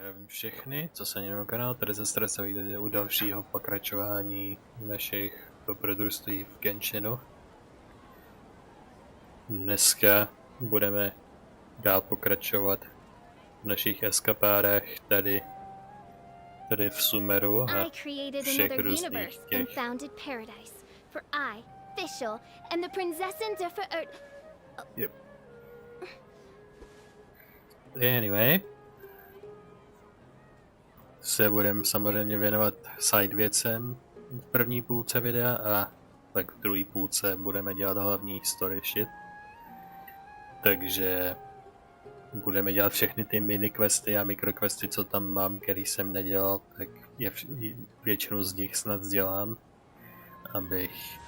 Zdravím všechny, co se někdo kanál, tady ze Stresový jde u dalšího pokračování našich dobrodružství v Genshinu. Dneska budeme dál pokračovat v našich eskapádách tady v Sumeru a všech různých těch. Yep. Anyway, se budeme samozřejmě věnovat side věcem v první půlce videa a tak v druhé půlce budeme dělat hlavní story shit. Takže budeme dělat všechny ty mini questy a mikroquesty, co tam mám, který jsem nedělal, tak většinu z nich snad dělám, abych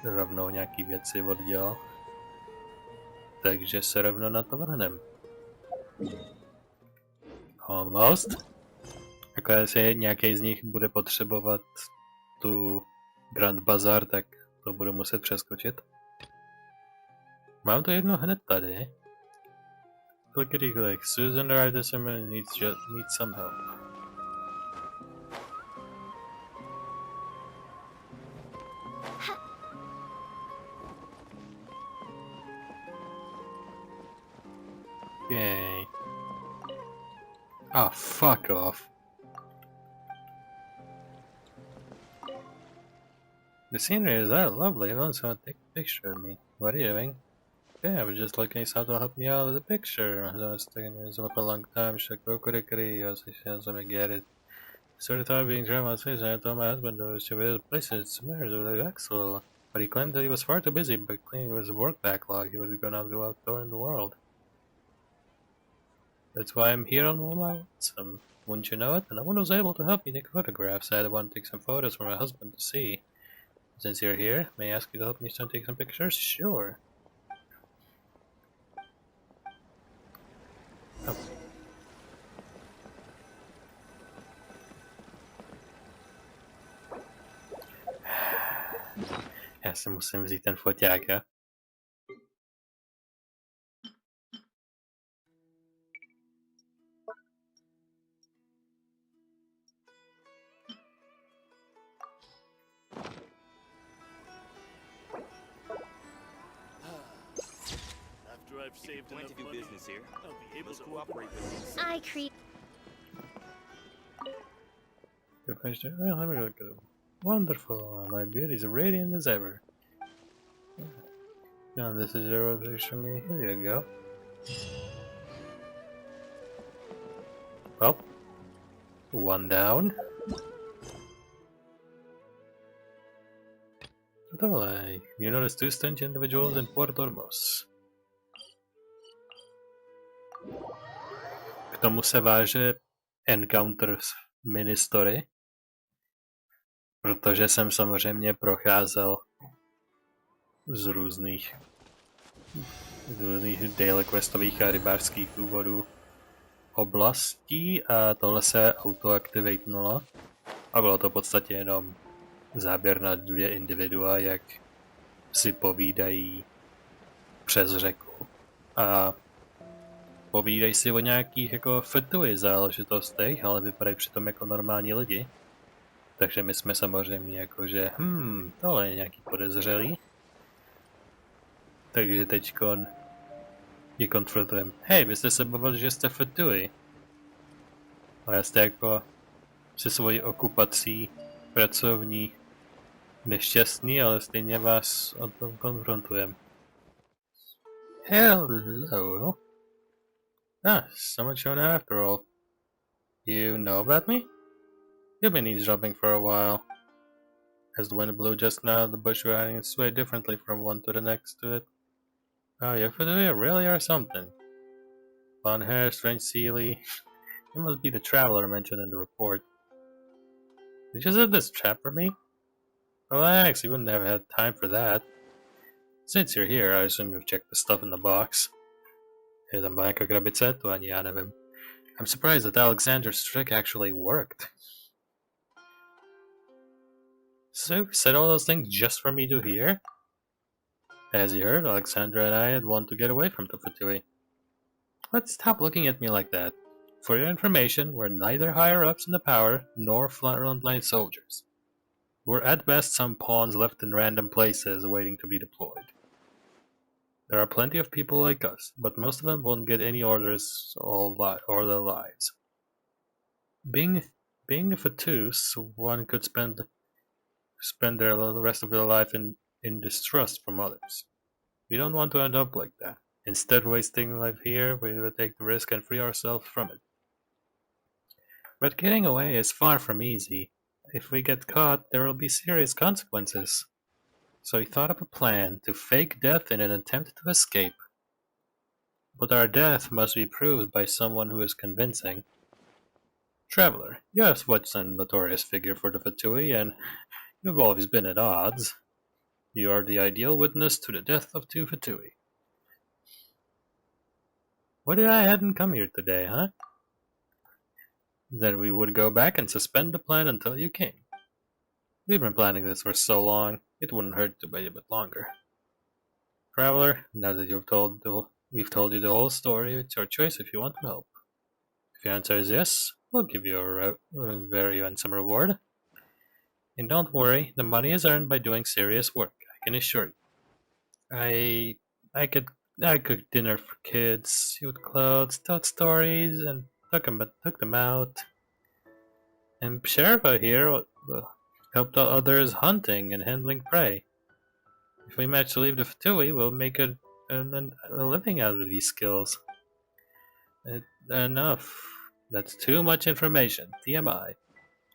rovnou nějaký věci oddělal. Takže se rovnou na to vrhnem. Almost. Jako jestli nějaký z nich bude potřebovat tu Grand Bazaar, tak to budu muset přeskočit. Mám to jedno hned tady. Clickety click. Susan Raiden needs some help. Yay. Ah, fuck off. The scenery is lovely. I want someone to take a picture of me. What are you doing? Yeah, I was just looking at someone to help me out with a picture. I was taking this for a long time. She's like, oh, I get it. I sort of thought being traveling on stage, and I told my husband to visit places somewhere to like Axel. But he claimed that he was far too busy, but cleaning his work backlog, he was gonna go outdoor in the world. That's why I'm here on Lonesome. Wouldn't you know it? And no one was able to help me take photographs. I had to want to take some photos for my husband to see. Since you're here, may I ask you to help me take some pictures? Sure. Oh. Já si musím vzít ten foťák, ja? I've saved enough to do business here. I'll be able to cooperate with you. I create. Well, let me look at it. Wonderful. My beauty is radiant as ever. Now this is your picture of me. Here you go. Well, one down. Totally. You notice two strange individuals in Port Ormos. K tomu se váže Encounters mini-story, protože jsem samozřejmě procházel z různých daily questových a rybářských důvodů oblastí a tohle se auto-activatenulo a bylo to v podstatě jenom záběr na dvě individua, jak si povídají přes řeku a povídají si o nějakých jako fetui záležitostech, ale vypadají přitom jako normální lidi. Takže my jsme samozřejmě jako, že tohle je nějaký podezřelý. Takže teďkon je konfrontujeme. Hej, vy jste se bavili, že jste fetui. Ale jste jako se svojí okupací pracovní nešťastný, ale stejně vás o tom konfrontujeme. Hello. Ah, someone showed up after all. You know about me? You've been eavesdropping for a while. As the wind blew just now, the bush were hiding its sway differently from one to the next to it. Oh, you really are something. Blonde hair, strange Sealy. You must be the traveler mentioned in the report. Did you set this trap for me? Relax, you wouldn't have had time for that. Since you're here, I assume you've checked the stuff in the box. Je tam byla nějaká krabice? To ani já nevím. I'm surprised that Alexander's trick actually worked. So you said all those things just for me to hear? As you heard, Alexandra and I had wanted to get away from the Fatui. But stop looking at me like that. For your information, we're neither higher-ups in the power nor frontline soldiers. We're at best some pawns left in random places waiting to be deployed. There are plenty of people like us, but most of them won't get any orders all their lives. Being a Fatus, one could spend the rest of their life in distrust from others. We don't want to end up like that. Instead, wasting life here, we will take the risk and free ourselves from it. But getting away is far from easy. If we get caught, there will be serious consequences. So we thought of a plan to fake death in an attempt to escape. But our death must be proved by someone who is convincing. Traveler, you have what's a notorious figure for the Fatui, and you've always been at odds. You are the ideal witness to the death of two Fatui. What did I hadn't come here today, huh? Then we would go back and suspend the plan until you came. We've been planning this for so long, it wouldn't hurt to wait a bit longer. Traveler, now that we've told you the whole story, it's your choice if you want to help. If your answer is yes, we'll give you a very handsome reward. And don't worry, the money is earned by doing serious work, I can assure you. I cooked dinner for kids, sewed clothes, told stories, and took them out. And Sherpa here helped out others hunting and handling prey. If we manage to leave the Fatui, we'll make a living out of these skills. Enough. That's too much information. TMI.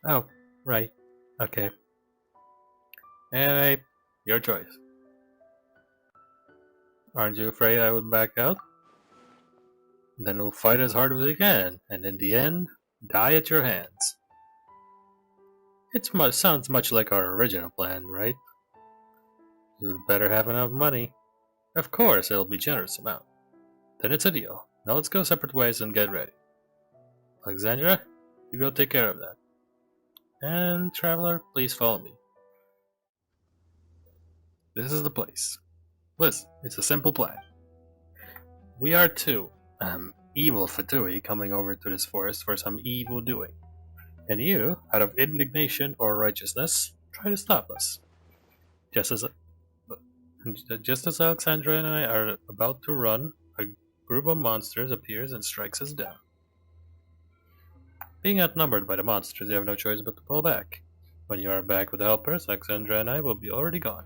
Oh, right. Okay. Anyway, your choice. Aren't you afraid I would back out? Then we'll fight as hard as we can, and in the end, die at your hands. Sounds much like our original plan, right? You'd better have enough money. Of course, it'll be a generous amount. Then it's a deal. Now let's go separate ways and get ready. Alexandra, you go take care of that. And Traveler, please follow me. This is the place. Listen, it's a simple plan. We are two evil Fatui coming over to this forest for some evil doing. And you, out of indignation or righteousness, try to stop us. Just as Alexandra and I are about to run, a group of monsters appears and strikes us down. Being outnumbered by the monsters, you have no choice but to pull back. When you are back with the helpers, Alexandra and I will be already gone.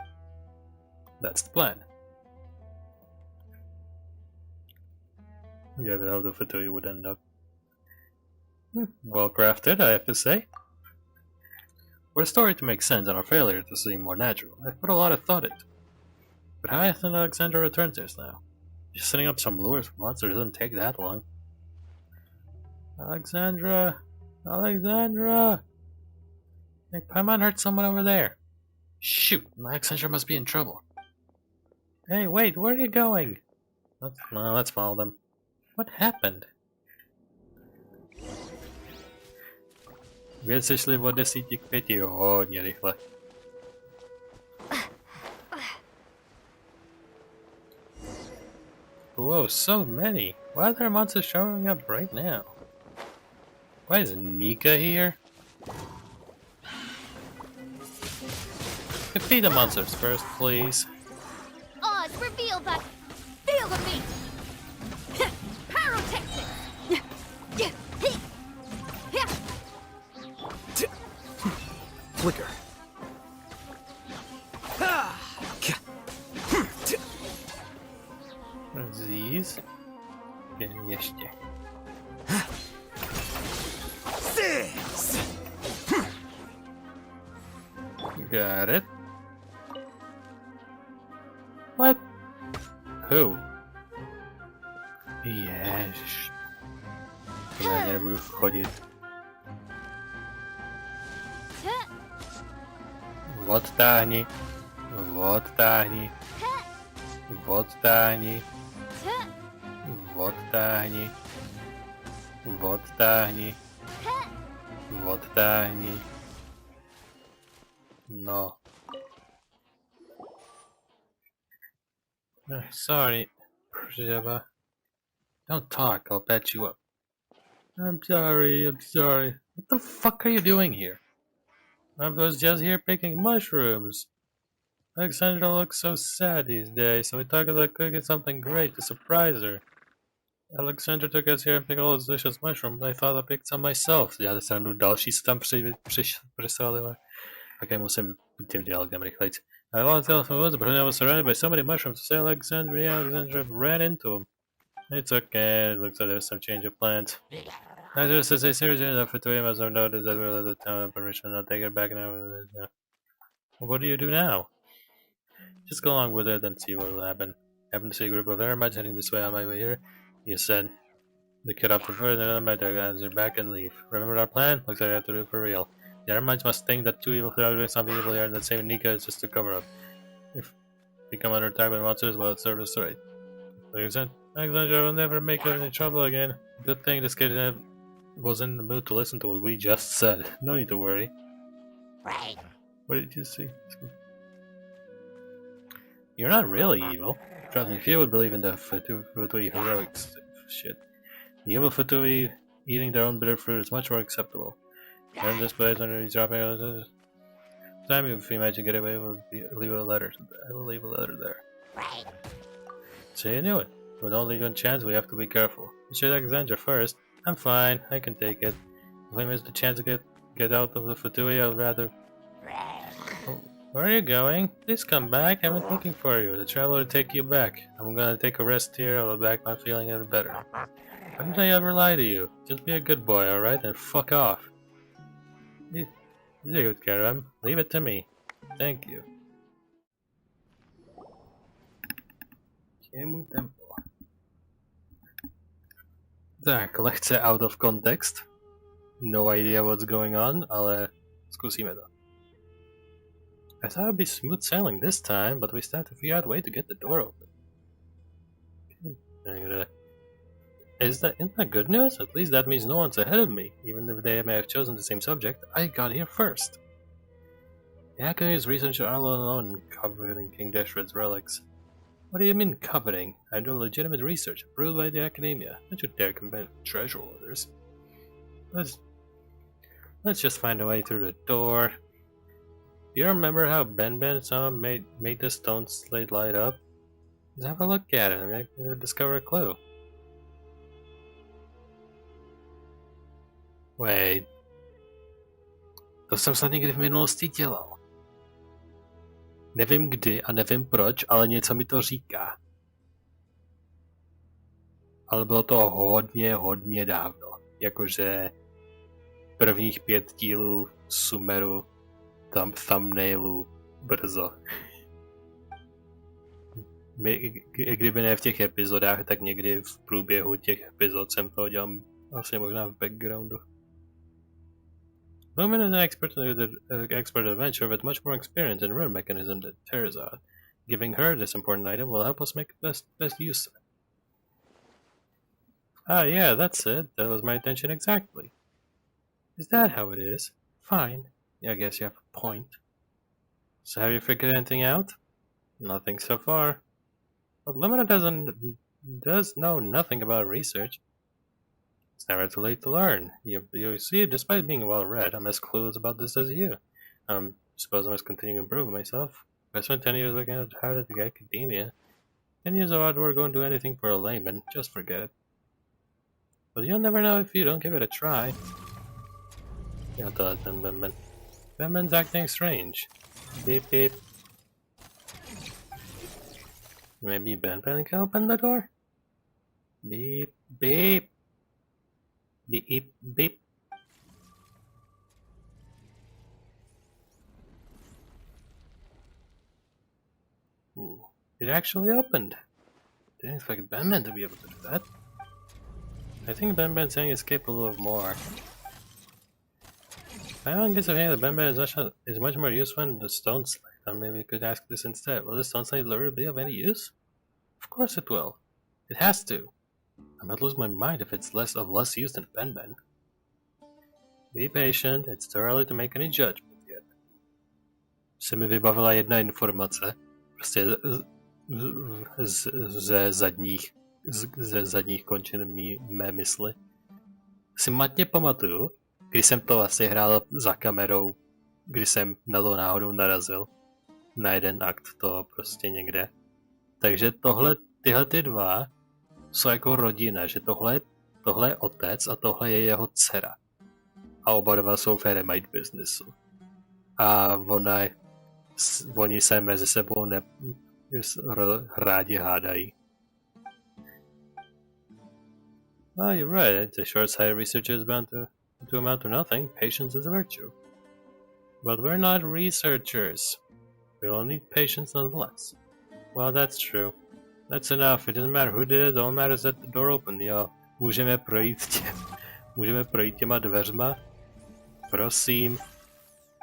That's the plan. Yeah, how the Fatui would end up. Well crafted, I have to say. For the story to make sense and our failure to seem more natural, I've put a lot of thought into it. But how has Alexandra returned to us now? Just setting up some lures for monsters doesn't take that long. Alexandra! Alexandra! Hey, Paimon heard someone over there. Shoot, Alexandra must be in trouble. Hey, wait, where are you going? Let's follow them. What happened? Więc jeśli wodę syci kwieci, o, nie rychle. Whoa, so many! Why are there monsters showing up right now? Why is Nika here? Defeat the monsters first, please. Oz, reveal that! Feel the meat! Pyrotechnics! Flicker. These. Jeszcze. Got it. What? Who? Yes. Ja nie budu wchodzić. Odtáhni. Odtáhni. Odtáhni. Odtáhni. Odtáhni. Odtáhni. No. Sorry, Przeba. Don't talk, I'll patch you up. I'm sorry, I'm sorry. What the fuck are you doing here? I was just here picking mushrooms. Alexandra looks so sad these days, so we thought about cooking something great to surprise her. Alexandra took us here and picked all those delicious mushrooms. I thought I picked some myself. Já dostanu další se tam přesalila. Okay, musím tím dialogem rychlejc. I lost out from woods, but I was surrounded by so many mushrooms. So Alexandra ran into them. It's okay. It looks like there's some change of plans. I just say seriously enough for 3 months. I've noticed that we'll let the town up in Richmond. I'll take it back now. What do you do now? Just go along with it and see what will happen. I happen to see a group of Eremites heading this way on my way here. You said the kid off the foot and then their answer back and leave. Remember our plan? Looks like I have to do it for real. The Eremites must think that 2 evil are doing something evil here and that saving Nika is just a cover up. If we become under attack by monsters, well, it serves us right. Like I said, Alexandra will never make any trouble again. Good thing this kid was in the mood to listen to what we just said. No need to worry. Right. What did you see? You're not really evil. Trust me, if you would believe in the Futui heroics shit. The evil Futui eating their own bitter fruit is much more acceptable. And this place under these dropping time if we manage to get away, we'll leave a letter. I will leave a letter there. Right. So you knew it. With only one chance, we have to be careful. You should Alexandra first. I'm fine. I can take it. If we miss the chance to get out of the Futui, I'd rather. Oh, where are you going? Please come back. I've been looking for you. The traveler will take you back. I'm gonna take a rest here. I'll be back when I'm feeling a bit better. Why did I ever lie to you? Just be a good boy, alright? And fuck off. You take good care of him. Leave it to me. Thank you. Tak, lehce out of context. No idea what's going on, ale zkusíme to. I thought it'd be smooth sailing this time, but we still have to figure out a way to get the door open. Isn't that good news? At least that means no one's ahead of me. Even if they may have chosen the same subject, I got here first. The Academy's researchers are all alone in coveting King Deshret's relics. What do you mean coveting? I do legitimate research approved by the Academia. Don't you dare commit treasure orders. Let's just find a way through the door. Do you remember how Ben made the stone slate light up? Let's have a look at it and maybe discover a clue. Wait. To jsem snad někdy v minulosti dělal. Nevím kdy a nevím proč, ale něco mi to říká. Ale bylo to hodně dávno. Jakože prvních 5 dílů Sumeru, tam thumbnailu brzo. Kdyby ne v těch epizodách, tak někdy v průběhu těch epizod jsem to dělal asi možná v backgroundu. Lumen is an expert adventurer with much more experience in rune mechanism than Terzad. Giving her this important item will help us make best use of it. Ah, yeah, that's it. That was my intention exactly. Is that how it is? Fine. Yeah, I guess you have a point. So have you figured anything out? Nothing so far. But Lumina does know nothing about research. It's never too late to learn. You see, despite being well read, I'm as clueless about this as you. Suppose I must continue to improve myself. I spent 10 years working hard at the Academia. 10 years of hard work won't do anything for a layman. Just forget it. But you'll never know if you don't give it a try. Yeah, Ben. Ben's acting strange. Beep beep. Maybe Ben can open the door? Beep beep. Beep beep. Ooh, it actually opened. Didn't expect Ben to be able to do that. I think Ben saying is capable of more. I don't guess that Ben is much more useful than the stone slate. Or maybe we could ask this instead. Will the stone slate lure be of any use? Of course it will. It has to. I might lose my mind if it's less use than Ben. Be patient, it's too early to make any judgment yet. Se mi vybavila jedna informace. Prostě ze zadních končin mé mysli. si matně pamatuju, když jsem to vlastně hrál za kamerou, když jsem na to náhodou narazil na jeden akt to prostě někde. Takže tyhle ty dva jsou jako rodina, že tohle je otec a tohle je jeho dcera. A oba dva jsou v Pyramidy businessu. A oni se mezi sebou rádi hádají. Oh, you're right. The short-sighted research is bound to amount to nothing. Patience is a virtue. But we're not researchers. We all need patience nonetheless. Well, that's true. That's enough. It doesn't matter who did it. All that matters that the door opened. Jo, můžeme projít těma dveřma. Prosím,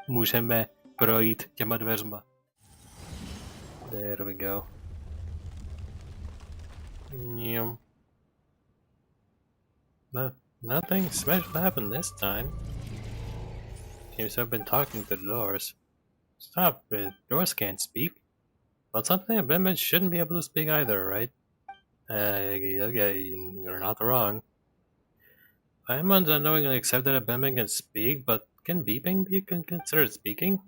můžeme projít těma dveřma. There we go. Yum. Nothing special happened this time. Seems I've been talking to the doors. Stop, the doors can't speak. But something a Benben shouldn't be able to speak either, right? Okay, you're not wrong. I'm unknowingly accept that a Benben can speak, but can beeping be considered speaking?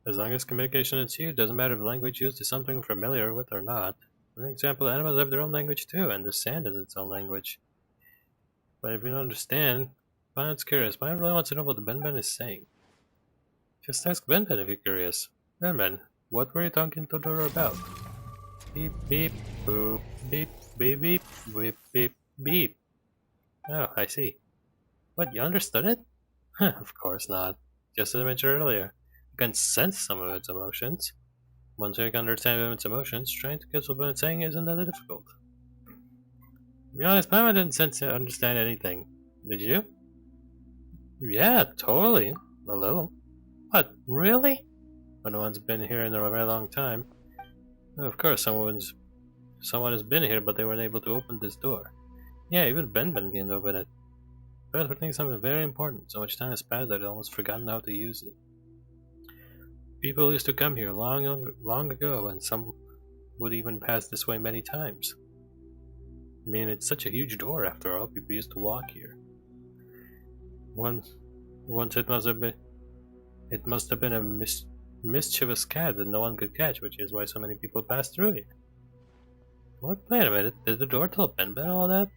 As long as communication ensues, doesn't matter if the language used is something we're familiar with or not. For example, animals have their own language too, and the sand has its own language. But if you don't understand, Benben's curious. Benben really wants to know what the Benben is saying. Just ask Benben if you're curious. Benben, what were you talking to Dora about? Beep, beep, boop, beep, beep, beep, beep, beep, beep. Oh, I see. What, you understood it? Of course not. Just as I mentioned earlier, you can sense some of its emotions. Once you can understand its emotions, trying to guess what it's saying isn't that difficult. To be honest, I didn't understand anything. Did you? Yeah, totally. A little. What, really? When no one's been here in a very long time. Of course, someone has been here, but they weren't able to open this door. Yeah, even Benben can't open it. But I was thinking something very important. So much time has passed that I'd almost forgotten how to use it. People used to come here long ago, and some would even pass this way many times. I mean, it's such a huge door after all. People used to walk here. Once it must have been a mischievous cat that no one could catch, which is why so many people passed through here. What? Wait a minute, did the door tell Benben all that?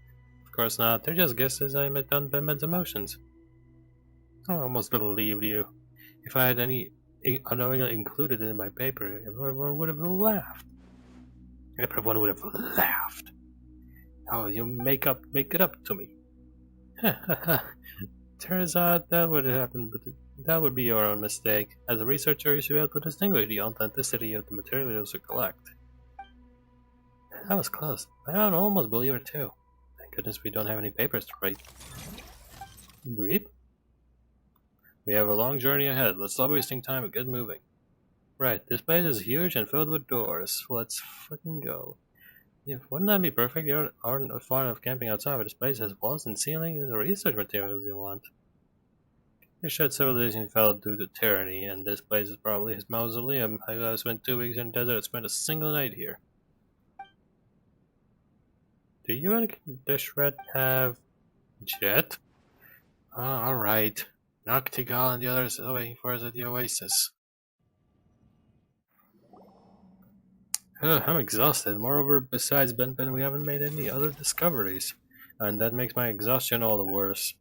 Of course not, they're just guesses I met on Benben's emotions. I almost believed you. If I had any unknowingly included it in my paper, everyone would have laughed. Everyone would have laughed. Oh, you make it up to me. Turns out that would have happened, but that would be your own mistake. As a researcher, you should be able to distinguish the authenticity of the materials you collect. That was close. I don't almost believe it too. Thank goodness we don't have any papers to write. Beep. We have a long journey ahead. Let's stop wasting time and get moving. Right, this place is huge and filled with doors. Let's fucking go. Yeah, wouldn't that be perfect? You aren't fond of camping outside, but this place has walls and ceiling and the research materials you want. His shed civilization fell due to tyranny, and this place is probably his mausoleum. I spent 2 weeks in the desert and spent a single night here. Do you and Deshret have jet? Oh, alright. Noctigal and the others are waiting for us at the oasis. I'm exhausted. Moreover, besides Benben, we haven't made any other discoveries. And that makes my exhaustion all the worse.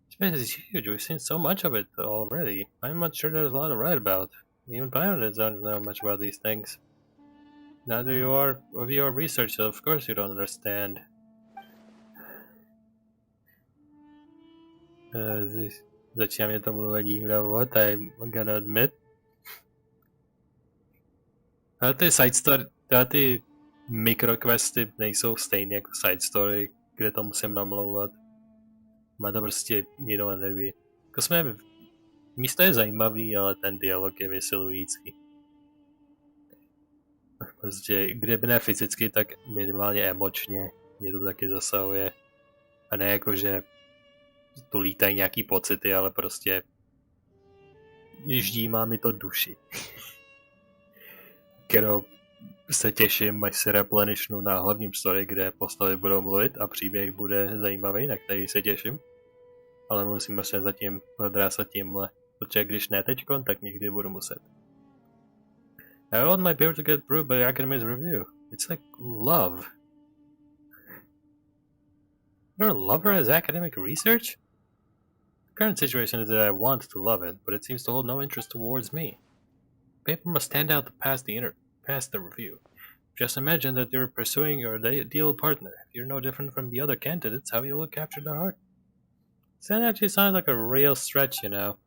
Space is huge. We've seen so much of it already. I'm not sure there's a lot to write about. Even Pyramids don't know much about these things. Neither of you are research, so of course you don't understand. Začíná mě to mluvení what I'm gonna admit. Ale ty side story, ty mikroquesty nejsou stejné jako side story, kde to musím namlouvat. Má to prostě nikdo neví. Jako místo je zajímavý, ale ten dialog je vysilující. Prostě, kdyby ne fyzicky, tak minimálně emočně mě to taky zasahuje. A ne jako, že tu lítají nějaký pocity, ale prostě ždímá mi to duši. Kterou se těším, až se replenishnu na hlavním story, kde postavy budou mluvit a příběh bude zajímavý, na který se těším. Ale musíme se zatím odrásat tímhle. Protože když ne teďkon, tak nikdy budu muset. I want my paper to get approved by Academy's review. It's like love. Your lover is academic research? The current situation is that I want to love it, but it seems to hold no interest towards me. Paper must stand out to pass the review. Just imagine that you're pursuing your ideal partner. If you're no different from the other candidates, how you will capture their heart? That actually sounds like a real stretch, you know.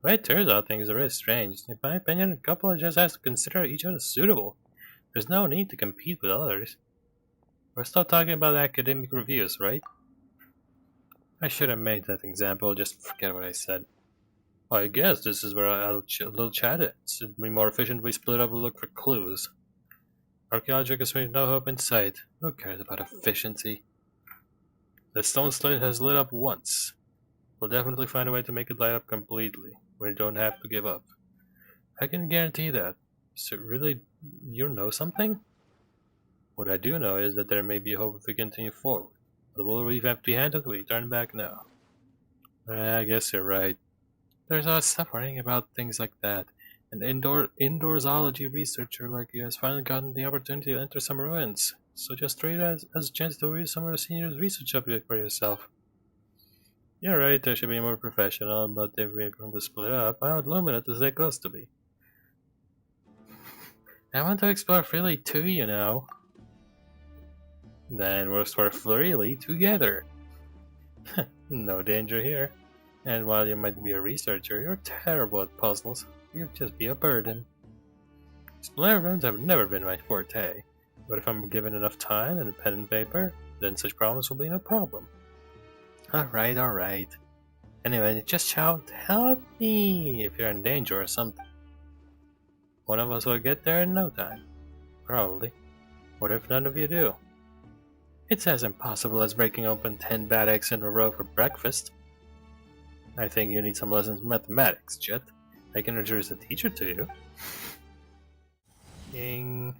The way it turns out, things are really strange. In my opinion, a couple just has to consider each other suitable. There's no need to compete with others. We're still talking about academic reviews, right? I should have made that example, just forget what I said. I guess this is where I'll little chat it. It'd be more efficient if we split up and look for clues. Archaeological has no hope in sight. Who cares about efficiency? The stone slate has lit up once. We'll definitely find a way to make it light up completely. We don't have to give up. I can guarantee that. So really, you know something? What I do know is that there may be hope if we continue forward. But we'll leave empty-handed if we turn back now. I guess you're right. There's a lot of stuff worrying about things like that. An indoor zoology researcher like you has finally gotten the opportunity to enter some ruins. So just treat it as a chance to read some of the seniors' research up for yourself. You're right, I should be more professional, but if we're going to split up, I want Lumina to stay close to me. I want to explore freely too, you know. Then we'll explore freely together. No danger here. And while you might be a researcher, you're terrible at puzzles. You'll just be a burden. Exploring ruins have never been my forte, but if I'm given enough time and a pen and paper, then such problems will be no problem. Alright. Anyway, just shout, help me, if you're in danger or something. One of us will get there in no time. Probably. What if none of you do? It's as impossible as breaking open 10 bad eggs in a row for breakfast. I think you need some lessons in mathematics, Jet. I can introduce a teacher to you. Ding.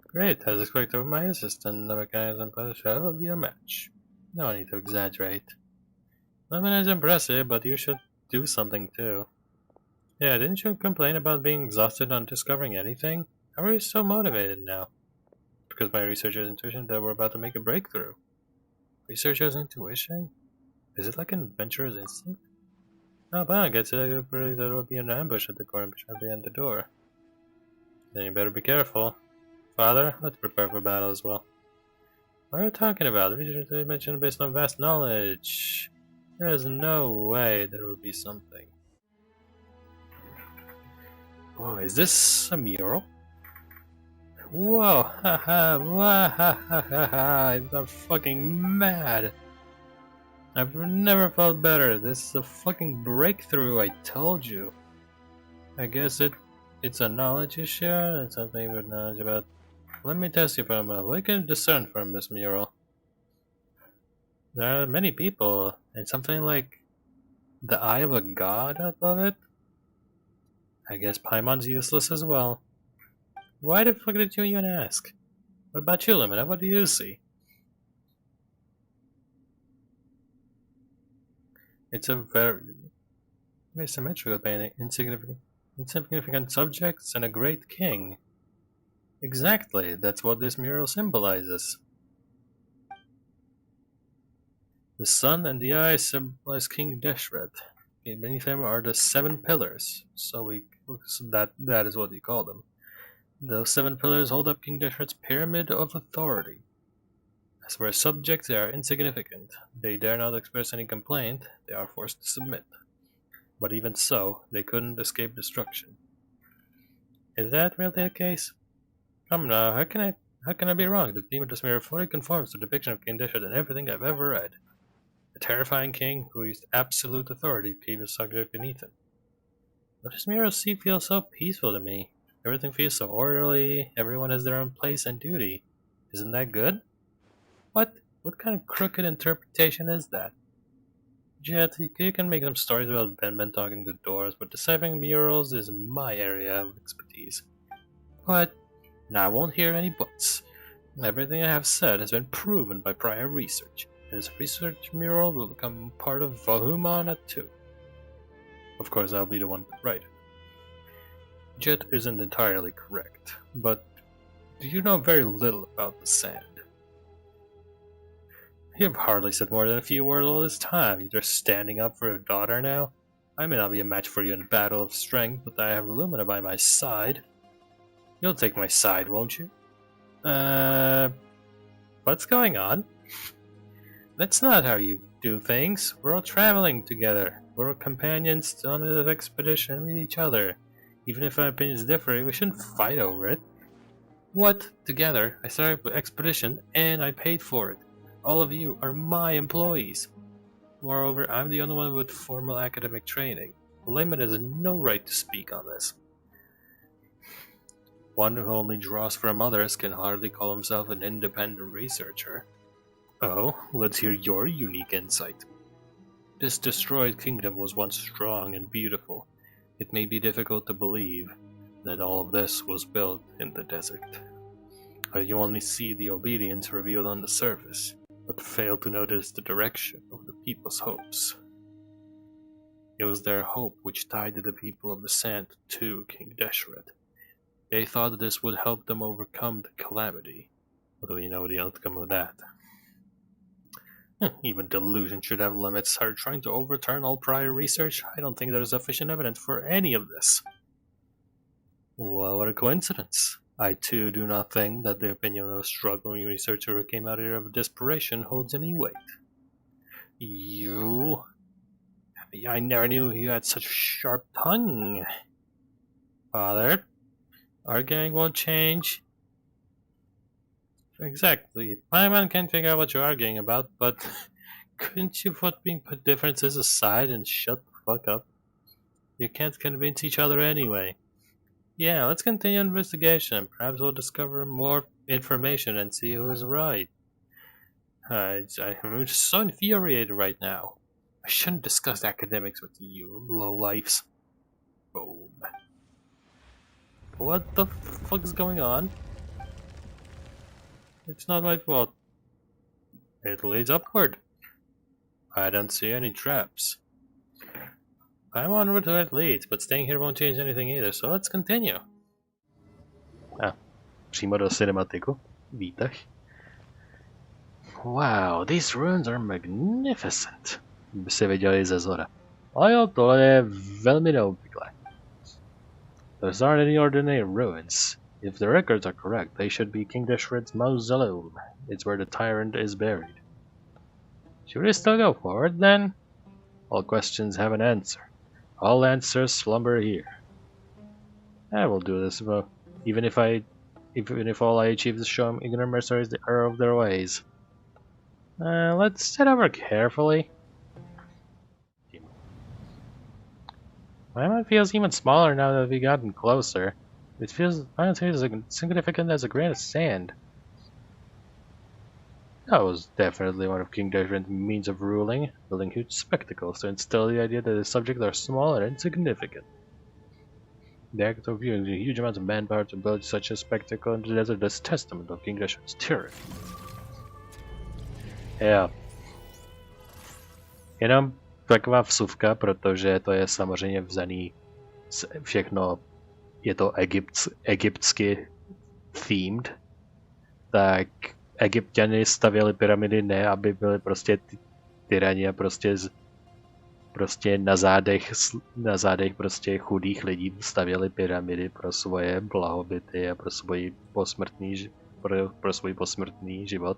Great, as expected with my assistant, the mechanism for the show will be a match. No need to exaggerate. Lumina is impressive, but you should do something too. Yeah, didn't you complain about being exhausted on discovering anything? How are you so motivated now? Because my researcher's intuition that we're about to make a breakthrough. Researcher's intuition? Is it like an adventurer's instinct? Oh, but I guess there will be an ambush at the corner behind the door. Then you better be careful. Father, let's prepare for battle as well. What are you talking about? The researcher mentioned based on vast knowledge. There is no way there would be something. Oh, is this a mural? Whoa, haha, I'm gone fucking mad. I've never felt better. This is a fucking breakthrough, I told you. I guess it's a knowledge issue and something with knowledge about. Let me test you for a moment. What can you discern from this mural? There are many people, and something like the eye of a god above it? I guess Paimon's useless as well. Why the fuck did you even ask? What about you, Lumina? What do you see? It's a very symmetrical painting. Insignificant subjects and a great king. Exactly, that's what this mural symbolizes. The sun and the eye symbolize King Deshret. Beneath him are the 7 pillars, so that is what we call them. Those 7 pillars hold up King Deshret's pyramid of authority. As for his subjects, they are insignificant. They dare not express any complaint, they are forced to submit. But even so, they couldn't escape destruction. Is that really the case? Come now, how can I be wrong? The theme of this mirror fully conforms to the depiction of King Deshret in everything I've ever read. A terrifying king who used absolute authority to keep his subject beneath him. But this mirror feels so peaceful to me. Everything feels so orderly, everyone has their own place and duty. Isn't that good? What kind of crooked interpretation is that? Jet, you can make some stories about Ben talking to doors, but deciphering murals is my area of expertise. But, now I won't hear any buts. Everything I have said has been proven by prior research. This research mural will become part of Vahumana too. Of course, I'll be the one to write it. Jet isn't entirely correct, but you know very little about the sand. You have hardly said more than a few words all this time. You're just standing up for your daughter now? I may not be a match for you in a battle of strength, but I have Lumina by my side. You'll take my side, won't you? What's going on? That's not how you do things. We're all traveling together. We're all companions on this expedition with each other. Even if our opinions differ, we shouldn't fight over it. What? Together? I started the expedition and I paid for it. All of you are my employees. Moreover, I'm the only one with formal academic training. The layman has no right to speak on this. One who only draws from others can hardly call himself an independent researcher. Oh, let's hear your unique insight. This destroyed kingdom was once strong and beautiful. It may be difficult to believe that all of this was built in the desert. You only see the obedience revealed on the surface, but fail to notice the direction of the people's hopes. It was their hope which tied the people of the sand to King Deshret. They thought that this would help them overcome the calamity, although we know the outcome of that. Even delusion should have limits. Are you trying to overturn all prior research? I don't think there's sufficient evidence for any of this. Well, what a coincidence. I too do not think that the opinion of a struggling researcher who came out here of desperation holds any weight. You? I never knew you had such a sharp tongue. Father, arguing won't change. Exactly. My man can't figure out what you're arguing about, but couldn't you put differences aside and shut the fuck up? You can't convince each other anyway. Yeah, let's continue investigation. Perhaps we'll discover more information and see who is right. I'm just so infuriated right now. I shouldn't discuss academics with you, lowlifes. Boom. What the fuck is going on? It's not my fault. It leads upward. I don't see any traps. I'm onward to where it leads, but staying here won't change anything either, so let's continue. Přímo do cinematiku. Vítech. Wow, these ruins are magnificent. By si viděli ze zhora. Ale jo, tohle je velmi neobvyklé. Those aren't any ordinary ruins. If the records are correct, they should be King Deshret's mausoleum. It's where the tyrant is buried. Should we still go forward then? All questions have an answer. All answers slumber here. I will do this, but even if all I achieve is show them ignorant mercenaries the error of their ways. Let's set over carefully. My mind feels even smaller now that we've gotten closer. It feels as insignificant as a grain of sand. That was definitely one of King Deshret's means of ruling, building huge spectacles to instill the idea that his subjects are small and insignificant. The act of using huge amounts of manpower to build such a spectacle in the desert is testament of King Deshret's tyranny. Jo. Jenom taková vsuvka, protože to je samozřejmě vzaný všechno, je to egyptsky themed, tak Egypťany stavěli pyramidy ne, aby byly prostě tyrani a prostě na zádech prostě chudých lidí stavěli pyramidy pro svoje blahobyty a pro svůj posmrtný život.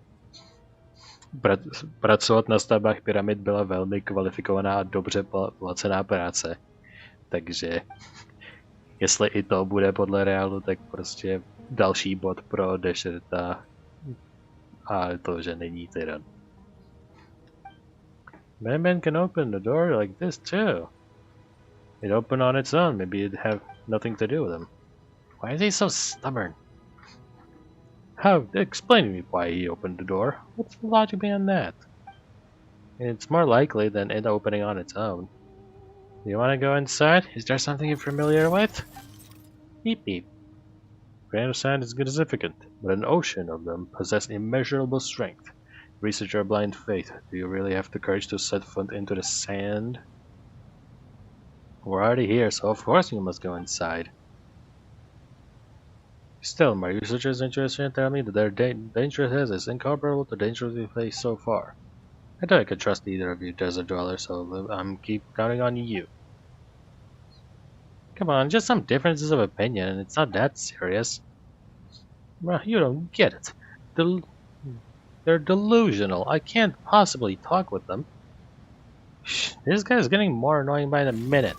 Pracovat na stavbách pyramid byla velmi kvalifikovaná a dobře placená práce. Takže jestli i to bude podle reálu, tak prostě další bod pro Deshreta a to, že není tyran. Man can open the door like this too. It opened on its own, maybe it'd have nothing to do with him. Why is he so stubborn? Explain to me why he opened the door. What's the logic behind that? It's more likely than it opening on its own. Do you want to go inside? Is there something you're familiar with? Beep beep. grain of sand is insignificant, but an ocean of them possess immeasurable strength. Research your blind faith. Do you really have the courage to set foot into the sand? We're already here, so of course you must go inside. Still, my researchers interested in telling me that their danger is incomparable to the dangers we faced so far. I doubt I could trust either of you desert dwellers, so I'm keep counting on you. Come on, just some differences of opinion, and it's not that serious. Well, you don't get it. They're delusional. I can't possibly talk with them. Shh, this guy's getting more annoying by the minute.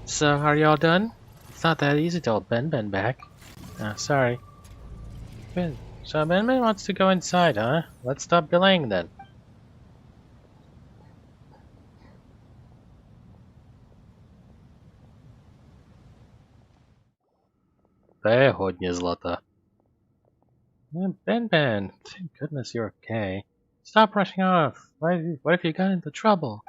So, are you all done? It's not that easy to hold Ben back. Sorry. So Ben wants to go inside, huh? Let's stop delaying then. To je hodně zlata. Ben, thank goodness you're okay. Stop rushing off. What if you got into trouble?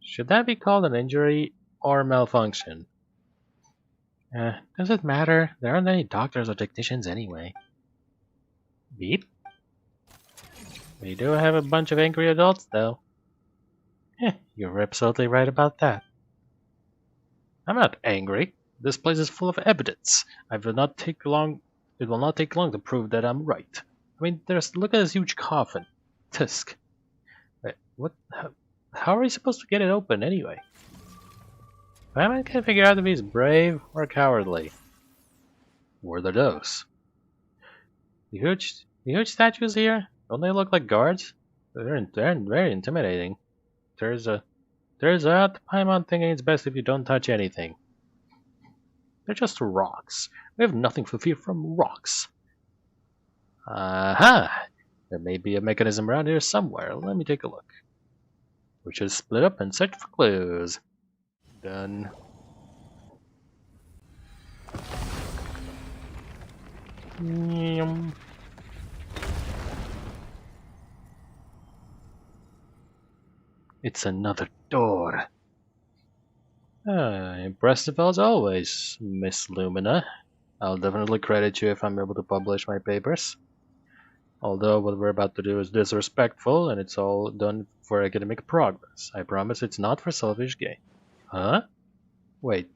Should that be called an injury or malfunction? Does it matter? There aren't any doctors or technicians anyway. Beep. We do have a bunch of angry adults, though. You're absolutely right about that. I'm not angry. This place is full of evidence. It will not take long to prove that I'm right. I mean, look at this huge coffin. Tusk. Wait, what? How are we supposed to get it open anyway? I can't figure out if he's brave or cowardly. What are those? The huge statues here? Don't they look like guards? They're very intimidating. Turns out the Paimon thinking it's best if you don't touch anything. They're just rocks. We have nothing to fear from rocks. Aha! There may be a mechanism around here somewhere. Let me take a look. We should split up and search for clues. Done. It's another door. Impressive as always, Miss Lumina. I'll definitely credit you if I'm able to publish my papers. Although what we're about to do is disrespectful, and it's all done for academic progress. I promise it's not for selfish gain. Huh? Wait.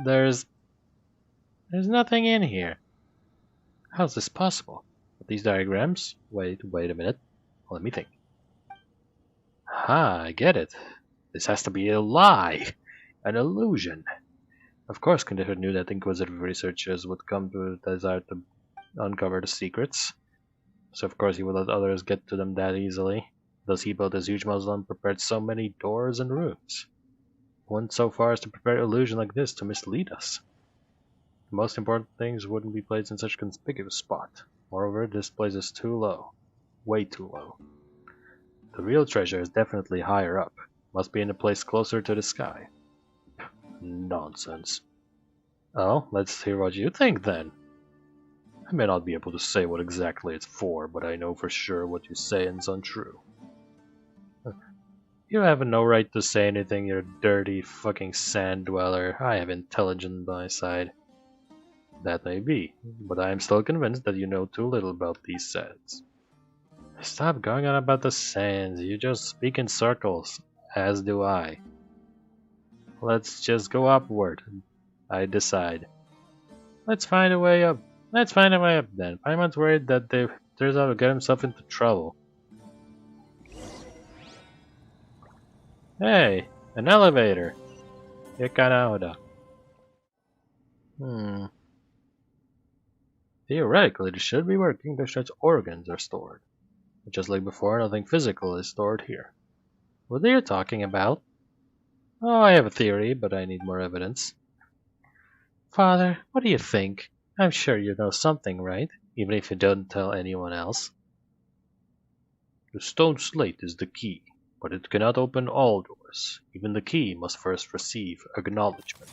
There's nothing in here. How's this possible? These diagrams? Wait a minute. Let me think. I get it. This has to be a lie. An illusion. Of course, Condition knew that inquisitive researchers would come to the desire to uncover the secrets. So of course he would let others get to them that easily. Thus he built his huge mausoleum and prepared so many doors and rooms. He went so far as to prepare an illusion like this to mislead us. The most important things wouldn't be placed in such a conspicuous spot. Moreover, this place is too low. Way too low. The real treasure is definitely higher up. Must be in a place closer to the sky. Nonsense. Oh, let's hear what you think then. I may not be able to say what exactly it's for, but I know for sure what you say is untrue. You have no right to say anything, you dirty fucking sand dweller. I have intelligence on my side. That may be, but I am still convinced that you know too little about these sands. Stop going on about the sands, you just speak in circles, as do I. Let's just go upward, I decide. Let's find a way up. Let's find a way up then. Paimon's worried that turns out to get himself into trouble. Hey, an elevator. Ikanauda. Theoretically, it should be working. Deshret's organs are stored. But just like before, nothing physical is stored here. What are you talking about? Oh, I have a theory, but I need more evidence. Father, what do you think? I'm sure you know something, right? Even if you don't tell anyone else. The stone slate is the key, but it cannot open all doors. Even the key must first receive acknowledgement.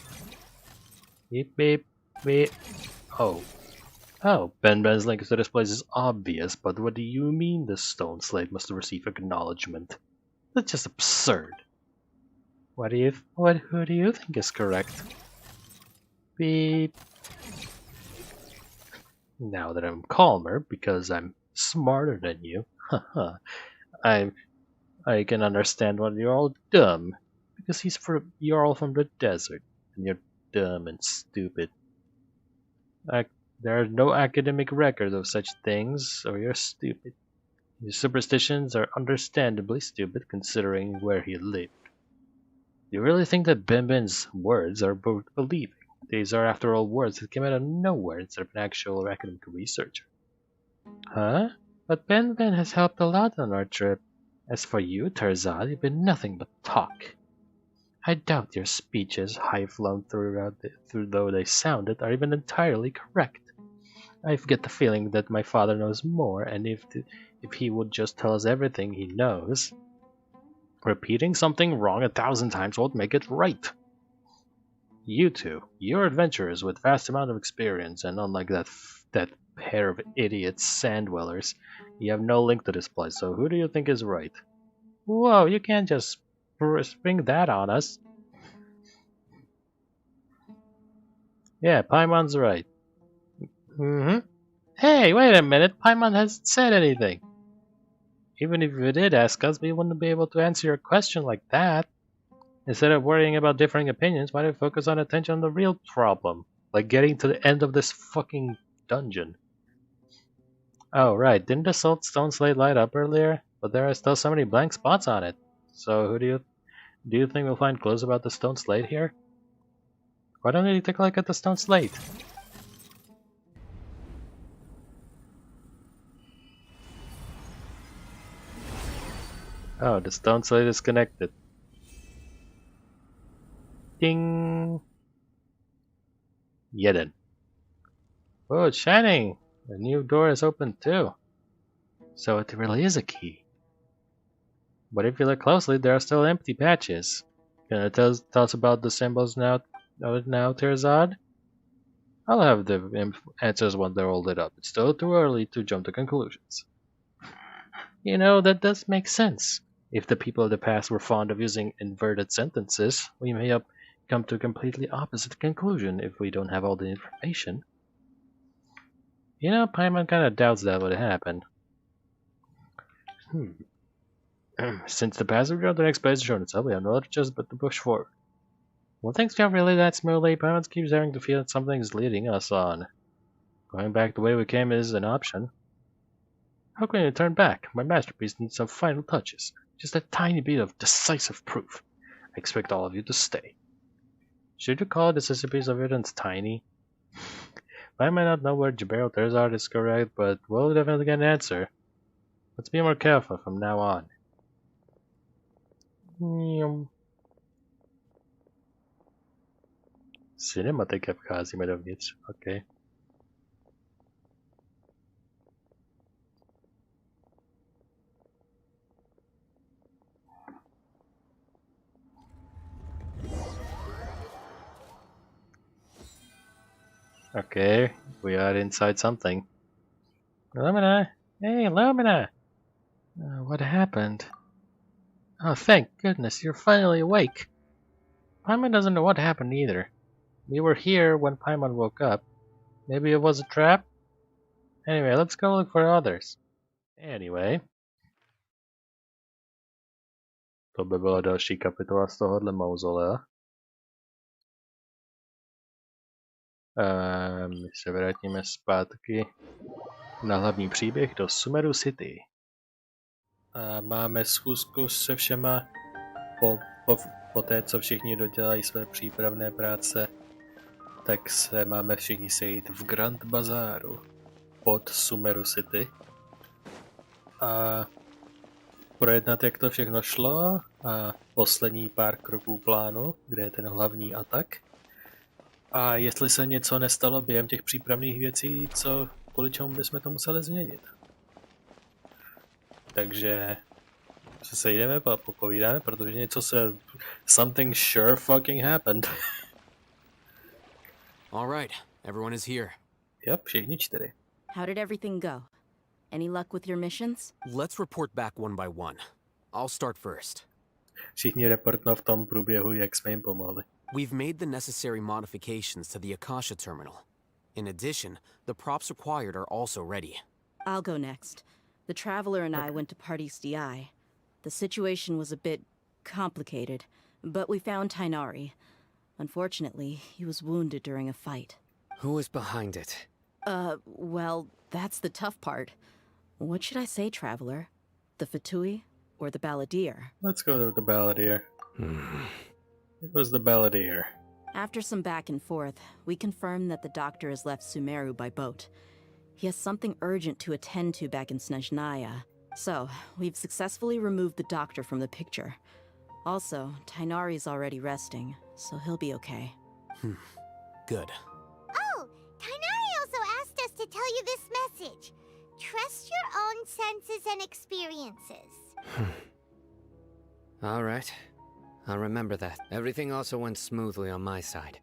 Beep, beep, beep. Oh, Ben's link to this place is obvious, but what do you mean the stone slate must receive acknowledgement? That's just absurd. Who do you think is correct? Beep. Now that I'm calmer because I'm smarter than you, I can understand why you're all dumb. Because you're all from the desert, and you're dumb and stupid. There are no academic records of such things, or you're stupid. Your superstitions are understandably stupid considering where he lived. You really think that Ben's words are worth believing? These are, after all, words that came out of nowhere instead of an actual academic researcher. Huh? But Ben has helped a lot on our trip. As for you, Tarzan, you've been nothing but talk. I doubt your speeches, high-flown through though they sounded, are even entirely correct. I get the feeling that my father knows more, and if he would just tell us everything he knows, repeating something wrong 1,000 times won't make it right. You two, you're adventurers with vast amount of experience, and unlike that pair of idiots sand-dwellers, you have no link to this place, so who do you think is right? Whoa, you can't just spring that on us. Yeah, Paimon's right. Hey, wait a minute, Paimon hasn't said anything. Even if you did ask us, we wouldn't be able to answer your question like that. Instead of worrying about differing opinions, why don't you focus on attention on the real problem? Like getting to the end of this fucking dungeon. Oh, right, didn't the stone slate light up earlier? But there are still so many blank spots on it. So who do you think we'll find clues about the stone slate here? Why don't you take a look at the stone slate? Oh, the stone slate is connected. Ding! Yedden. Oh, it's shining! The new door is open too. So it really is a key. But if you look closely, there are still empty patches. Can you tell us about the symbols now, Terzad? I'll have the answers when they're all lit up. It's still too early to jump to conclusions. You know, that does make sense. If the people of the past were fond of using inverted sentences, we may have come to a completely opposite conclusion if we don't have all the information. You know, Paimon kinda doubts that would happen. Since the passage of the next place has shown itself, we have no other choice but to push forward. When things don't really that smoothly, Paimon keeps having the feel that something's leading us on. Going back the way we came is an option. How can you turn back? My masterpiece needs some final touches. Just a tiny bit of decisive proof. I expect all of you to stay. Should you call this a piece of evidence tiny? I might not know where Jabero Terzard is correct, but we'll definitely get an answer. Let's be more careful from now on. Cinematika vcházíme dovnitř, okay. Okay, we are inside something. Lumina! Hey, Lumina! What happened? Oh, thank goodness, you're finally awake. Paimon doesn't know what happened either. We were here when Paimon woke up. Maybe it was a trap? Anyway, let's go look for others. Anyway. To by byla další kapitola z tohohle mauzolea. My se vrátíme zpátky na hlavní příběh do Sumeru City. A máme schůzku se všema po té, co všichni dodělají své přípravné práce, tak se máme všichni sejít v Grand Bazáru pod Sumeru City a projednat, jak to všechno šlo a poslední pár kroků plánu, kde je ten hlavní atak. A jestli se něco nestalo během těch přípravných věcí, kvůli čemu bychom to museli změnit. Takže se sejdeme a popovídáme, protože something sure fucking happened. All right, everyone is here. Yep, všichni 4. How did everything go? Any luck with your missions? Let's report back one by one. I'll start first. Všichni reportnou v tom průběhu, jak jsme jim pomohli. We've made the necessary modifications to the Akasha terminal. In addition, the props required are also ready. I'll go next. The Traveler and I went to Použité Módy. The situation was a bit complicated, but we found Tighnari. Unfortunately, he was wounded during a fight. Who was behind it? Well, that's the tough part. What should I say, Traveler? The Fatui or the Balladeer? Let's go with the Balladeer. It was the Balladeer. After some back and forth, we confirmed that the doctor has left Sumeru by boat. He has something urgent to attend to back in Snezhnaya. So, we've successfully removed the doctor from the picture. Also, Tighnari's already resting, so he'll be okay. Good. Oh, Tighnari also asked us to tell you this message. Trust your own senses and experiences. All right. I'll remember that. Everything also went smoothly on my side.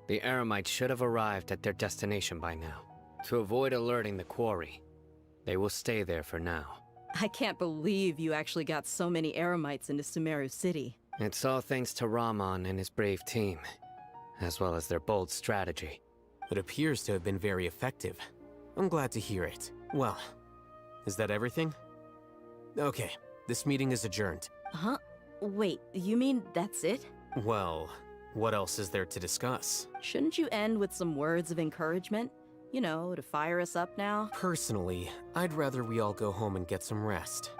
The Eremites should have arrived at their destination by now. To avoid alerting the quarry, they will stay there for now. I can't believe you actually got so many Eremites into Sumeru City. It's all thanks to Rahman and his brave team, as well as their bold strategy. It appears to have been very effective. I'm glad to hear it. Well, is that everything? Okay, this meeting is adjourned. Huh? Wait, you mean that's it? Well, what else is there to discuss? Shouldn't you end with some words of encouragement? You know, to fire us up now? Personally, I'd rather we all go home and get some rest.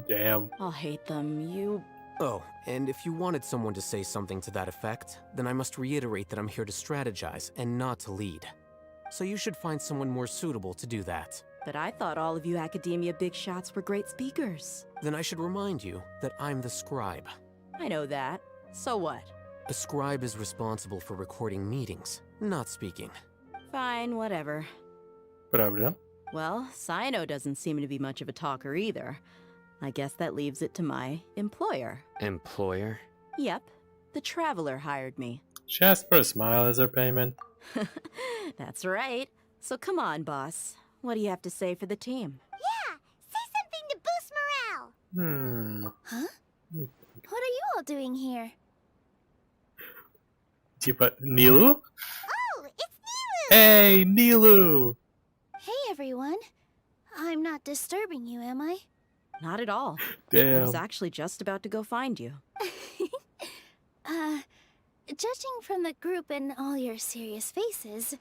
Damn. I'll hate them. Oh, and if you wanted someone to say something to that effect, then I must reiterate that I'm here to strategize and not to lead. So you should find someone more suitable to do that. But I thought all of you academia big shots were great speakers. Then I should remind you that I'm the scribe. I know that. So what? A scribe is responsible for recording meetings, not speaking. Fine, whatever. Prawda? Well, Cyno doesn't seem to be much of a talker either. I guess that leaves it to my employer. Employer? Yep, the Traveler hired me. She asked for a smile as her payment. That's right. So come on, boss. What do you have to say for the team? Yeah, say something to boost morale. Huh? What are you all doing here? Nilu? Oh, it's Nilu! Hey, Nilu! Hey, everyone. I'm not disturbing you, am I? Not at all. I Damn. was actually just about to go find you. Judging from the group and all your serious faces,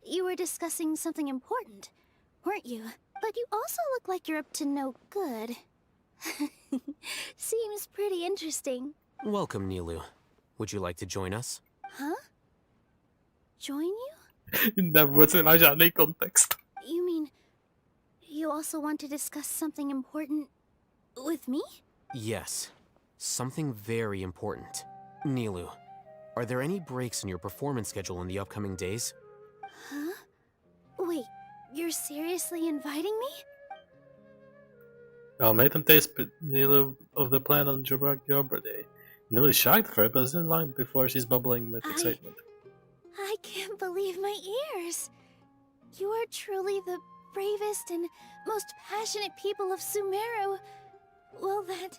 you were discussing something important, weren't you? But you also look like you're up to no good. Seems pretty interesting. Welcome, Nilu. Would you like to join us? Huh? Join you? Nebude na žádný kontext. You mean you also want to discuss something important with me? Yes. Something very important. Nilu, are there any breaks in your performance schedule in the upcoming days? Huh? Wait, you're seriously inviting me? Well, made them taste Nilu of the plan on your birthday. Nilu's shocked for it, but isn't long before she's bubbling with excitement. I can't believe my ears. You are truly the bravest and most passionate people of Sumeru, well, that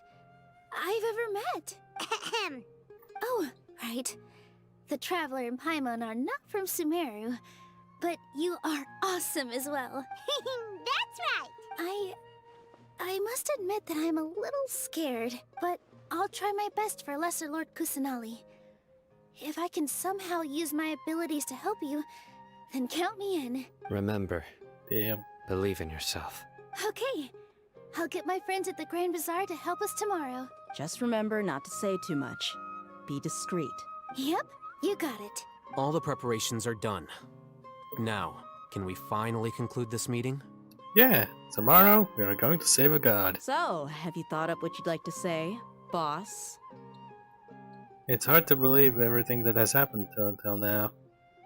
I've ever met. Oh, right. The Traveler and Paimon are not from Sumeru, but you are awesome as well. That's right. I must admit that I'm a little scared, but I'll try my best for Lesser Lord Kusanali. If I can somehow use my abilities to help you, then count me in. Remember, Damn. believe in yourself. Okay. I'll get my friends at the Grand Bazaar to help us tomorrow. Just remember not to say too much. Be discreet. Yep, you got it. All the preparations are done. Now, can we finally conclude this meeting? Yeah, tomorrow we are going to save a god. So, have you thought up what you'd like to say, boss? It's hard to believe everything that has happened until now.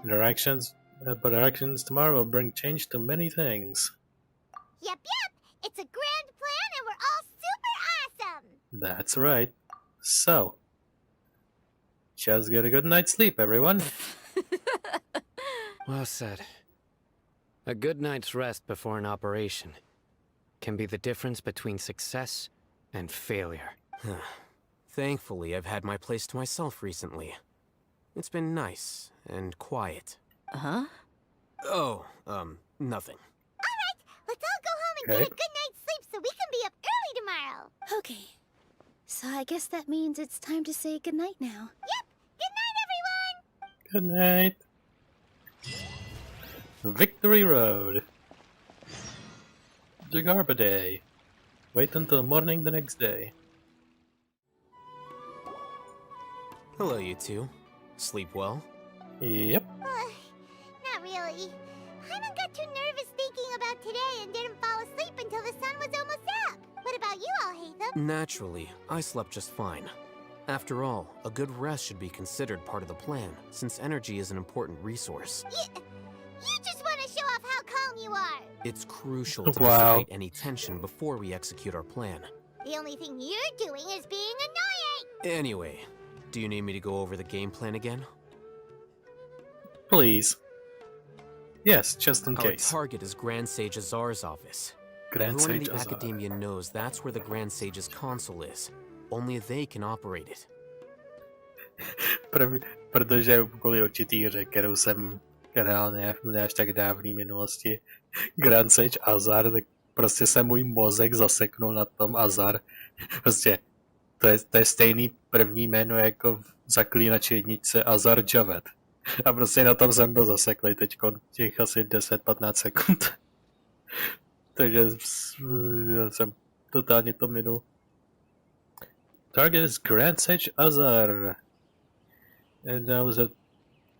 But our actions tomorrow will bring change to many things. Yep. It's a grand plan and we're all super awesome. That's right. So, just get a good night's sleep, everyone. Well said. A good night's rest before an operation can be the difference between success and failure. Thankfully, I've had my place to myself recently. It's been nice and quiet. Huh? Oh, nothing. Let's all go home and get a good night's sleep so we can be up early tomorrow. Okay. So I guess that means it's time to say goodnight now. Yep. Good night, everyone. Good night. Victory Road. Jagarba Day. Wait until morning the next day. Hello, you two. Sleep well? Yep. Not really. Paimon got too nervous thinking about today and didn't fall asleep until the sun was almost up. What about you, Alhaitham? Naturally, I slept just fine. After all, a good rest should be considered part of the plan, since energy is an important resource. You just want to show off how calm you are. It's crucial to Wow. dissipate any tension before we execute our plan. The only thing you're doing is being annoying. Anyway, do you need me to go over the game plan again? Please. Yes, just in Our case. target is Grand Sage Azar's office. Grand Everyone in Sage the Azar. Academia knows that's where the Grand Sage's console is. Only they can operate it. Protože kvůli určitý hře, kterou jsem hrál ne až tak dávný minulosti, Grand Sage Azar, tak prostě se můj mozek zaseknul na tom Azar. Prostě to je stejný první jméno jako v Zaklínači jedničce Azar Javed. A prostě na tom jsem byl zaseklý teďko těch asi 10-15 sekund. Takže já jsem totálně to minul. Target is Grand Sage Azar. And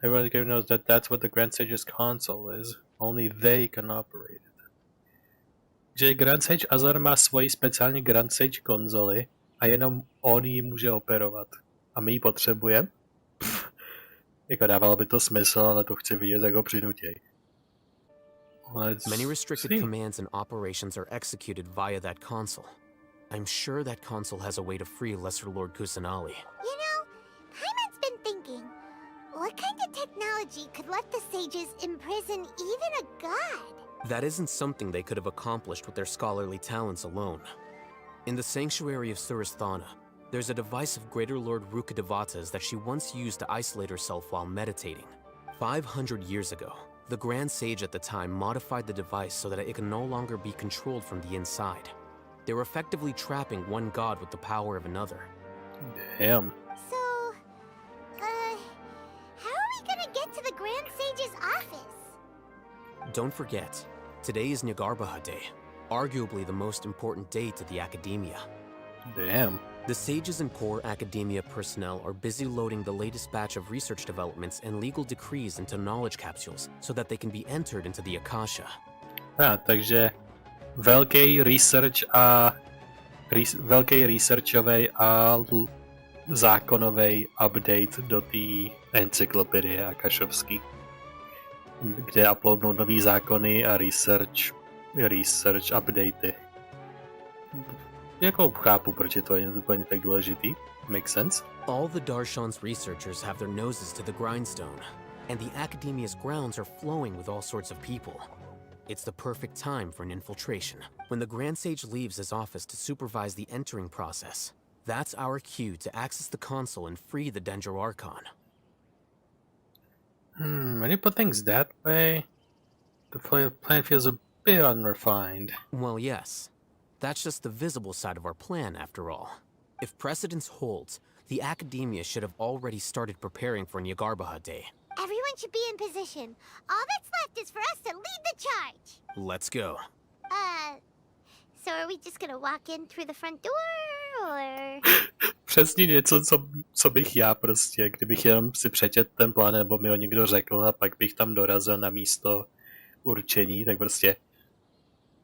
everyone knows that that's what the Grand Sage's console is. Only they can operate it. Že Grand Sage Azar má svoji speciální Grand Sage konzoli a jenom on ji může operovat. A my ji potřebujeme? Jako dávalo by to smysl, ale to chci vidět, jak ho přinutěj. Many restricted commands and operations are executed via that console. I'm sure that console has a way to free Lesser Lord Kusanali. You know, Paimon's been thinking, what kind of technology could let the sages imprison even a god? That isn't something they could have accomplished with their scholarly talents alone. In the sanctuary of Suristhana, there's a device of Greater Lord Rukkhadevata's that she once used to isolate herself while meditating. 500 years ago, the Grand Sage at the time modified the device so that it can no longer be controlled from the inside. They were effectively trapping one god with the power of another. Damn. So, how are we gonna get to the Grand Sage's office? Don't forget, today is Nyagarbha Day, arguably the most important day to the Academia. Damn. The sages and core Academia personnel are busy loading the latest batch of research developments and legal decrees into knowledge capsules so that they can be entered into the Akasha. Takže velký researchový a zákonový update do té encyklopedie Akashovský, kde uploadnou nový zákony a research updaty. Jako chápu, proč je to úplně tak důležitý. Makes sense. All the Darshan's researchers have their noses to the grindstone, and the Academia's grounds are flowing with all sorts of people. It's the perfect time for an infiltration. When the Grand Sage leaves his office to supervise the entering process, that's our cue to access the console and free the Dendro Archon. When you put things that way, the plan feels a bit unrefined. Well, yes. That's just the visible side of our plan, after all. If precedence holds, the Academia should have already started preparing for Nyagarbha Day. Everyone should be in position. All that's left is for us to lead the charge. Let's go. So are we just gonna walk in through the front door, or...? Přesně něco, co bych já prostě, kdybych jenom si přečet ten plán, nebo mi ho někdo řekl a pak bych tam dorazil na místo určení, tak prostě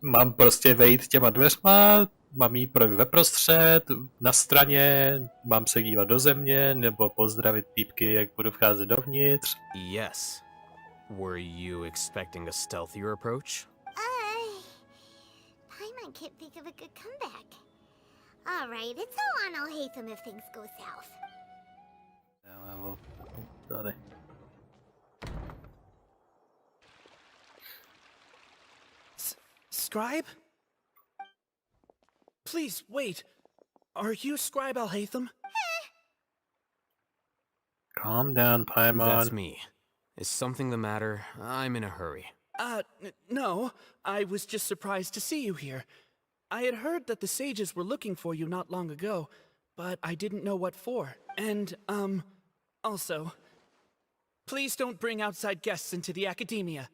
mám prostě vejít těma dveřma, mám jí ve prostřed, na straně, mám se dívat do země, nebo pozdravit týpky, jak budu vcházet dovnitř. Yes. Were you expecting a stealthier approach? Paimon can't think of a good comeback. Alright, it's all on Alhaitham if things go south. Tady. Scribe? Please, wait. Are you Scribe Alhaitham? Calm down, Paimon. That's me. Is something the matter? I'm in a hurry. No. I was just surprised to see you here. I had heard that the sages were looking for you not long ago, but I didn't know what for. And, also, please don't bring outside guests into the academia.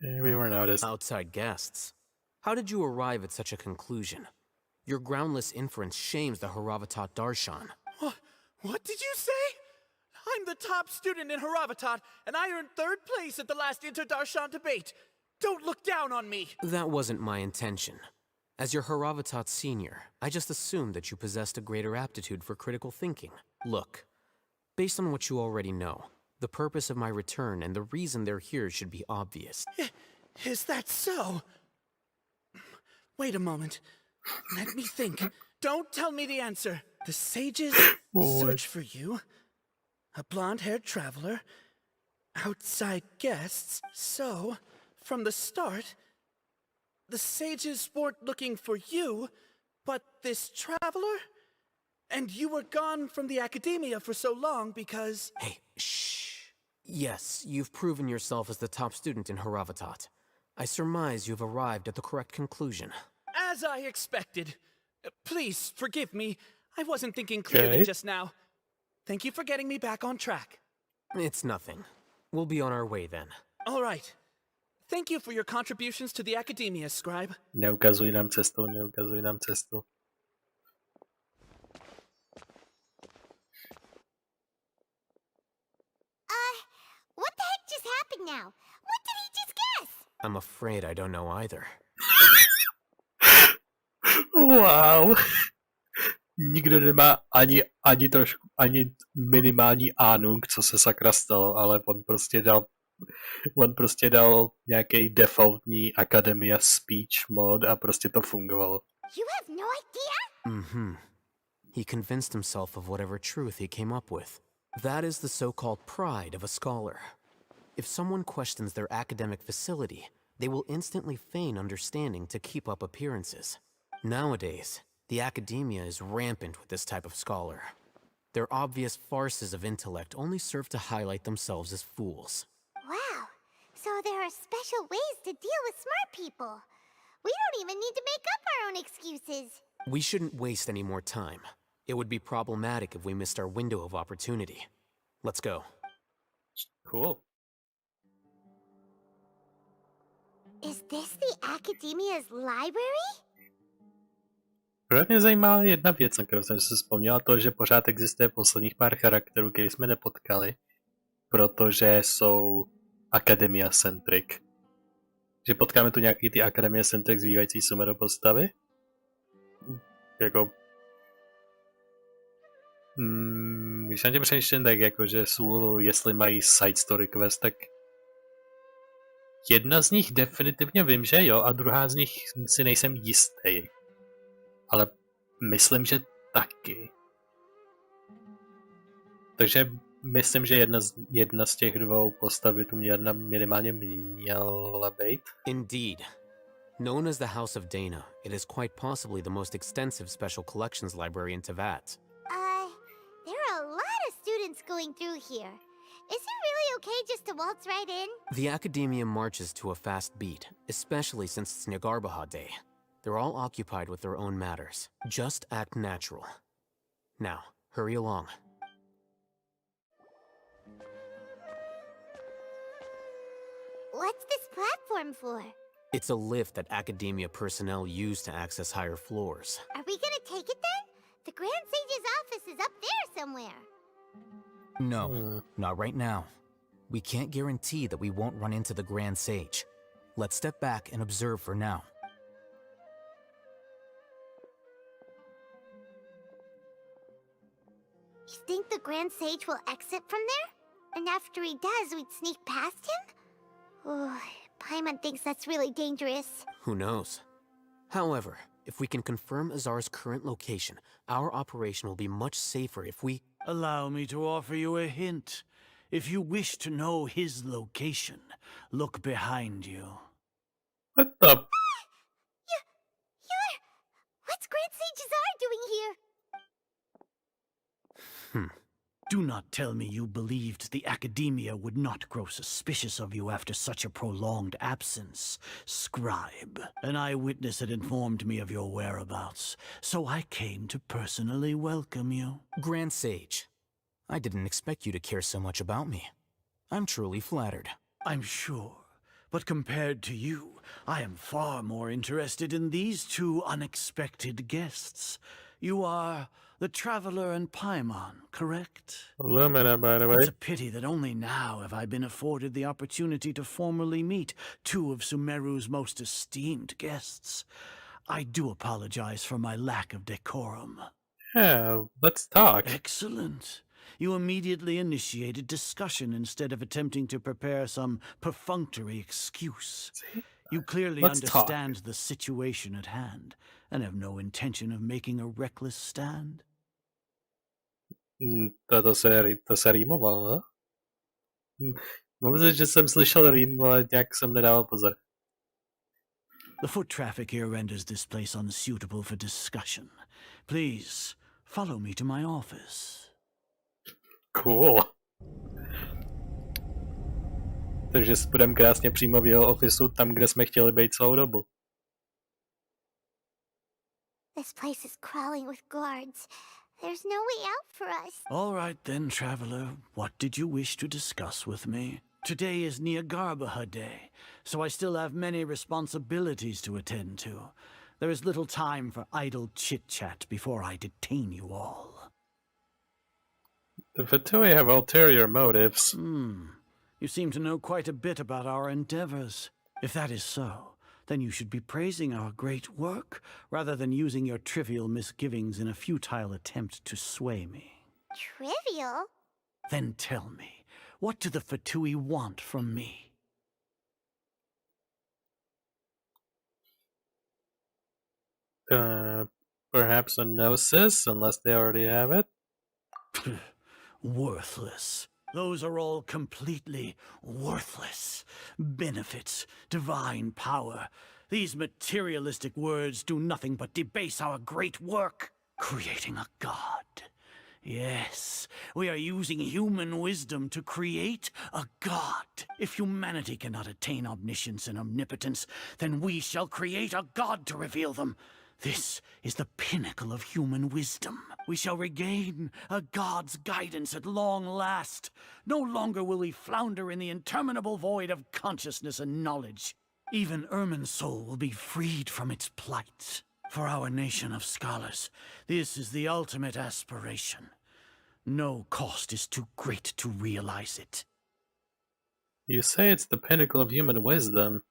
We were noticed. Outside guests? How did you arrive at such a conclusion? Your groundless inference shames the Haravatat Darshan. What did you say? I'm the top student in Haravatat, and I earned 3rd place at the last Inter-Darshan debate. Don't look down on me. That wasn't my intention. As your Haravatat senior, I just assumed that you possessed a greater aptitude for critical thinking. Look, based on what you already know, the purpose of my return and the reason they're here should be obvious. Is that so? Wait a moment. Let me think. Don't tell me the answer. The sages search for you. A blonde-haired traveler. Outside guests. So, from the start, the sages weren't looking for you, but this traveler? And you were gone from the academia for so long because... Hey, shh. Yes, you've proven yourself as the top student in Haravatat. I surmise you've arrived at the correct conclusion. As I expected. Please, forgive me. I wasn't thinking clearly just now. Thank you for getting me back on track. It's nothing. We'll be on our way then. All right. Thank you for your contributions to the academia, scribe. Neukazuj nám cestu, neukazuj nám cestu. What the heck just happened now? What did he just guess? I'm afraid I don't know either. Wow. Nikdo nemá ani trošku, ani minimální ánung, co se sakra stalo, ale on prostě dal nějaký defaultní Academia speech mod a prostě to fungovalo. You have no idea? Mm-hmm. He convinced himself of whatever truth he came up with. That is the so-called pride of a scholar. If someone questions their academic facility, they will instantly feign understanding to keep up appearances. Nowadays, the academia is rampant with this type of scholar. Their obvious farces of intellect only serve to highlight themselves as fools. Wow. So there are special ways to deal with smart people. We don't even need to make up our own excuses. We shouldn't waste any more time. It would be problematic if we missed our window of opportunity. Let's go. Cool. Is this the Academia's library? Mě zajímá jedna věc, na kterou jsem si vzpomněla, to, že pořád existuje posledních pár charakterů, který jsme nepotkali, protože jsou Academia-centric. Že potkáme tu nějaký ty Academia-centric zbývající Sumeru postavy? Jako... když na tě přemýšlím, tak jakože jestli mají side story quest, tak jedna z nich definitivně vím, že jo, a druhá z nich si nejsem jistý. Ale myslím, že taky. Takže myslím, že jedna z těch dvou postav by tu minimálně měla být. Indeed. Known as the House of Dana, it is quite possibly the most extensive special collections library in Teyvat. There are a lot of students going through here. Is it really okay just to waltz right in? The academia marches to a fast beat, especially since it's Nagarbaha Day. They're all occupied with their own matters. Just act natural. Now, hurry along. What's this platform for? It's a lift that academia personnel use to access higher floors. Are we gonna take it then? The Grand Sage's office is up there somewhere. No, not right now. We can't guarantee that we won't run into the Grand Sage. Let's step back and observe for now. You think the Grand Sage will exit from there? And after he does, we'd sneak past him? Oh, Paimon thinks that's really dangerous. Who knows? However, if we can confirm Azar's current location, our operation will be much safer if we... Allow me to offer you a hint. If you wish to know his location, look behind you. What the? What's Grand Sage Azar doing here? Do not tell me you believed the academia would not grow suspicious of you after such a prolonged absence, scribe. An eyewitness had informed me of your whereabouts, so I came to personally welcome you. Grand Sage, I didn't expect you to care so much about me. I'm truly flattered. I'm sure, but compared to you, I am far more interested in these two unexpected guests. You are the Traveler and Paimon, correct? Lumina, by the way. It's a pity that only now have I been afforded the opportunity to formally meet two of Sumeru's most esteemed guests. I do apologize for my lack of decorum. Yeah, let's talk. Excellent. You immediately initiated discussion instead of attempting to prepare some perfunctory excuse. You clearly understand the situation at hand and have no intention of making a reckless stand. To se rýmovalo, ne? Mám že jsem slyšel rým, ale nějak jsem nedával pozor. The foot traffic here renders this place unsuitable for discussion. Please, follow me to my office. Cool. Takže budeme krásně přímo v jeho ofisu, tam, kde jsme chtěli být celou dobu. This place is crawling with guards. There's no way out for us. All right then, traveler. What did you wish to discuss with me? Today is Niagarbaha Day, so I still have many responsibilities to attend to. There is little time for idle chit-chat before I detain you all. The Fatui have ulterior motives. You seem to know quite a bit about our endeavors. If that is so, then you should be praising our great work, rather than using your trivial misgivings in a futile attempt to sway me. Trivial? Then tell me, what do the Fatui want from me? Perhaps a gnosis, unless they already have it? Worthless. Those are all completely worthless. Benefits, divine power. These materialistic words do nothing but debase our great work. Creating a god. Yes, we are using human wisdom to create a god. If humanity cannot attain omniscience and omnipotence, then we shall create a god to reveal them. This is the pinnacle of human wisdom. We shall regain a god's guidance at long last. No longer will we flounder in the interminable void of consciousness and knowledge. Even Ermin's soul will be freed from its plight. For our nation of scholars, this is the ultimate aspiration. No cost is too great to realize it. You say it's the pinnacle of human wisdom,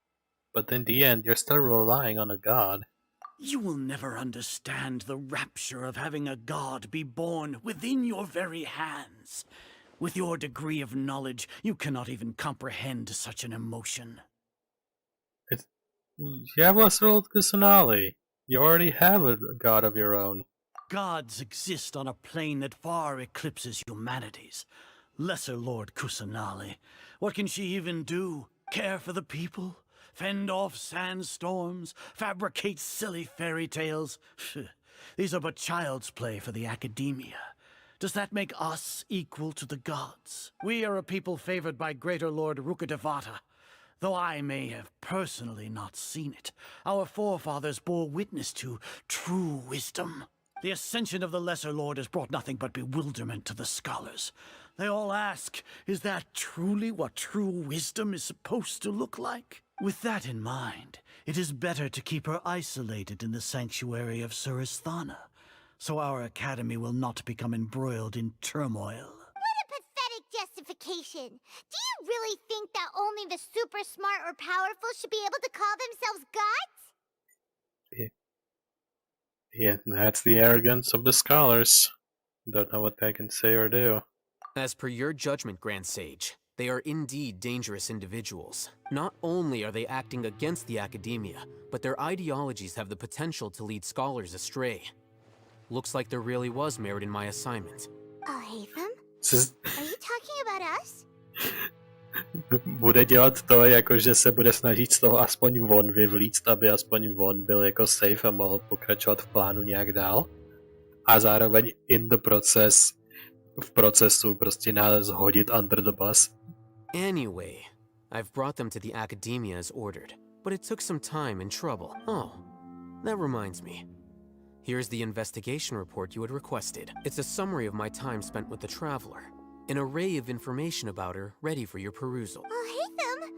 but in the end you're still relying on a god. You will never understand the rapture of having a god be born within your very hands. With your degree of knowledge, you cannot even comprehend such an emotion. You already have a god of your own. Gods exist on a plane that far eclipses humanity's. Lesser Lord Kusanali, what can she even do? Care for the people? Fend off sandstorms? Fabricate silly fairy tales? These are but child's play for the academia. Does that make us equal to the gods? We are a people favored by Greater Lord Rukkhadevata. Though I may have personally not seen it, our forefathers bore witness to true wisdom. The ascension of the Lesser Lord has brought nothing but bewilderment to the scholars. They all ask, is that truly what true wisdom is supposed to look like? With that in mind, it is better to keep her isolated in the sanctuary of Surasthana, so our academy will not become embroiled in turmoil. What a pathetic justification! Do you really think that only the super smart or powerful should be able to call themselves gods? Yeah, that's the arrogance of the scholars. Don't know what they can say or do. As per your judgment, Grand Sage, they are indeed dangerous individuals. Not only are they acting against the academia, but their ideologies have the potential to lead scholars astray. Looks like there really was merit in my assignment. Oh, Hatham? Are you talking about us? Bude dělat to, jako že se bude snažit z toho aspoň von vyvlíct, aby aspoň von byl jako safe a mohl pokračovat v plánu nějak dál. A zároveň in the process v procesu prostě nás hodit under the bus. Anyway, I've brought them to the academia as ordered, but it took some time and trouble. Oh, that reminds me. Here's the investigation report you had requested. It's a summary of my time spent with the Traveler. An array of information about her, ready for your perusal. Oh, hey them!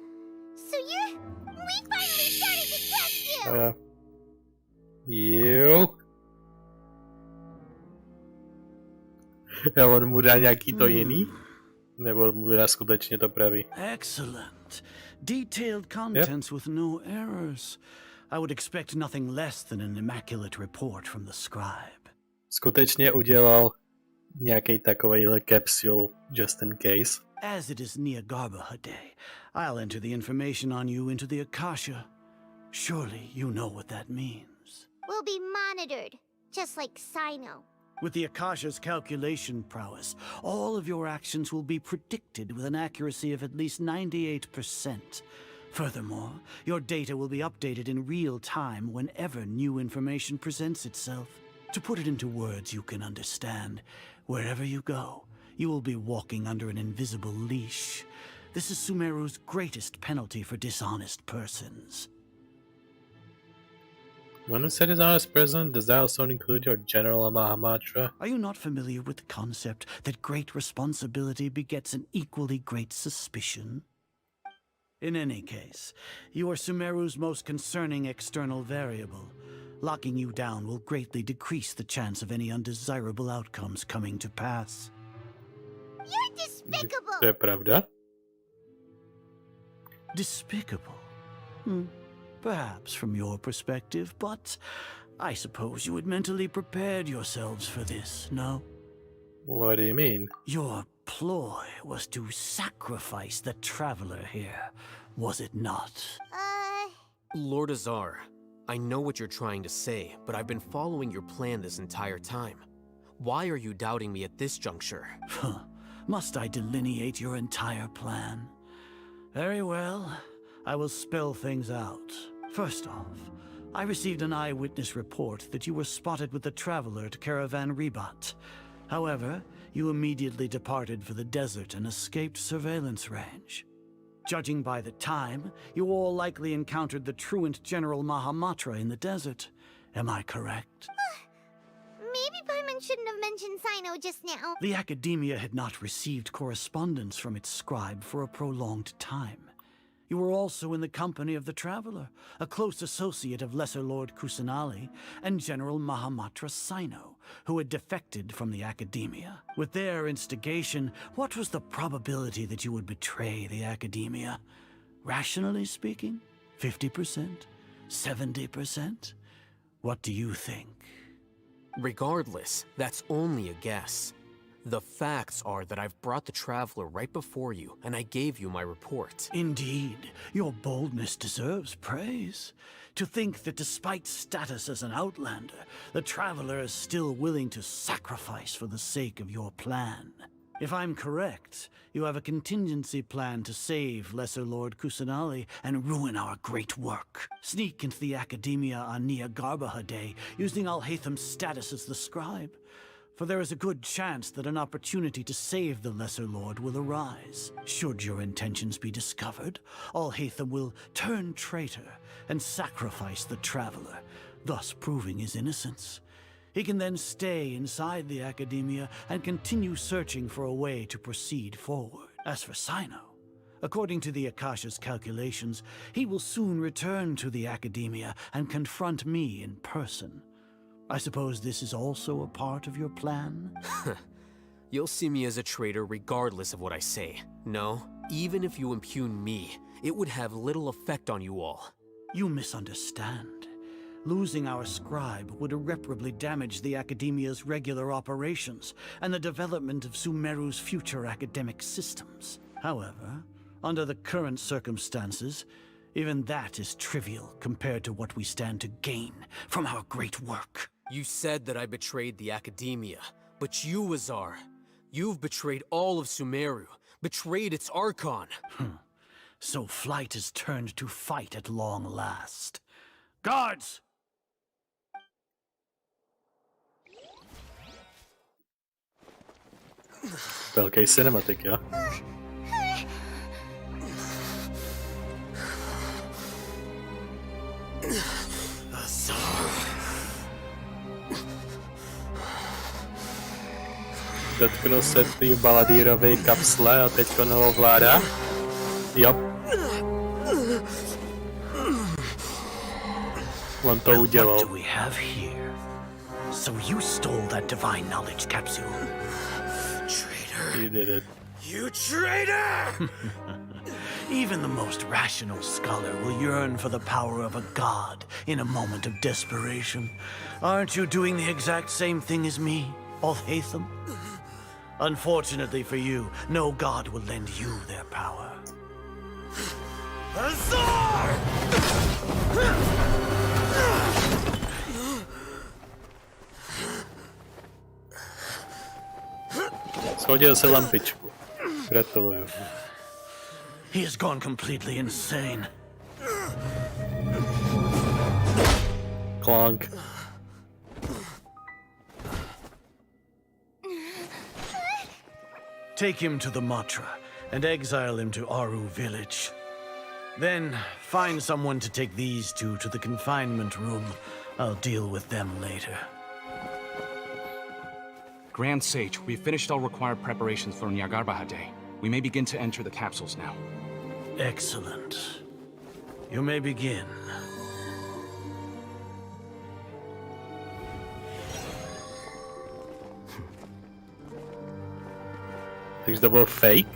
So we finally started to test you! Jo. A on mu dá nějaký to jiný? Nebo mu dá skutečně to pravý? Excellent. Detailed contents with no errors. I would expect nothing less than an immaculate report from the scribe. Skutečně udělal nějaký takovejhle capsule just in case. As it is Niagarbaha Day, I'll enter the information on you into the Akasha. Surely you know what that means. We'll be monitored, just like Sino. With the Akasha's calculation prowess, all of your actions will be predicted with an accuracy of at least 98%. Furthermore, your data will be updated in real time whenever new information presents itself. To put it into words you can understand, wherever you go, you will be walking under an invisible leash. This is Sumeru's greatest penalty for dishonest persons. When it said dishonest person, does that also include your General Mahamatra? Are you not familiar with the concept that great responsibility begets an equally great suspicion? In any case, you are Sumeru's most concerning external variable. Locking you down will greatly decrease the chance of any undesirable outcomes coming to pass. You're despicable! To je pravda? Despicable? Perhaps from your perspective, but I suppose you had mentally prepared yourselves for this, no? What do you mean? Your ploy was to sacrifice the Traveler here, was it not? Lord Azar, I know what you're trying to say, but I've been following your plan this entire time. Why are you doubting me at this juncture? Must I delineate your entire plan? Very well. I will spell things out. First off, I received an eyewitness report that you were spotted with the Traveler at Caravan Rebat. However, you immediately departed for the desert and escaped surveillance range. Judging by the time, you all likely encountered the truant General Mahamatra in the desert. Am I correct? Maybe Paimon shouldn't have mentioned Sino just now. The Academia had not received correspondence from its scribe for a prolonged time. You were also in the company of the Traveler, a close associate of Lesser Lord Kusanali and General Mahamatra Sino, who had defected from the Academia. With their instigation, what was the probability that you would betray the Academia? Rationally speaking, 50%? 70%? What do you think? Regardless, that's only a guess. The facts are that I've brought the Traveler right before you, and I gave you my report. Indeed, your boldness deserves praise. To think that despite status as an outlander, the Traveler is still willing to sacrifice for the sake of your plan. If I'm correct, you have a contingency plan to save Lesser Lord Kusanali and ruin our great work. Sneak into the Academia on Niagarbaha Day, using Alhaitham's status as the scribe. For there is a good chance that an opportunity to save the Lesser Lord will arise. Should your intentions be discovered, Alhaitham will turn traitor and sacrifice the Traveler, thus proving his innocence. He can then stay inside the Academia and continue searching for a way to proceed forward. As for Sino, according to the Akasha's calculations, he will soon return to the Academia and confront me in person. I suppose this is also a part of your plan? You'll see me as a traitor regardless of what I say. No, even if you impugn me, it would have little effect on you all. You misunderstand. Losing our scribe would irreparably damage the Academia's regular operations and the development of Sumeru's future academic systems. However, under the current circumstances, even that is trivial compared to what we stand to gain from our great work. You said that I betrayed the Academia, but you, Azar, you've betrayed all of Sumeru, betrayed its Archon. So flight is turned to fight at long last. Guards! Velký cinematik, jo? Dotknul se té baladýrové kapsle a teďko ho ovládá. Jo. On to udělal. What do we have here? So you stole that divine knowledge capsule. Traitor. He did it. You traitor! Even the most rational scholar will yearn for the power of a god in a moment of desperation. Aren't you doing the exact same thing as me, Alhaitham? Unfortunately for you, no god will lend you their power. Azar! Schodil se lampičku. Gratuluju. He has gone completely insane. Clonk. Take him to the Matra and exile him to Aru village. Then find someone to take these two to the confinement room. I'll deal with them later. Grand Sage, we've finished all required preparations for Nyagarbha Day. We may begin to enter the capsules now. Excellent. You may begin. Takže to byl fake?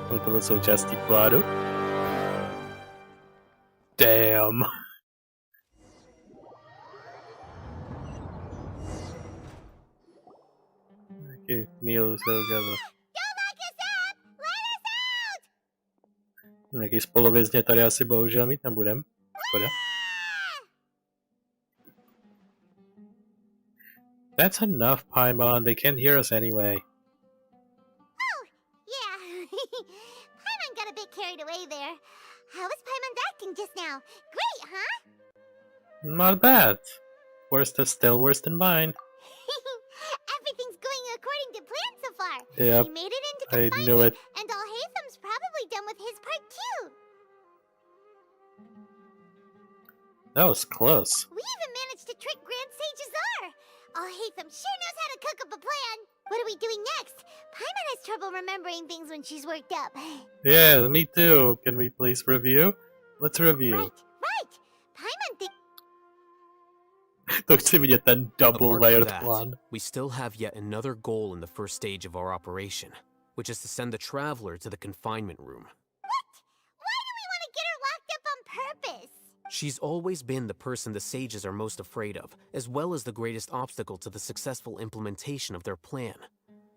Bylo to součástí plánu? Damn. Okay, Neil se ukázal. Nějaký spoluvězně tady asi bohužel mít nebudem. Škoda. That's enough, Paimon. They can't hear us anyway. Oh, yeah. Paimon got a bit carried away there. How was Paimon's acting just now? Great, huh? Not bad. Still worse than mine. Everything's going according to plan so far. Yep, We made it into I confinement, knew it. and Alhaitham's probably done with his part too. That was close. We even managed to trick Grand Sage Azar. Alhaitham sure knows how to cook up a plan. What are we doing next? Paimon has trouble remembering things when she's worked up. Yeah, me too. Can we please review? Let's review. Right. Paimon thinks To chci vidět ten double Apart from layered that, plan. we still have yet another goal in the first stage of our operation, which is to send the Traveler to the confinement room. What? Why do we want to get her locked up on purpose? She's always been the person the sages are most afraid of, as well as the greatest obstacle to the successful implementation of their plan.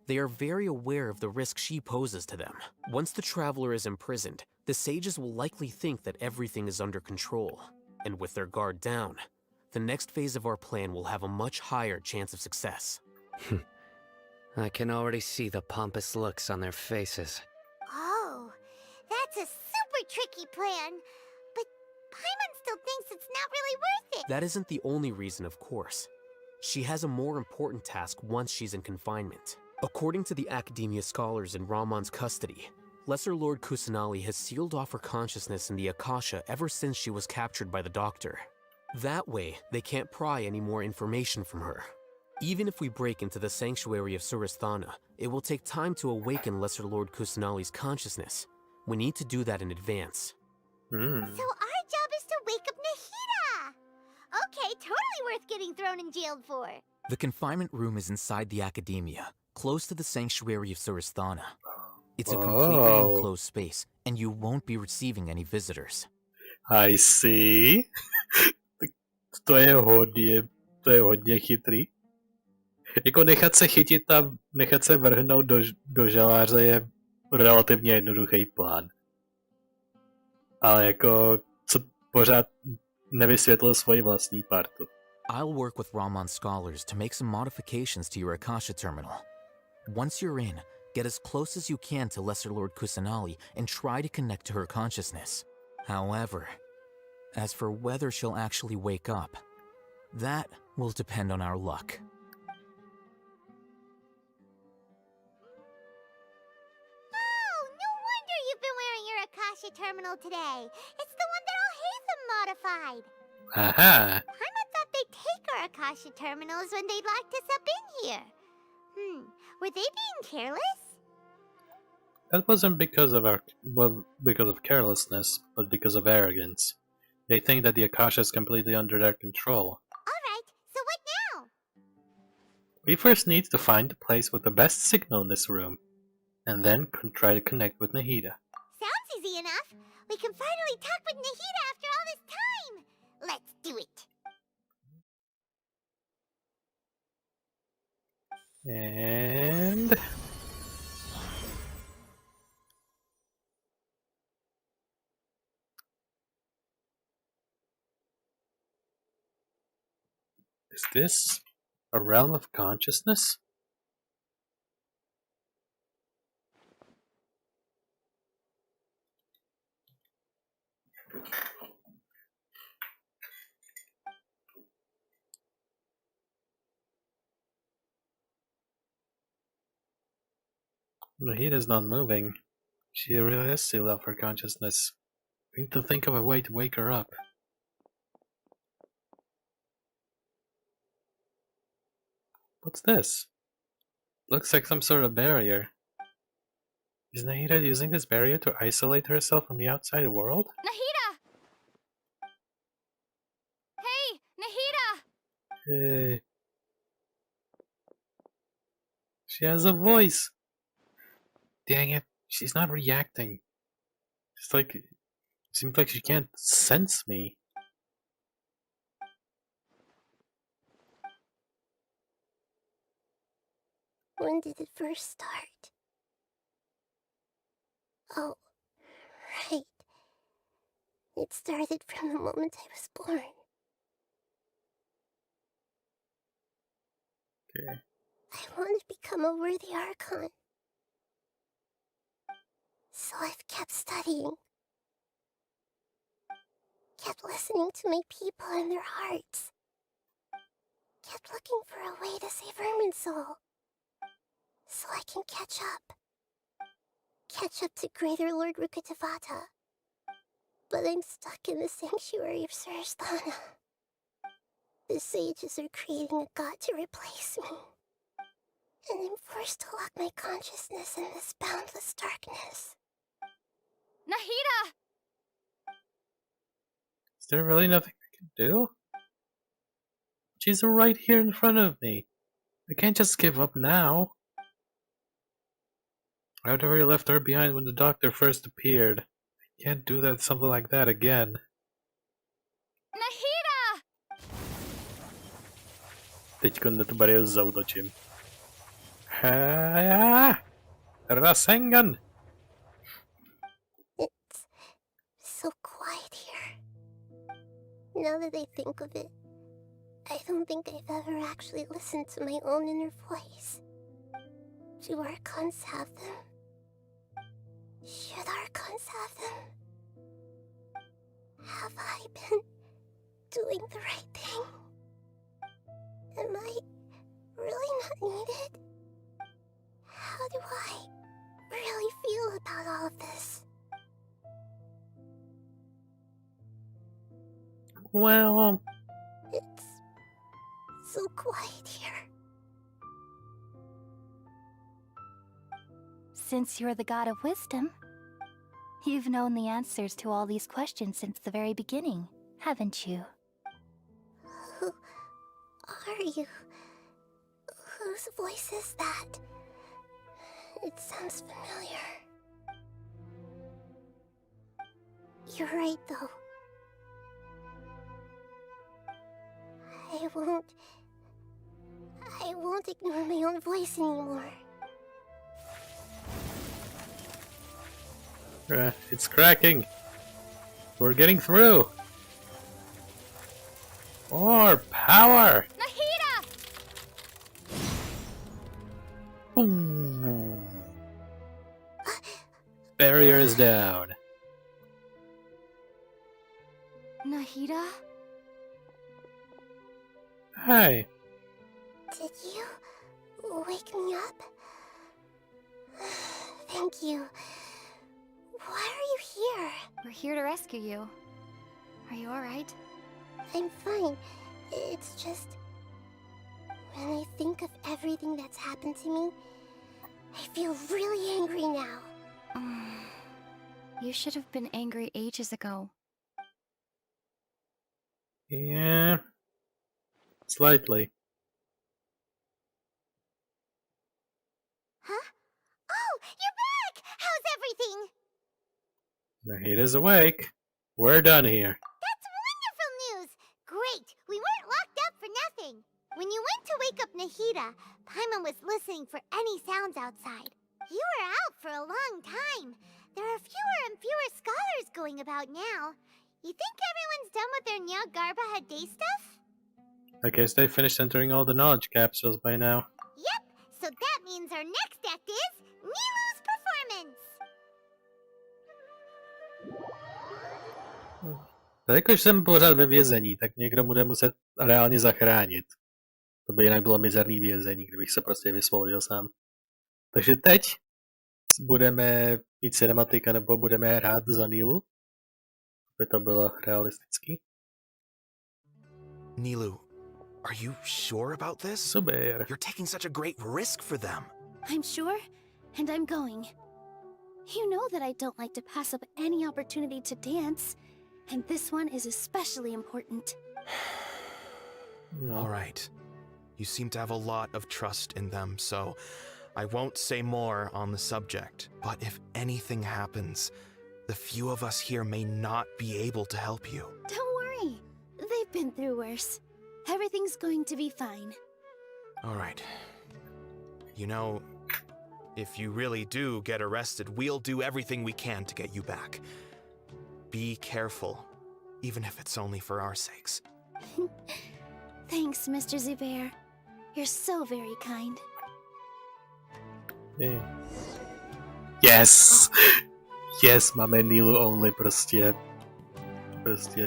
They are very aware of the risk she poses to them. Once the Traveler is imprisoned, the sages will likely think that everything is under control. And with their guard down, the next phase of our plan will have a much higher chance of success. I can already see the pompous looks on their faces. Oh, that's a super tricky plan. But Paimon still thinks it's not really worth it. That isn't the only reason, of course. She has a more important task once she's in confinement. According to the Academia scholars in Ramon's custody, Lesser Lord Kusanali has sealed off her consciousness in the Akasha ever since she was captured by the Doctor. That way, they can't pry any more information from her. Even if we break into the sanctuary of Surasthana, it will take time to awaken Lesser Lord Kusanali's consciousness. We need to do that in advance. So our job is to wake up Nahida. Okay, totally worth getting thrown and jailed for. The confinement room is inside the Academia, close to the sanctuary of Surasthana. It's a completely enclosed space, and you won't be receiving any visitors. I see. To je hodně chytrý. Jako nechat se chytit a nechat se vrhnout do žaláře je relativně jednoduchý plán. Ale jako, co pořád nevysvětlil svoji vlastní partu. I'll work with Ramon's scholars to make some modifications to your Akasha terminal. Once you're in, get as close as you can to Lesser Lord Kusanali and try to connect to her consciousness. However, as for whether she'll actually wake up, that will depend on our luck. terminal today. It's the one that all Hatham modified. Aha! Paimon thought they'd take our Akasha terminals when they'd locked us up in here. Were they being careless? That wasn't because of carelessness, but because of arrogance. They think that the Akasha is completely under their control. Alright, so what now? We first need to find the place with the best signal in this room, and then try to connect with Nahida. Sounds easy enough. We can finally talk with Nahida after all this time. Let's do it. And... is this a realm of consciousness? Nahida's not moving. She really is still up for consciousness. We need to think of a way to wake her up. What's this? Looks like some sort of barrier. Is Nahida using this barrier to isolate herself from the outside world? Nahida! Hey, Nahida! Hey. She has a voice! Dang it, she's not reacting. It's like... it seems like she can't sense me. When did it first start? Oh, right. It started from the moment I was born. Okay. I want to become a worthy archon. So I've kept studying. Kept listening to my people and their hearts. Kept looking for a way to save Irminsul. So I can catch up. Catch up to Greater Lord Rukkhadevata. But I'm stuck in the sanctuary of Surasthana. The sages are creating a god to replace me. And I'm forced to lock my consciousness in this boundless darkness. Nahida! Is there really nothing I can do? She's right here in front of me. I can't just give up now. I'd already left her behind when the doctor first appeared. I can't do that something like that again. Nahida! Teďko na tu bariéru zautočím. Rasengan! It's so quiet here. Now that I think of it, I don't think I've ever actually listened to my own inner voice. Do archons have them? Should archons have them? Have I been doing the right thing? Am I really not needed? How do I really feel about all of this? Well... It's so quiet here. Since you're the god of wisdom, you've known the answers to all these questions since the very beginning, haven't you? Who are you? Whose voice is that? It sounds familiar. You're right, though. I won't ignore my own voice anymore. It's cracking. We're getting through. More power. Nahida! Ooh. Barrier is down. Nahida? Hi. Did you wake me up? Thank you. Why are you here? We're here to rescue you. Are you alright? I'm fine. It's just... when I think of everything that's happened to me, I feel really angry now. You should have been angry ages ago. Yeah. Slightly. Huh? Oh, you're back! How's everything? Nahita's awake. We're done here. That's wonderful news! Great! We weren't locked up for nothing. When you went to wake up Nahita, Paimon was listening for any sounds outside. You were out for a long time. There are fewer and fewer scholars going about now. You think everyone's done with their Nyagarba Day stuff? I guess they finished entering all the knowledge capsules by now. Yep, so that means our next act is Nilu's performance! Jelikož jsem pořád ve vězení, tak někdo bude muset reálně zachránit. To by jinak bylo mizerný vězení, kdybych se prostě vysvolil sám. Takže teď budeme mít cinematika, nebo budeme hrát za Nilu, aby to bylo realistický. Nilu, are you sure about this? Super. You're taking such a great risk for them. I'm sure, and I'm going. You know that I don't like to pass up any opportunity to dance, and this one is especially important. No. All right. You seem to have a lot of trust in them, so I won't say more on the subject. But if anything happens, the few of us here may not be able to help you. Don't worry. They've been through worse. Everything's going to be fine. All right. You know, if you really do get arrested, we'll do everything we can to get you back. Be careful, even if it's only for our sakes. Thanks, Mr. Zubair. You're so very kind. Yeah. Yes! Yes, máme Nilu only prostě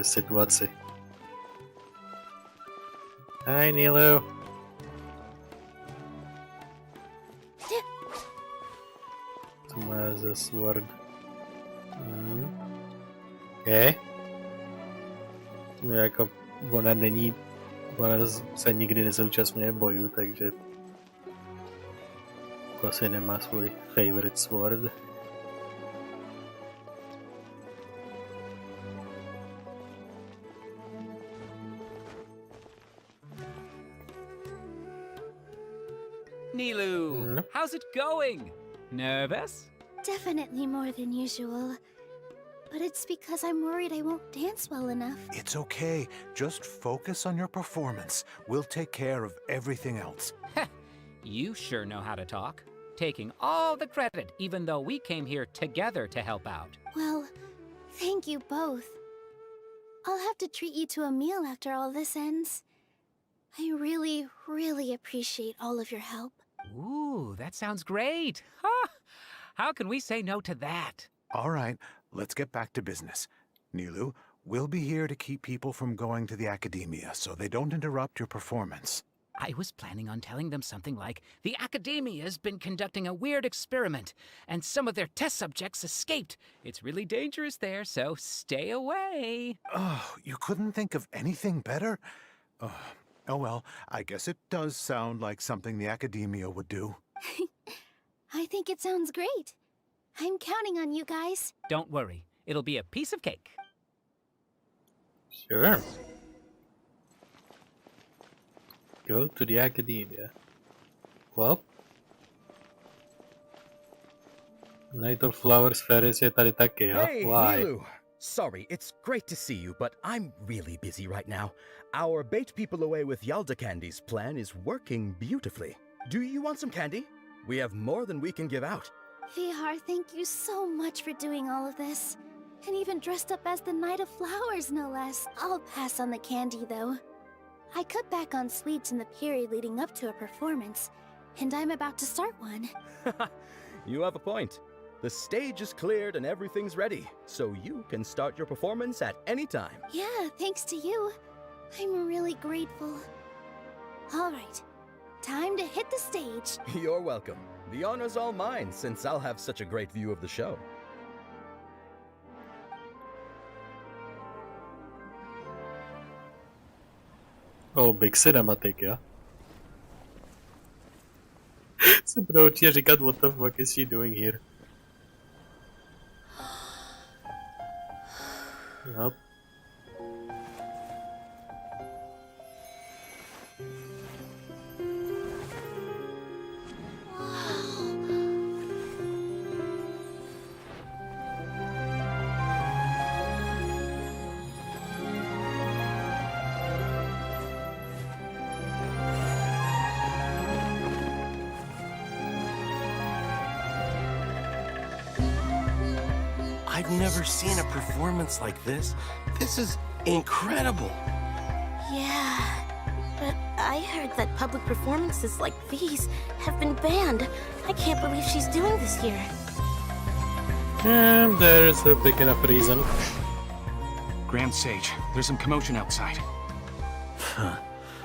situaci. Hi, Nilu. Co má za sword? Okay. No, jako ona se nikdy nezúčastňuje bojů, takže asi nemá svůj favorite sword. Nilu, how's it going? Nervous? Definitely more than usual. But it's because I'm worried I won't dance well enough. It's okay. Just focus on your performance. We'll take care of everything else. You sure know how to talk. Taking all the credit, even though we came here together to help out. Well, thank you both. I'll have to treat you to a meal after all this ends. I really, really appreciate all of your help. Ooh, that sounds great. Huh? How can we say no to that? All right, let's get back to business. Nilu, we'll be here to keep people from going to the academia so they don't interrupt your performance. I was planning on telling them something like, the Academia's been conducting a weird experiment, and some of their test subjects escaped. It's really dangerous there, so stay away. Oh, you couldn't think of anything better? Oh well, I guess it does sound like something the Academia would do. I think it sounds great. I'm counting on you guys. Don't worry, it'll be a piece of cake. Sure. Go to the Academia. Well, Night of Flowers Ferris je tady taky, jo? Hey, Why? Nilu. Sorry, it's great to see you, but I'm really busy right now. Our bait people away with Yalda candies plan is working beautifully. Do you want some candy? We have more than we can give out. Vihar, thank you so much for doing all of this. And even dressed up as the Knight of Flowers, no less. I'll pass on the candy, though. I cut back on sweets in the period leading up to a performance, and I'm about to start one. You have a point. The stage is cleared and everything's ready, so you can start your performance at any time. Yeah, thanks to you. I'm really grateful. All right, time to hit the stage. You're welcome. The honor's all mine, since I'll have such a great view of the show. Oh, big cinematic, jo? Si budou určitě říkat, what the fuck is she doing here? Nope. I've never seen a performance like this. This is incredible. Yeah, but I heard that public performances like these have been banned. I can't believe she's doing this here. And there's a big enough reason. Grand Sage, there's some commotion outside.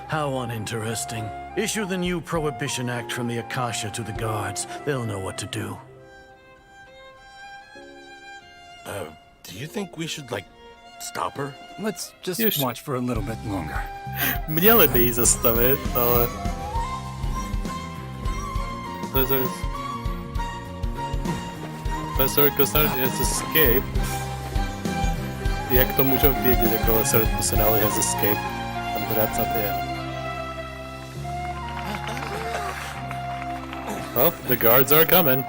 How uninteresting. Issue the new Prohibition Act from the Akasha to the guards. They'll know what to do. Do you think we should, like, stop her? Let's just watch for a little bit longer. Měli by jí zastavit, ale... Profesor Konstantin has escaped. Jak to můžou vědět, jako Lesser Personality has escaped? Tam to dát snad je. Well, the guards are coming.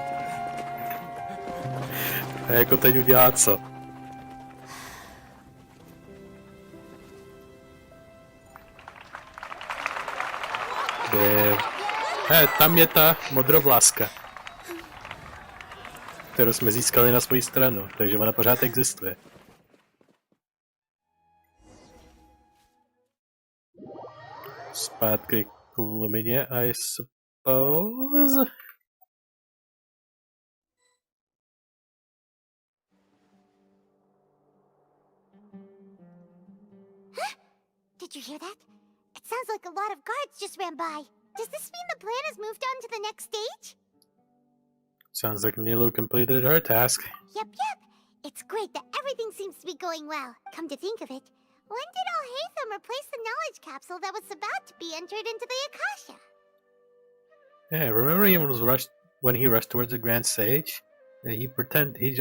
A jako teď udělá co? Tam je ta modrovláska, kterou jsme získali na svoji stranu, takže ona pořád existuje. Zpátky k Lumině, I suppose? Did you hear that? It sounds like a lot of guards just ran by. Does this mean the plan has moved on to the next stage? Sounds like Nilou completed her task. Yep. It's great that everything seems to be going well. Come to think of it, when did Alhaitham replace the knowledge capsule that was about to be entered into the Akasha? Yeah, remember when he rushed towards the Grand Sage? He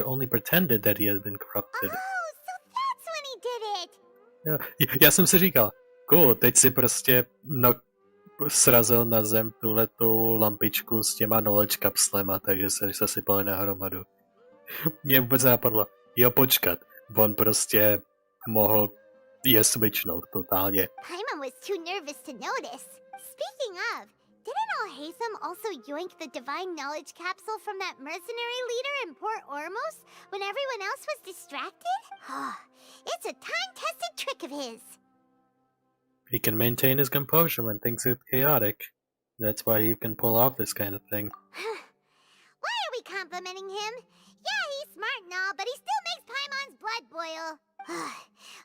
only pretended that he had been corrupted. Oh, so that's when he did it! Já jsem si říkal, cool, teď si prostě srazil na zem tuhletu lampičku s těma knowledge kapslema, takže se zasypali na hromadu. Mě vůbec napadlo, jo počkat, on prostě mohl je switchnout totálně. Paimon was too nervous to notice. Speaking of, didn't Alhaitham also yoink the divine knowledge capsule from that mercenary leader in Port Ormos when everyone else was distracted? It's a time-tested trick of his. He can maintain his composure when things get chaotic. That's why he can pull off this kind of thing. Why are we complimenting him? Yeah, he's smart and all, but he still makes Paimon's blood boil.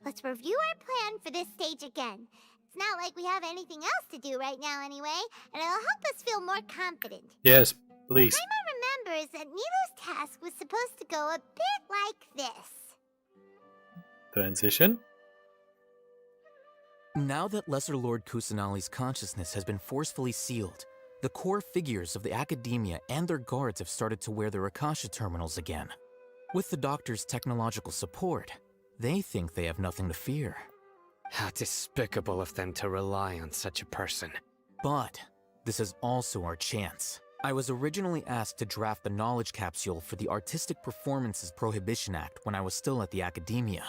Let's review our plan for this stage again. It's not like we have anything else to do right now anyway, and it'll help us feel more confident. Yes, please. Paimon remembers that Nilou's task was supposed to go a bit like this. Transition? Now that Lesser Lord Kusanali's consciousness has been forcefully sealed, the core figures of the academia and their guards have started to wear their Akasha terminals again. With the doctor's technological support, they think they have nothing to fear. How despicable of them to rely on such a person. But this is also our chance. I was originally asked to draft the knowledge capsule for the Artistic Performances Prohibition Act when I was still at the academia.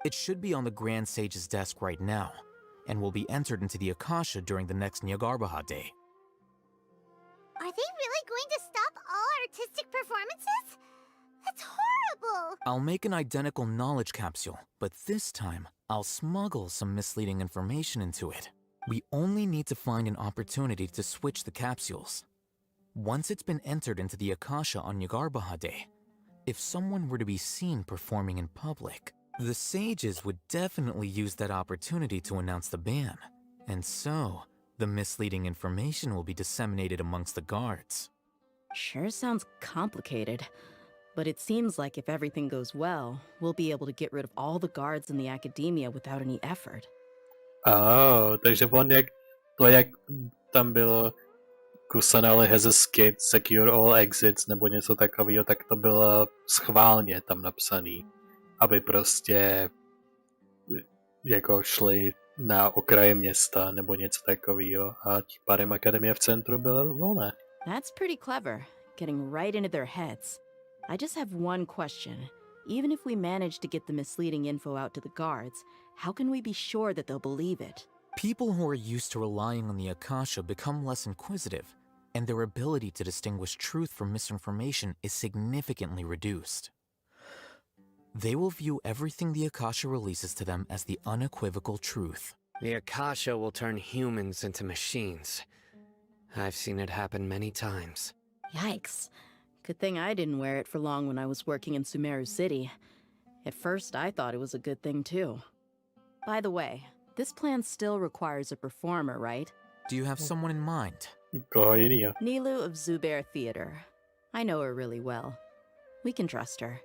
It should be on the Grand Sage's desk right now, and will be entered into the Akasha during the next Nyagarbha Day. Are they really going to stop all artistic performances? That's horrible! I'll make an identical knowledge capsule, but this time, I'll smuggle some misleading information into it. We only need to find an opportunity to switch the capsules. Once it's been entered into the Akasha on Nyagarbha Day, if someone were to be seen performing in public, the sages would definitely use that opportunity to announce the ban, and so the misleading information will be disseminated amongst the guards. Sure sounds complicated, but it seems like if everything goes well, we'll be able to get rid of all the guards in the academia without any effort. Oh, takže on jak tam bylo Kusanali has escaped, secure all exits nebo něco takového, tak to bylo schválně tam napsaný, aby prostě jako šli na okraje města nebo něco takového a tím pádem akademie v centru byla volná. That's pretty clever, getting right into their heads. I just have one question. Even if we manage to get the misleading info out to the guards, how can we be sure that they'll believe it? People who are used to relying on the Akasha become less inquisitive, and their ability to distinguish truth from misinformation is significantly reduced. They will view everything the Akasha releases to them as the unequivocal truth. The Akasha will turn humans into machines. I've seen it happen many times. Yikes. Good thing I didn't wear it for long when I was working in Sumeru City. At first, I thought it was a good thing too. By the way, this plan still requires a performer, right? Do you have someone in mind? Nilou of Zubair Theater. I know her really well. We can trust her.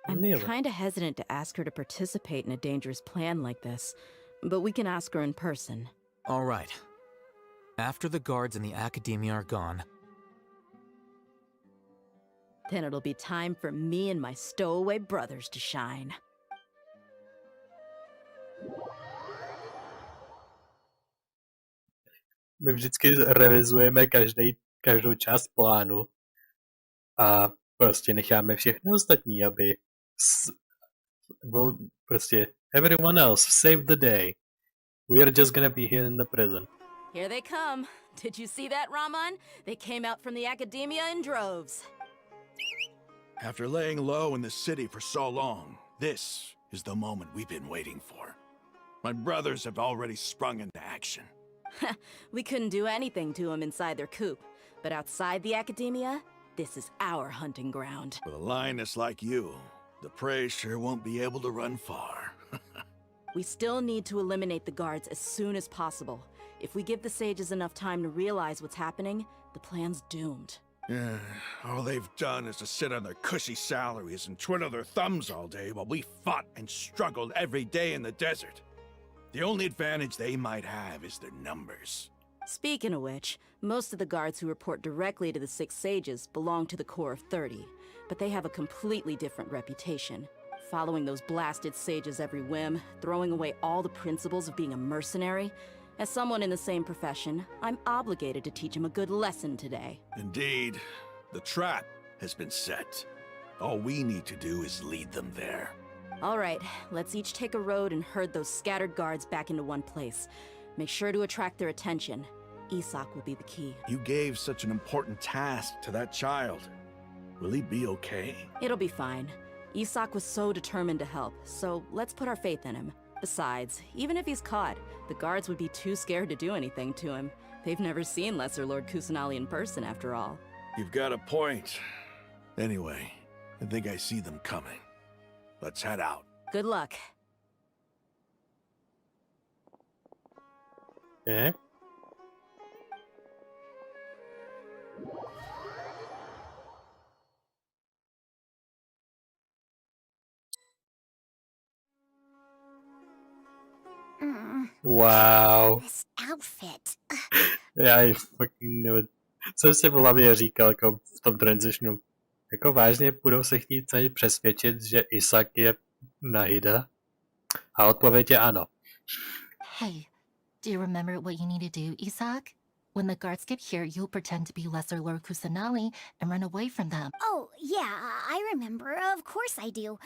I'm kinda hesitant to ask her to participate in a dangerous plan like this, but we can ask her in person. All right. After the guards and the academia are gone, then it'll be time for me and my stowaway brothers to shine. My vždycky revizujeme každou část plánu a prostě necháme všechny ostatní, aby prostě everyone else save the day. We are just gonna be here in the prison. Here they come. Did you see that, Raman? They came out from the academia in droves. After laying low in the city for so long, this is the moment we've been waiting for. My brothers have already sprung into action. We couldn't do anything to them inside their coop, but outside the academia, this is our hunting ground. With a lioness like you, the prey sure won't be able to run far. We still need to eliminate the guards as soon as possible. If we give the sages enough time to realize what's happening, the plan's doomed. Yeah, all they've done is to sit on their cushy salaries and twiddle their thumbs all day while we fought and struggled every day in the desert. The only advantage they might have is their numbers. Speaking of which, most of the guards who report directly to the Six Sages belong to the Corps of 30, but they have a completely different reputation. Following those blasted sages every whim, throwing away all the principles of being a mercenary. As someone in the same profession, I'm obligated to teach him a good lesson today. Indeed, the trap has been set. All we need to do is lead them there. All right, let's each take a road and herd those scattered guards back into one place. Make sure to attract their attention. Isak will be the key. You gave such an important task to that child. Will he be okay? It'll be fine. Isak was so determined to help, so let's put our faith in him. Besides, even if he's caught, the guards would be too scared to do anything to him. They've never seen Lesser Lord Kusanali in person, after all. You've got a point. Anyway, I think I see them coming. Let's head out. Good luck. Okay. Wow. This outfit. Já fucking nevím. Co si v hlavě říkal jako v tom transitionu. Jako vážně budou se chtít přesvědčit, že Isak je Nahida? A odpověď je ano. Hey, do you remember what you need to do, Isak? When the guards get here, you'll pretend to be Lesser Lord Kusanali and run away from them. Oh, yeah, I remember. Of course I do.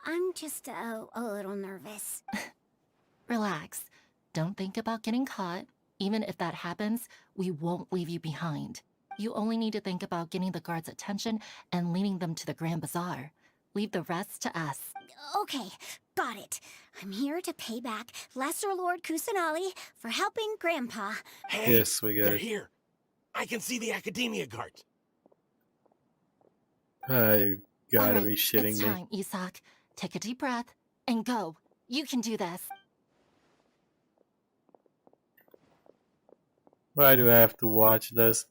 I'm just a little nervous. Relax. Don't think about getting caught. Even if that happens, we won't leave you behind. You only need to think about getting the guards' attention and leading them to the Grand Bazaar. Leave the rest to us. Okay, got it. I'm here to pay back Lesser Lord Kusanali for helping Grandpa. Hey, yes, we got they're it. here. I can see the academia guards. You gotta All right, be shitting it's me. time, Isak. Take a deep breath and go. You can do this. Why do I have to watch this?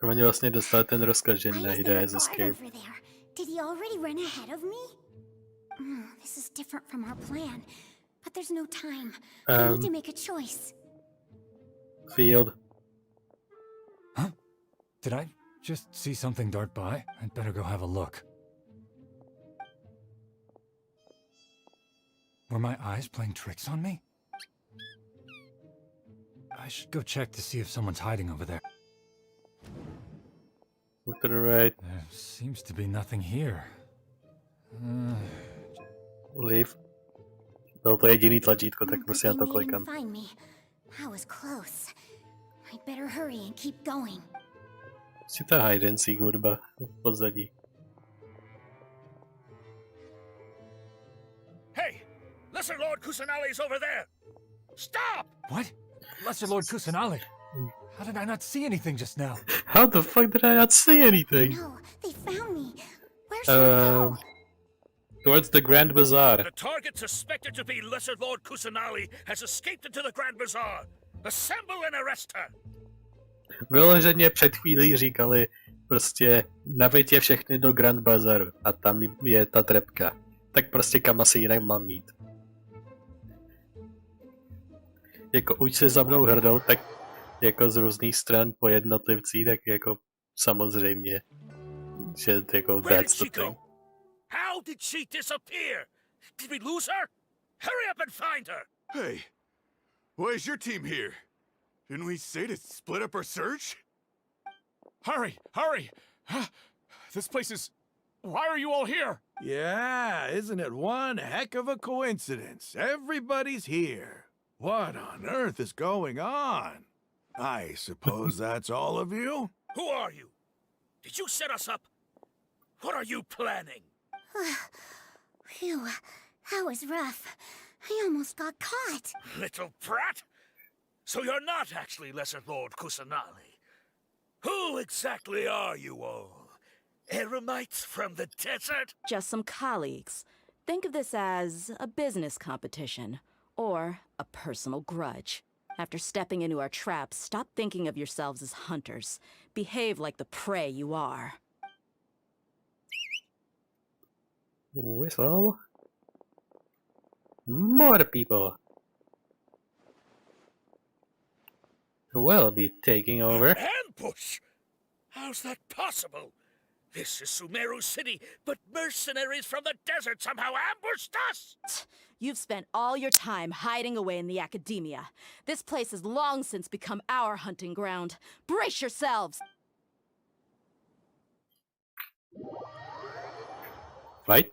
Oni vlastně dostali ten rozkaz, že Nahida has escaped. Did he already run ahead of me? This is different from our plan, but there's no time. I need to make a choice. Field. Huh? Did I just see something dart by? I'd better go have a look. Were my eyes playing tricks on me? I should go check to see if someone's hiding over there. Look to the right. There seems to be nothing here. Leave. Byl to jediný tlačítko, tak prostě na to klikám. Find me. That was close. I'd better hurry and keep going. Si ta hide and seek hudba v pozadí. Hey! Lesser Lord Kusanali's over there! Stop! What? Lesser Lord Kusanali? How did I not see anything just now? How the fuck did I not see anything? No, they found me. Where should I go? Towards the Grand Bazaar. The target suspected to be Lesser Lord Kusanali has escaped into the Grand Bazaar. Assemble and arrest her! Vyloženě před chvílí říkali prostě naveďte všechny do Grand Bazaru a tam je ta trepka. Tak prostě kam asi jinak mám jít. Jako už se za mnou hrdou, tak jako z různých stran po jednotlivcí, tak jako samozřejmě, že jako that's the thing. How did she disappear? Did we lose her? Hurry up and find her! Hey, why is your team here? Didn't we say to split up our search? Hurry! Hurry! This place is... Why are you all here? Yeah, isn't it one heck of a coincidence? Everybody's here. What on earth is going on? I suppose that's all of you? Who are you? Did you set us up? What are you planning? Phew, that was rough. I almost got caught. Little brat! So you're not actually Lesser Lord Kusanali. Who exactly are you all? Eremites from the desert? Just some colleagues. Think of this as a business competition, or a personal grudge. After stepping into our traps, stop thinking of yourselves as hunters. Behave like the prey you are. Whistle. More people. Will be taking over. Ambush? How's that possible? This is Sumeru City, but mercenaries from the desert somehow ambushed us! You've spent all your time hiding away in the academia. This place has long since become our hunting ground. Brace yourselves! Fight?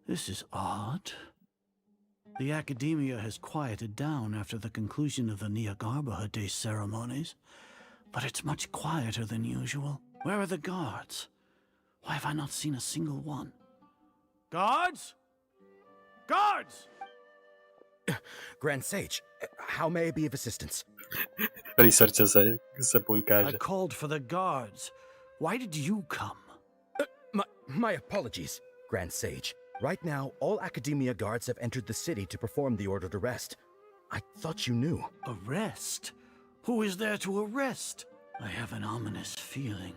This is odd. The academia has quieted down after the conclusion of the Nyagarbha Day ceremonies, but it's much quieter than usual. Where are the guards? Why have I not seen a single one? Guards? Guards! Grand Sage, how may I be of assistance? Researcher se poukáže. I called for the guards. Why did you come? My apologies, Grand Sage. Right now, all Academia guards have entered the city to perform the ordered arrest. I thought you knew. Arrest? Who is there to arrest? I have an ominous feeling.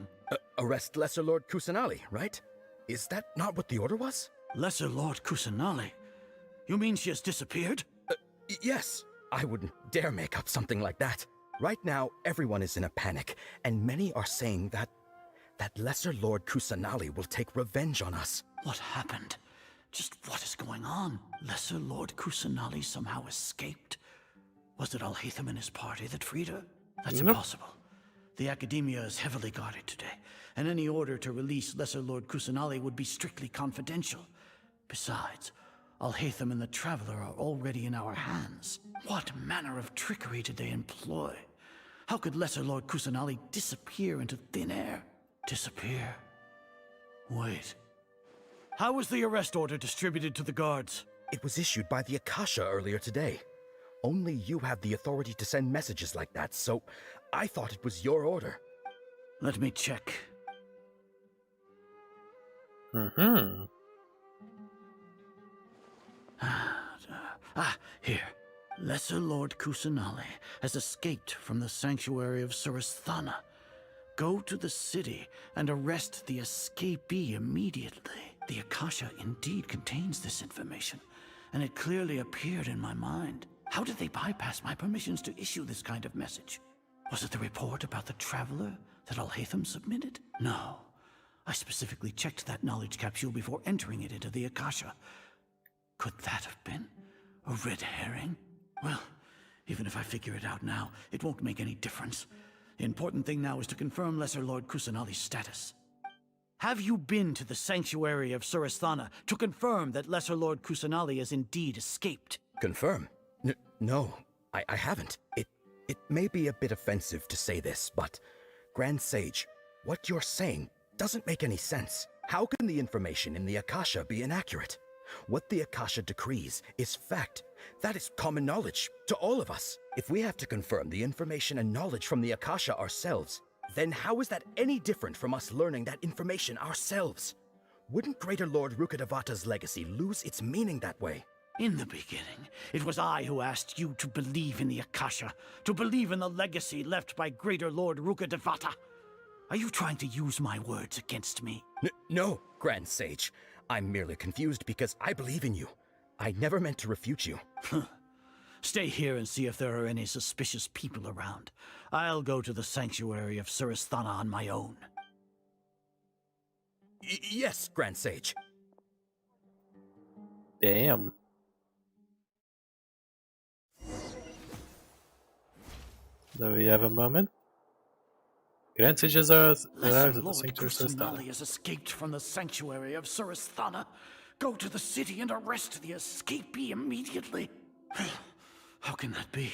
Arrest Lesser Lord Kusanali, right? Is that not what the order was? Lesser Lord Kusanali? You mean she has disappeared? Yes. I wouldn't dare make up something like that. Right now, everyone is in a panic, and many are saying that Lesser Lord Kusanali will take revenge on us. What happened? Just what is going on? Lesser Lord Kusanali somehow escaped? Was it Alhaitham and his party that freed her? That's impossible. The Academia is heavily guarded today, and any order to release Lesser Lord Kusanali would be strictly confidential. Besides, Alhaitham and the Traveler are already in our hands. What manner of trickery did they employ? How could Lesser Lord Kusanali disappear into thin air? Disappear? Wait. How was the arrest order distributed to the guards? It was issued by the Akasha earlier today. Only you have the authority to send messages like that, so I thought it was your order. Let me check. Ah, here. Lesser Lord Kusanali has escaped from the sanctuary of Surasthana. Go to the city and arrest the escapee immediately. The Akasha indeed contains this information, and it clearly appeared in my mind. How did they bypass my permissions to issue this kind of message? Was it the report about the traveler that Alhaitham submitted? No. I specifically checked that knowledge capsule before entering it into the Akasha. Could that have been a red herring? Well, even if I figure it out now, it won't make any difference. The important thing now is to confirm Lesser Lord Kusanali's status. Have you been to the sanctuary of Surasthana to confirm that Lesser Lord Kusanali has indeed escaped? Confirm? No, I haven't. It may be a bit offensive to say this, but Grand Sage, what you're saying doesn't make any sense. How can the information in the Akasha be inaccurate? What the Akasha decrees is fact. That is common knowledge to all of us. If we have to confirm the information and knowledge from the Akasha ourselves, then how is that any different from us learning that information ourselves? Wouldn't Greater Lord Rukkhadevata's legacy lose its meaning that way? In the beginning, it was I who asked you to believe in the Akasha, to believe in the legacy left by Greater Lord Rukkhadevata. Are you trying to use my words against me? No, Grand Sage. I'm merely confused because I believe in you. I never meant to refute you. Stay here and see if there are any suspicious people around. I'll go to the sanctuary of Surasthana on my own. Yes, Grand Sage. Damn. Do we have a moment? Grand Sages are Lesser at the Lord sanctuary of Surasthana. Kusanali has escaped from the sanctuary of Surasthana. Go to the city and arrest the escapee immediately. How can that be?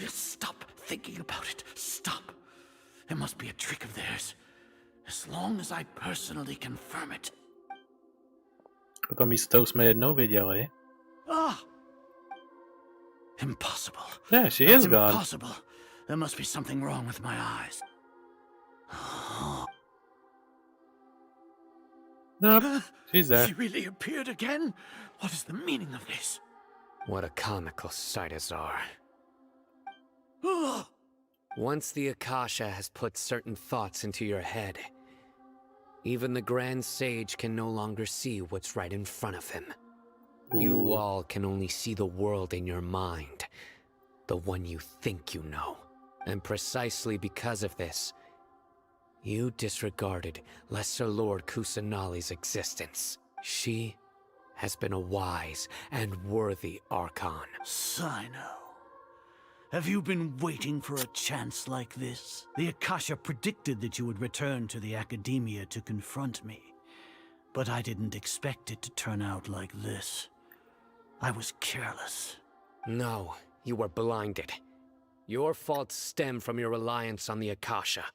Stop thinking about it. Stop. It must be a trick of theirs. As long as I personally confirm it. Potom místo jsme jednou viděli. Ah! Impossible. Yeah, she That's is gone. impossible. There must be something wrong with my eyes. Nope, she's there. She really appeared again? What is the meaning of this? What a comical sight, Azar. Ah! Once the Akasha has put certain thoughts into your head, even the Grand Sage can no longer see what's right in front of him. You all can only see the world in your mind, the one you think you know. And precisely because of this, you disregarded Lesser Lord Kusanali's existence. She has been a wise and worthy Archon. Sino, have you been waiting for a chance like this? The Akasha predicted that you would return to the Academia to confront me. But I didn't expect it to turn out like this. I was careless. No, you were blinded. Your faults stem from your reliance on the Akasha.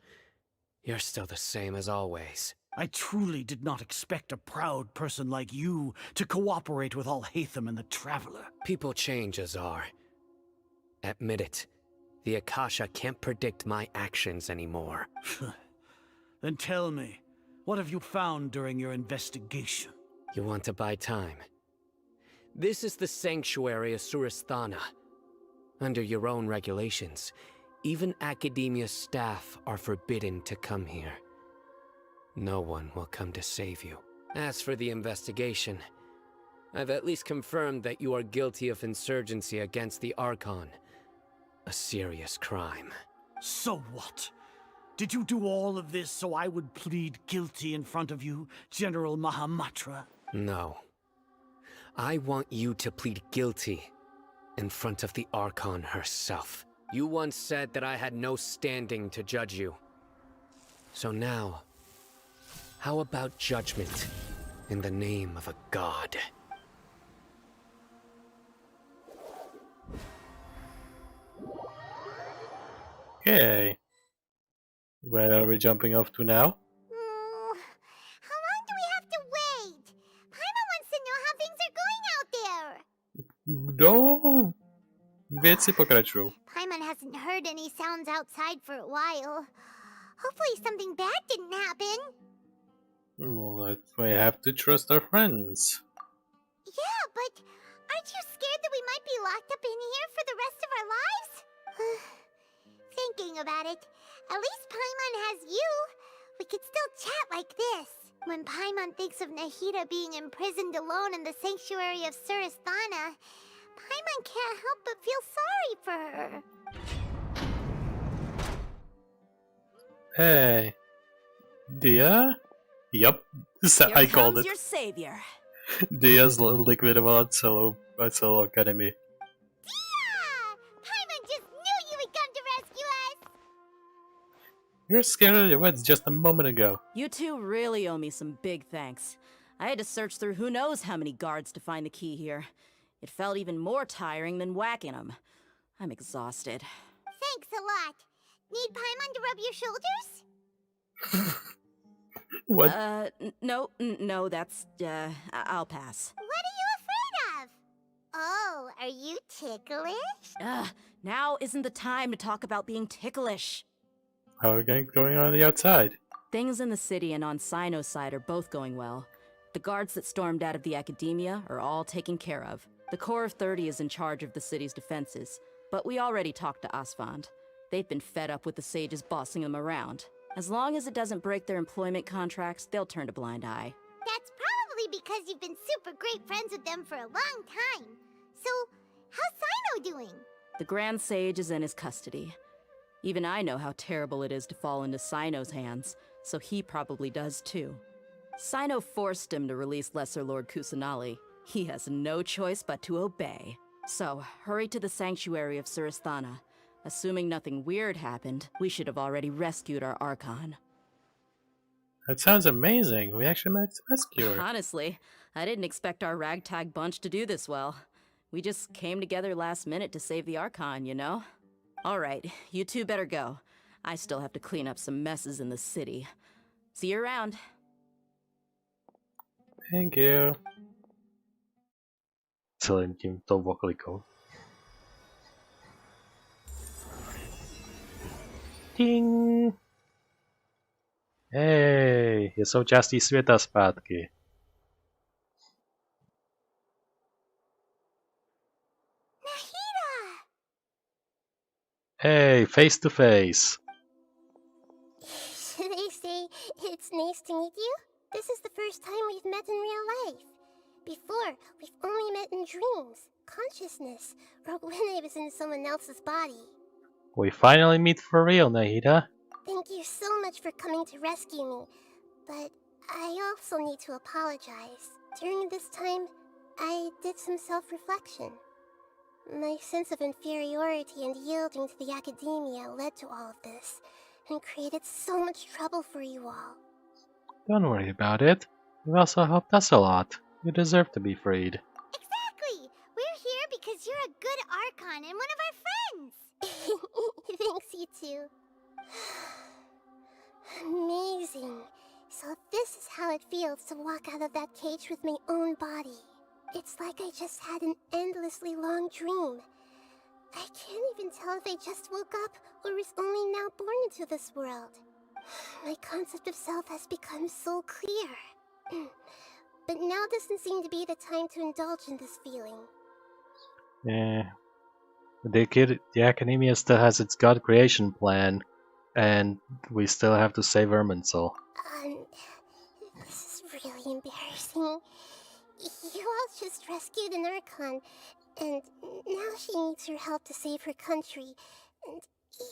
You're still the same as always. I truly did not expect a proud person like you to cooperate with Alhaitham and the Traveler. People change, Azar. Admit it. The Akasha can't predict my actions anymore. Then tell me, what have you found during your investigation? You want to buy time? This is the sanctuary of Surasthana. Under your own regulations, even Academia staff are forbidden to come here. No one will come to save you. As for the investigation, I've at least confirmed that you are guilty of insurgency against the Archon. A serious crime. So what? Did you do all of this so I would plead guilty in front of you, General Mahamatra? No. I want you to plead guilty in front of the Archon herself. You once said that I had no standing to judge you. So now, how about judgment in the name of a god? Okay. Where are we jumping off to now? How long do we have to wait? Paimon wants to know how things are going out there. Do věci pokračují. Paimon hasn't heard any sounds outside for a while. Hopefully something bad didn't happen. Well, we have to trust our friends. Yeah, but our Aren't you scared that we might be locked up in here for the rest of our lives? Thinking about it, at least Paimon has you. We could still chat like this. When Paimon thinks of Nahida being imprisoned alone in the sanctuary of Surasthana, Paimon can't help but feel sorry for her. Hey. Dia? Yup. I called it. Your savior. Dia's likvidovala celou akademii. Paimon just knew you would come to rescue us! You were scared of your wits just a moment ago. You two really owe me some big thanks. I had to search through who knows how many guards to find the key here. It felt even more tiring than whacking them. I'm exhausted. Thanks a lot. Need Paimon to rub your shoulders? What? No, that's, I'll pass. What are you afraid of? Oh, are you ticklish? Now isn't the time to talk about being ticklish. How are we going on the outside? Things in the city and on Sino's side are both going well. The guards that stormed out of the academia are all taken care of. The Corps of 30 is in charge of the city's defenses, but we already talked to Asfand. They've been fed up with the sages bossing them around. As long as it doesn't break their employment contracts, they'll turn a blind eye. That's probably because you've been super great friends with them for a long time. So, how's Sino doing? The Grand Sage is in his custody. Even I know how terrible it is to fall into Sino's hands, so he probably does too. Sino forced him to release Lesser Lord Kusanali. He has no choice but to obey. So, hurry to the sanctuary of Surasthana. Assuming nothing weird happened, we should have already rescued our Archon. That sounds amazing. We actually managed to rescue her. Honestly, I didn't expect our ragtag bunch to do this well. We just came together last minute to save the Archon, you know? Alright, you two better go. I still have to clean up some messes in the city. See you around. Thank you. Celým tímto oklikou. Ting! Hej, je součástí světa zpátky. Nahida! Hey, face to face. Should I say it's nice to meet you? This is the first time we've met in real life. Before, we've only met in dreams, consciousness, or when I was in someone else's body. We finally meet for real, Nahida. Thank you so much for coming to rescue me, but I also need to apologize. During this time, I did some self-reflection. My sense of inferiority and yielding to the academia led to all of this, and created so much trouble for you all. Don't worry about it. You've also helped us a lot. You deserve to be freed. Exactly! We're here because you're a good Archon and one of our friends! Thanks, you too. Amazing. So this is how it feels to walk out of that cage with my own body. It's like I just had an endlessly long dream. I can't even tell if I just woke up or was only now born into this world. My concept of self has become so clear. But now doesn't seem to be the time to indulge in this feeling. Yeah. The academia still has its god creation plan, and we still have to save Irminsul. This is really embarrassing. You all just rescued an Archon, and now she needs your help to save her country, and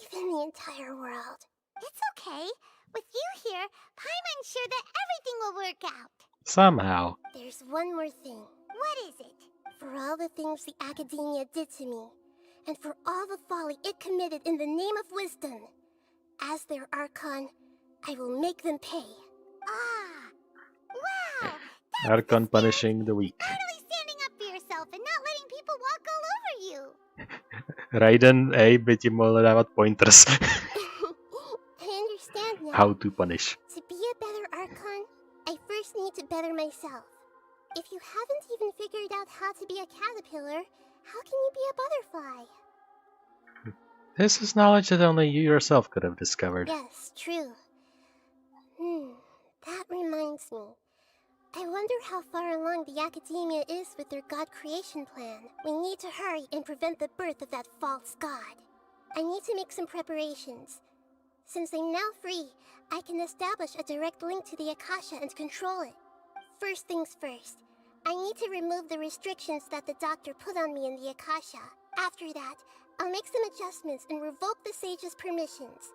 even the entire world. It's okay. With you here, Paimon's sure that everything will work out. Somehow. There's one more thing. What is it? For all the things the academia did to me, and for all the folly it committed in the name of wisdom, as their Archon, I will make them pay. Wow! Archon punishing the weak. Totally standing up for yourself and not letting people walk all over you. Raiden Ei by ti mohl dávat pointers. I understand now. How to punish. To be a better Archon, I first need to better myself. If you haven't even figured out how to be a caterpillar, how can you be a butterfly? This is knowledge that only you yourself could have discovered. Yes, true. That reminds me. I wonder how far along the Academia is with their god creation plan. We need to hurry and prevent the birth of that false god. I need to make some preparations. Since I'm now free, I can establish a direct link to the Akasha and control it. First things first, I need to remove the restrictions that the doctor put on me in the Akasha. After that, I'll make some adjustments and revoke the sage's permissions.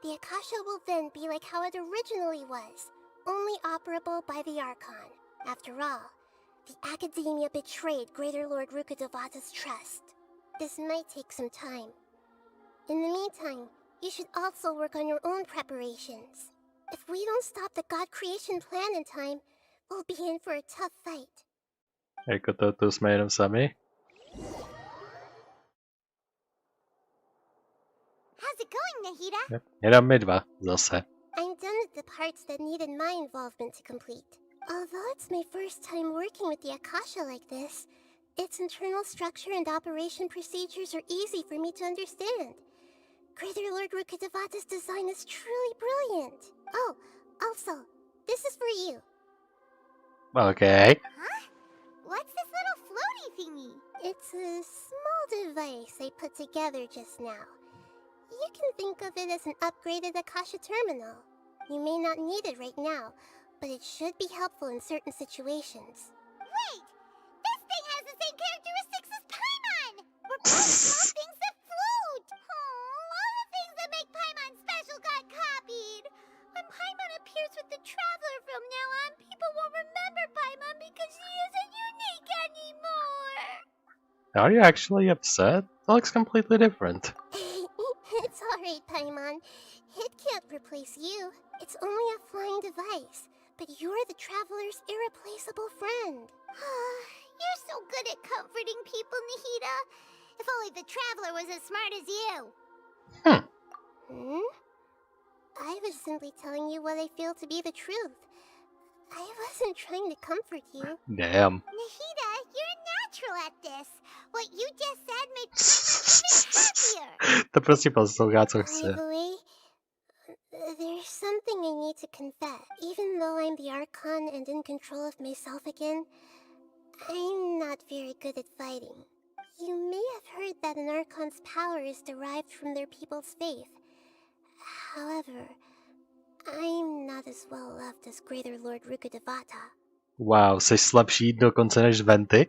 The Akasha will then be like how it originally was, only operable by the Archon. After all, the Academia betrayed Greater Lord Rukkhadevata's trust. This might take some time. In the meantime, you should also work on your own preparations. If we don't stop the god creation plan in time, we'll be in for a tough fight. Jako to jsme jenom sami? How's it going, Nahida? Jenom my dva, zase. I'm done with the parts that needed my involvement to complete. Although it's my first time working with the Akasha like this, its internal structure and operation procedures are easy for me to understand. Greater Lord Rukkhadevata's design is truly brilliant. Oh, also, this is for you. Okay. Huh? What's this little floaty thingy? It's a small device I put together just now. You can think of it as an upgraded Akasha terminal. You may not need it right now, but it should be helpful in certain situations. Wait! This thing has the same characteristics as Paimon! We're both small things that float! Oh, all the things that make Paimon special got copied! When Paimon appears with the Traveler from now on, people won't remember Paimon because she isn't unique anymore! Are you actually upset? It looks completely different. It's alright, Paimon. It can't replace you. It's only a flying device, but you're the Traveler's irreplaceable friend. You're so good at comforting people, Nahida. If only the Traveler was as smart as you. I was simply telling you what I feel to be the truth. I wasn't trying to comfort you. Damn. Nahida, you're a natural at this. What you just said made Paimon even happier. To prostě poslouchá, co chce. By the way, there's something I need to confess. Even though I'm the Archon and in control of myself again, I'm not very good at fighting. You may have heard that an Archon's power is derived from their people's faith. However, I'm not as well loved as Greater Lord Rukkhadevata. Wow, jsi slabší dokonce než Venty?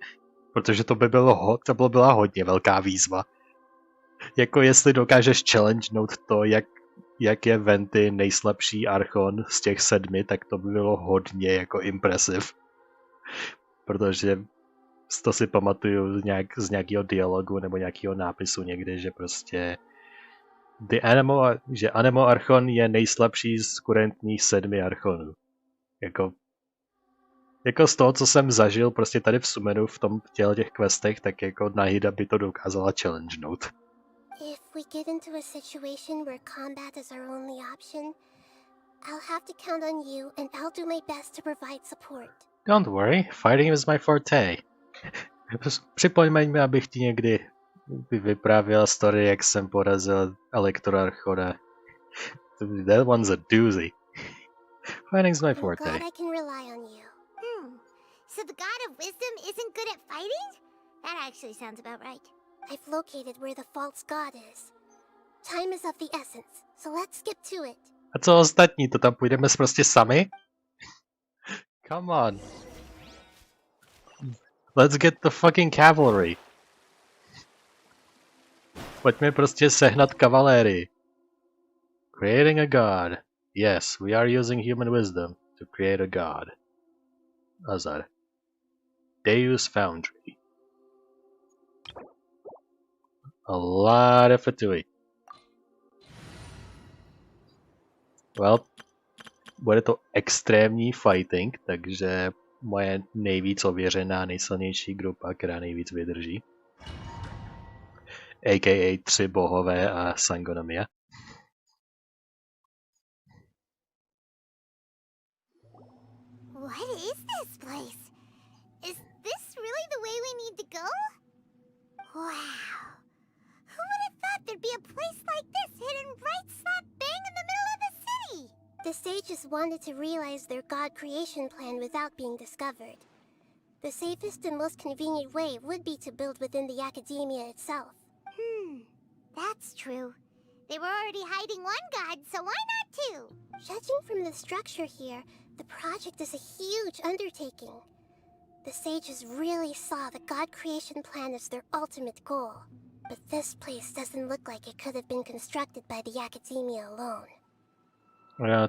Protože to by byla hodně velká výzva. Jako jestli dokážeš challengenout to, jak je Venty nejslabší archon z těch 7, tak to by bylo hodně jako impresiv. Protože to si pamatuju z nějakého dialogu nebo nějakého nápisu někde, že prostě že Anemo Archon je nejslabší z kurentních 7 archonů. Jako z toho, co jsem zažil prostě tady v Sumenu v těch questech, tak jako Nahida by to dokázala challengenout. If we get into a situation where combat is our only option, I'll have to count on you and I'll do my best to provide support. Don't worry, fighting is my forte. Připomeňme, abych ti někdy vyprávěl story, jak jsem porazil Elektroarchona. That one's a doozy. Fighting's my forte. I'm glad I can rely on you. So the God of Wisdom isn't good at fighting? That actually sounds about right. I've located where the false god is. Time is of the essence, so let's get to it. A co ostatní, to tam půjdeme prostě sami? Come on. Let's get the fucking cavalry. Pojďme prostě sehnat kavalérii. Creating a god. Yes, we are using human wisdom to create a god. Azar. Deus Foundry. A lot of fatui. Well, bude to extrémní fighting, takže moje nejvíc ověřená, nejsilnější grupa, která nejvíc vydrží. A.k.a. 3 bohové a Sangonomia. What is this place? Is this really the way we need to go? Wow. Who would have thought there'd be a place like this hidden right slap bang in the middle of the city? The sages wanted to realize their god creation plan without being discovered. The safest and most convenient way would be to build within the academia itself. That's true. They were already hiding one god, so why not two? Judging from the structure here, the project is a huge undertaking. The sages really saw the god creation plan as their ultimate goal. But this place doesn't look like it could have been constructed by the academia alone.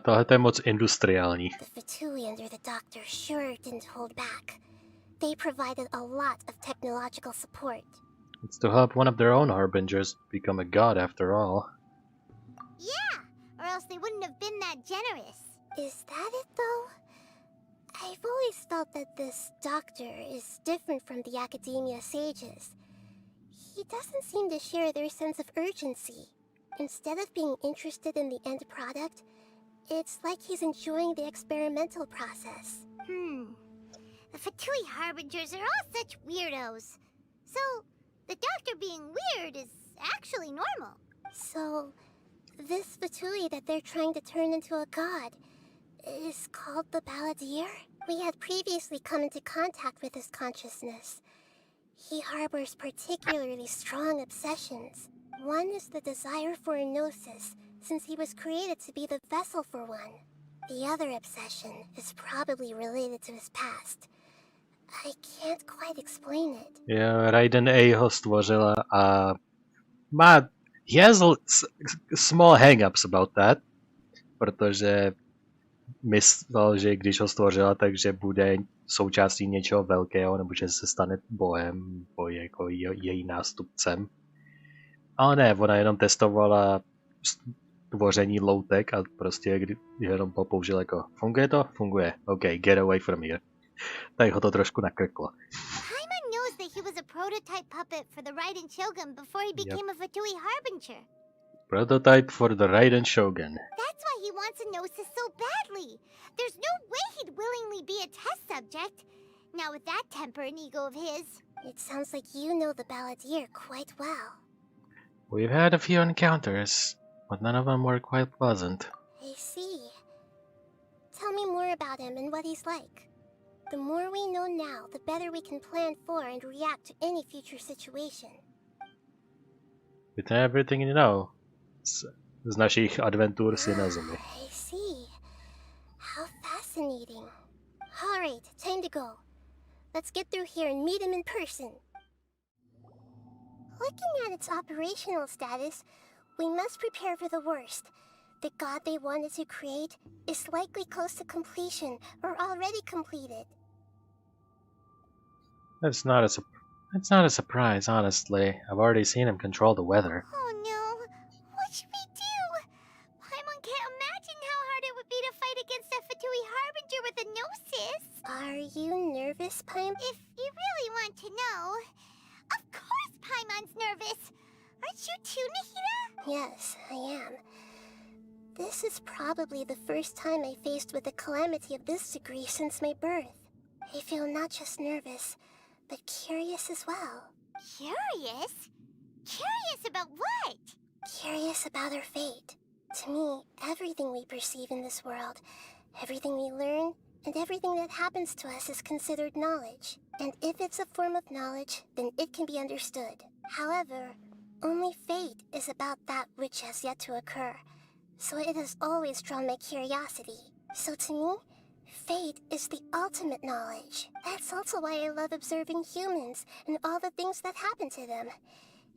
Tohle je moc industriální. The Fatui under the Doctor sure didn't hold back. They provided a lot of technological support. It's to help one of their own harbingers become a god after all. Yeah, or else they wouldn't have been that generous. Is that it though? I've always felt that this Doctor is different from the academia sages. He doesn't seem to share their sense of urgency. Instead of being interested in the end product, it's like he's enjoying the experimental process. The Fatui harbingers are all such weirdos. So, the Doctor being weird is actually normal. So, this Fatui that they're trying to turn into a god is called the Balladeer? We had previously come into contact with his consciousness. He harbors particularly strong obsessions. One is the desire for a gnosis, since he was created to be the vessel for one. The other obsession is probably related to his past. I can't quite explain it. Yeah, Raiden Ei ho stvořila a he has small hang-ups about that, protože myslel, že když ho stvořila, takže bude součástí něčeho velkého, nebo že se stane bohem, nebo jako její nástupcem. Ale ne, ona jenom testovala tvoření loutek a prostě jenom použil jako funguje to? Funguje. OK, get away from here. Tak ho to trošku nakrklo. Paimon knows that he was a prototype puppet for the Raiden Shogun before he became a Fatui harbinger. Prototype for the Raiden Shogun. That's why he wants a gnosis so badly. There's no way he'd willingly be a test subject. Now with that temper and ego of his. It sounds like you know the Balladeer quite well. We've had a few encounters, but none of them were quite pleasant. I see. Tell me more about him and what he's like. The more we know now, the better we can plan for and react to any future situation. With everything you know z našich adventur s Inazumě. I see. How fascinating. Alright, time to go. Let's get through here and meet him in person. Looking at its operational status, we must prepare for the worst. The god they wanted to create is likely close to completion or already completed. It's not a surprise, honestly. I've already seen him control the weather. Oh no, what should we do? Paimon can't imagine how hard it would be to fight against a Fatui harbinger with a gnosis. Are you nervous, Paim? If you really want to know, of course Paimon's nervous. Aren't you too, Nahida? Yes, I am. This is probably the first time I faced with a calamity of this degree since my birth. I feel not just nervous, but curious as well. Curious? Curious about what? Curious about our fate. To me, everything we perceive in this world, everything we learn, and everything that happens to us is considered knowledge. And if it's a form of knowledge, then it can be understood. However, only fate is about that which has yet to occur, so it has always drawn my curiosity. So to me, fate is the ultimate knowledge. That's also why I love observing humans and all the things that happen to them.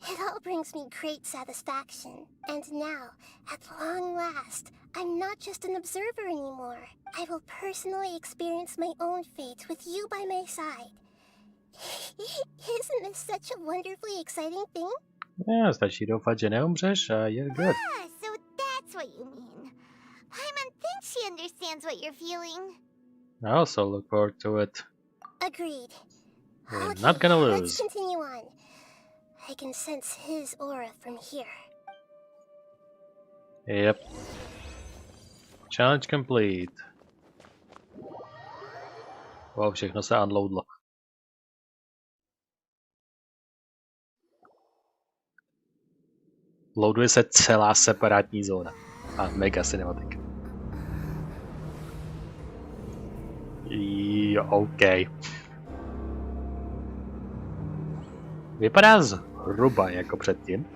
It all brings me great satisfaction. And now, at long last, I'm not just an observer anymore. I will personally experience my own fate with you by my side. Isn't this such a wonderfully exciting thing? Yeah, stačí doufat, že neumřeš a you're good. Ah, so that's what you mean. Paimon thinks she understands what you're feeling. I also look forward to it. Agreed. We're not gonna lose. Let's continue on. I can sense his aura from here. Yep. Challenge complete. Wow, všechno se unloadlo. Loaduje se celá separátní zóna. A mega cinematic. Jo, OK. Vypadá zhruba jako předtím.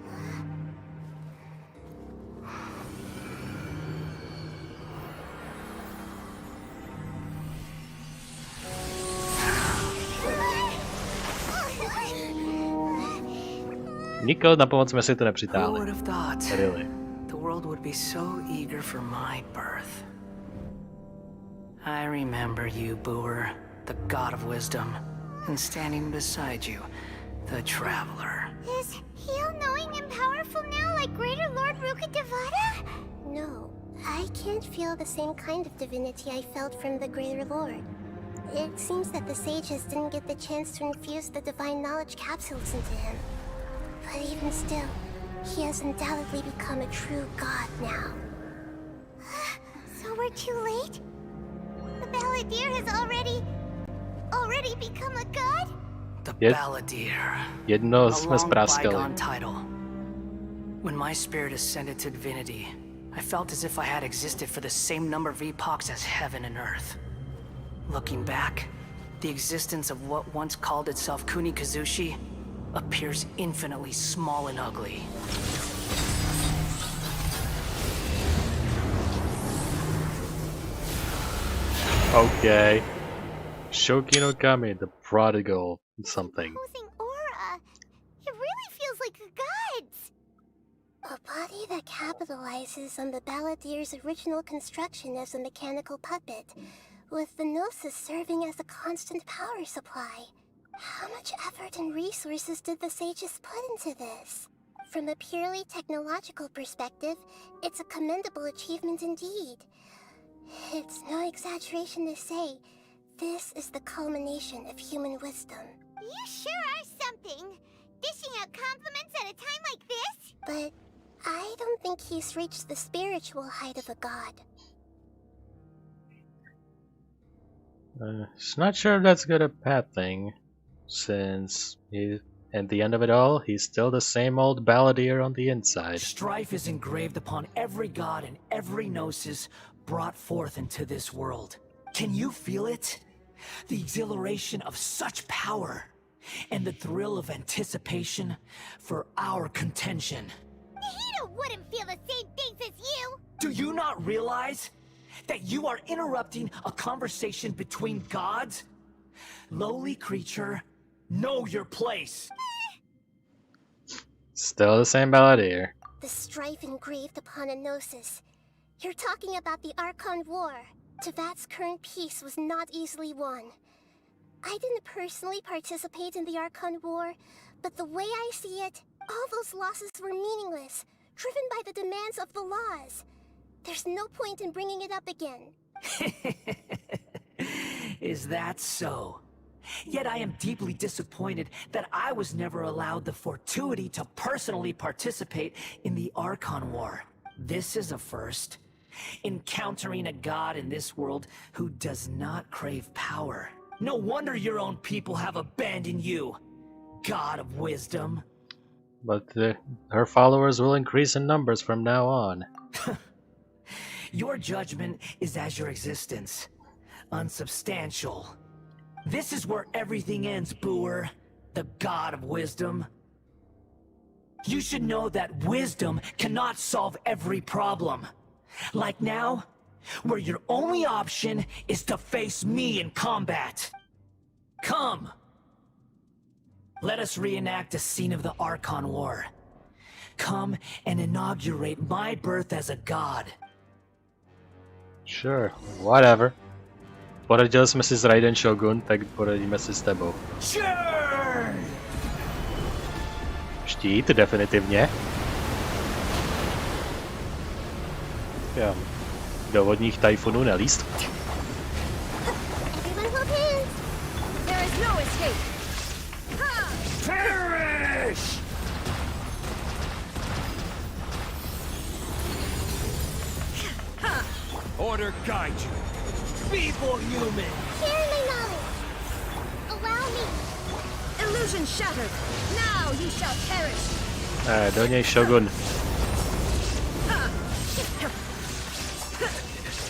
Nikoho na pomoc jsme si to nepřitáhli. Really. The world would be so eager for my birth. I remember you, Booer, the god of wisdom, and standing beside you, the traveler. Is he all-knowing and powerful now like Greater Lord Rukkhadevata? No, I can't feel the same kind of divinity I felt from the Greater Lord. It seems that the sages didn't get the chance to infuse the divine knowledge capsules into him. But even still, he has undoubtedly become a true god now. So we're too late? The Balladeer has already become a god? The Balladeer. Jedno jsme spráskali. Bygone title. When my spirit ascended to divinity, I felt as if I had existed for the same number of epochs as heaven and earth. Looking back, the existence of what once called itself Kunikazushi appears infinitely small and ugly. Okay. Shoki no Kami, the prodigal something. Aura. It really feels like a god's. A body that capitalizes on the Balladeer's original construction as a mechanical puppet, with the Gnosis serving as a constant power supply. How much effort and resources did the sages put into this? From a purely technological perspective, it's a commendable achievement indeed. It's no exaggeration to say, this is the culmination of human wisdom. You sure are something. Dishing out compliments at a time like this? But I don't think he's reached the spiritual height of a god. It's not sure if that's good or bad thing, since at the end of it all, he's still the same old balladeer on the inside. Strife is engraved upon every god and every gnosis brought forth into this world. Can you feel it? The exhilaration of such power, and the thrill of anticipation for our contention. Nahida wouldn't feel the same things as you! Do you not realize that you are interrupting a conversation between gods? Lowly creature, know your place. Still the same balladeer. The strife engraved upon a gnosis. You're talking about the Archon War. Teyvat's current peace was not easily won. I didn't personally participate in the Archon War, but the way I see it, all those losses were meaningless, driven by the demands of the laws. There's no point in bringing it up again. Is that so? Yet I am deeply disappointed that I was never allowed the fortuity to personally participate in the Archon War. This is a first. Encountering a god in this world who does not crave power. No wonder your own people have abandoned you, god of wisdom. But her followers will increase in numbers from now on. Your judgment is as your existence, unsubstantial. This is where everything ends, Booer, the god of wisdom. You should know that wisdom cannot solve every problem. Like now, where your only option is to face me in combat. Come! Let us reenact a scene of the Archon War. Come and inaugurate my birth as a god. Sure, whatever. Poradili jsme si s Raiden Shogun, tak poradíme si s tebou. Sure! Štít, definitivně. Já do vodních tajfunů nelíst. There is no escape. Perish! Order guide you. Feeble human! Share my knowledge. Allow me. Illusion shattered. Now you shall perish. Do něj Shogun.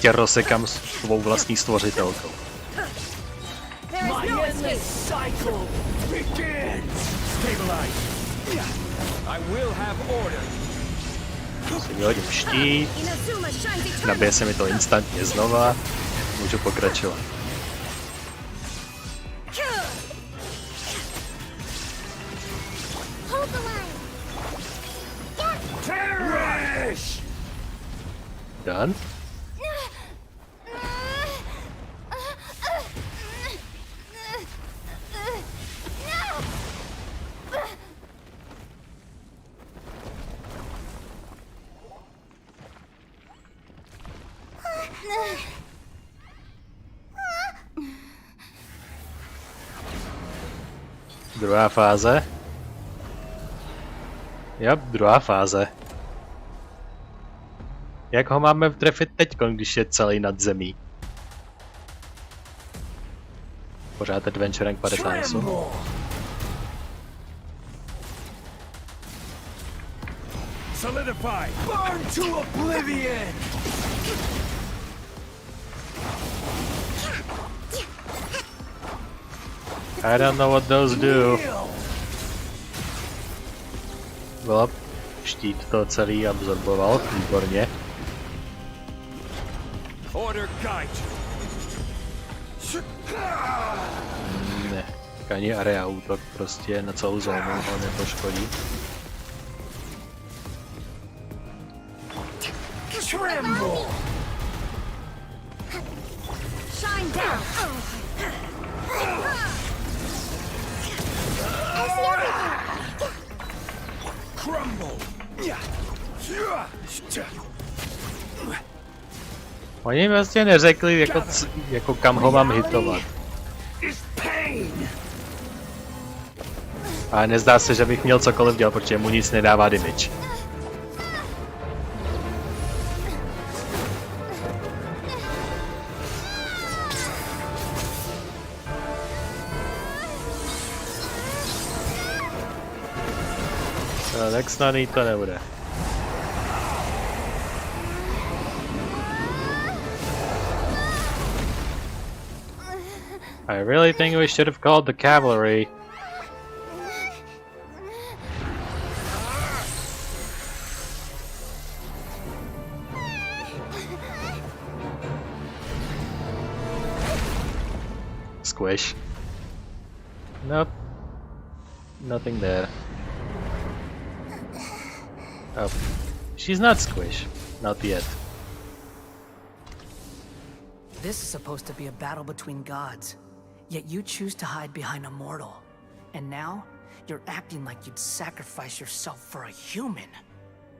Tě rozsekám s tvou vlastní stvořitelkou. My endless cycle begins! Stabilize! I will have order! Si vyhodím štít, nabije se mi to instantně znova, můžu pokračovat. Done? Druhá fáze. Jop, druhá fáze. Jak ho máme trefit teďkon, když je celý nad zemí? Pořád Adventure Rank 58. Solidify! Burn to oblivion! I don't know what those do. Bylo, štít to celý absorboval, výborně. Order guide. Ne, ani area útok prostě na celou zónu ho nepoškodí. Tremble! Shine down! Crumble! Oni vlastně neřekli, jako kam ho mám hitovat. Ale nezdá se, že bych měl cokoliv dělat, protože mu nic nedává damage. Tak snadný to nebude. I really think we should have called the cavalry. Squish. Nope. Nothing there. Oh. She's not Squish. Not yet. This is supposed to be a battle between gods, yet you choose to hide behind a mortal. And now, you're acting like you'd sacrifice yourself for a human.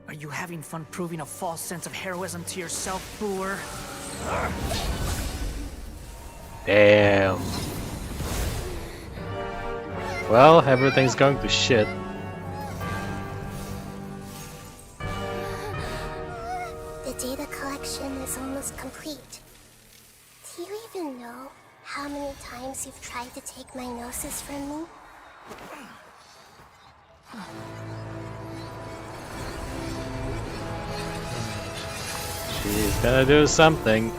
Are you having fun proving a false sense of heroism to yourself, Boor? Damn. Well, everything's going to shit. The data collection is almost complete. Do you even know how many times you've tried to take my gnosis from me? She's gonna do something.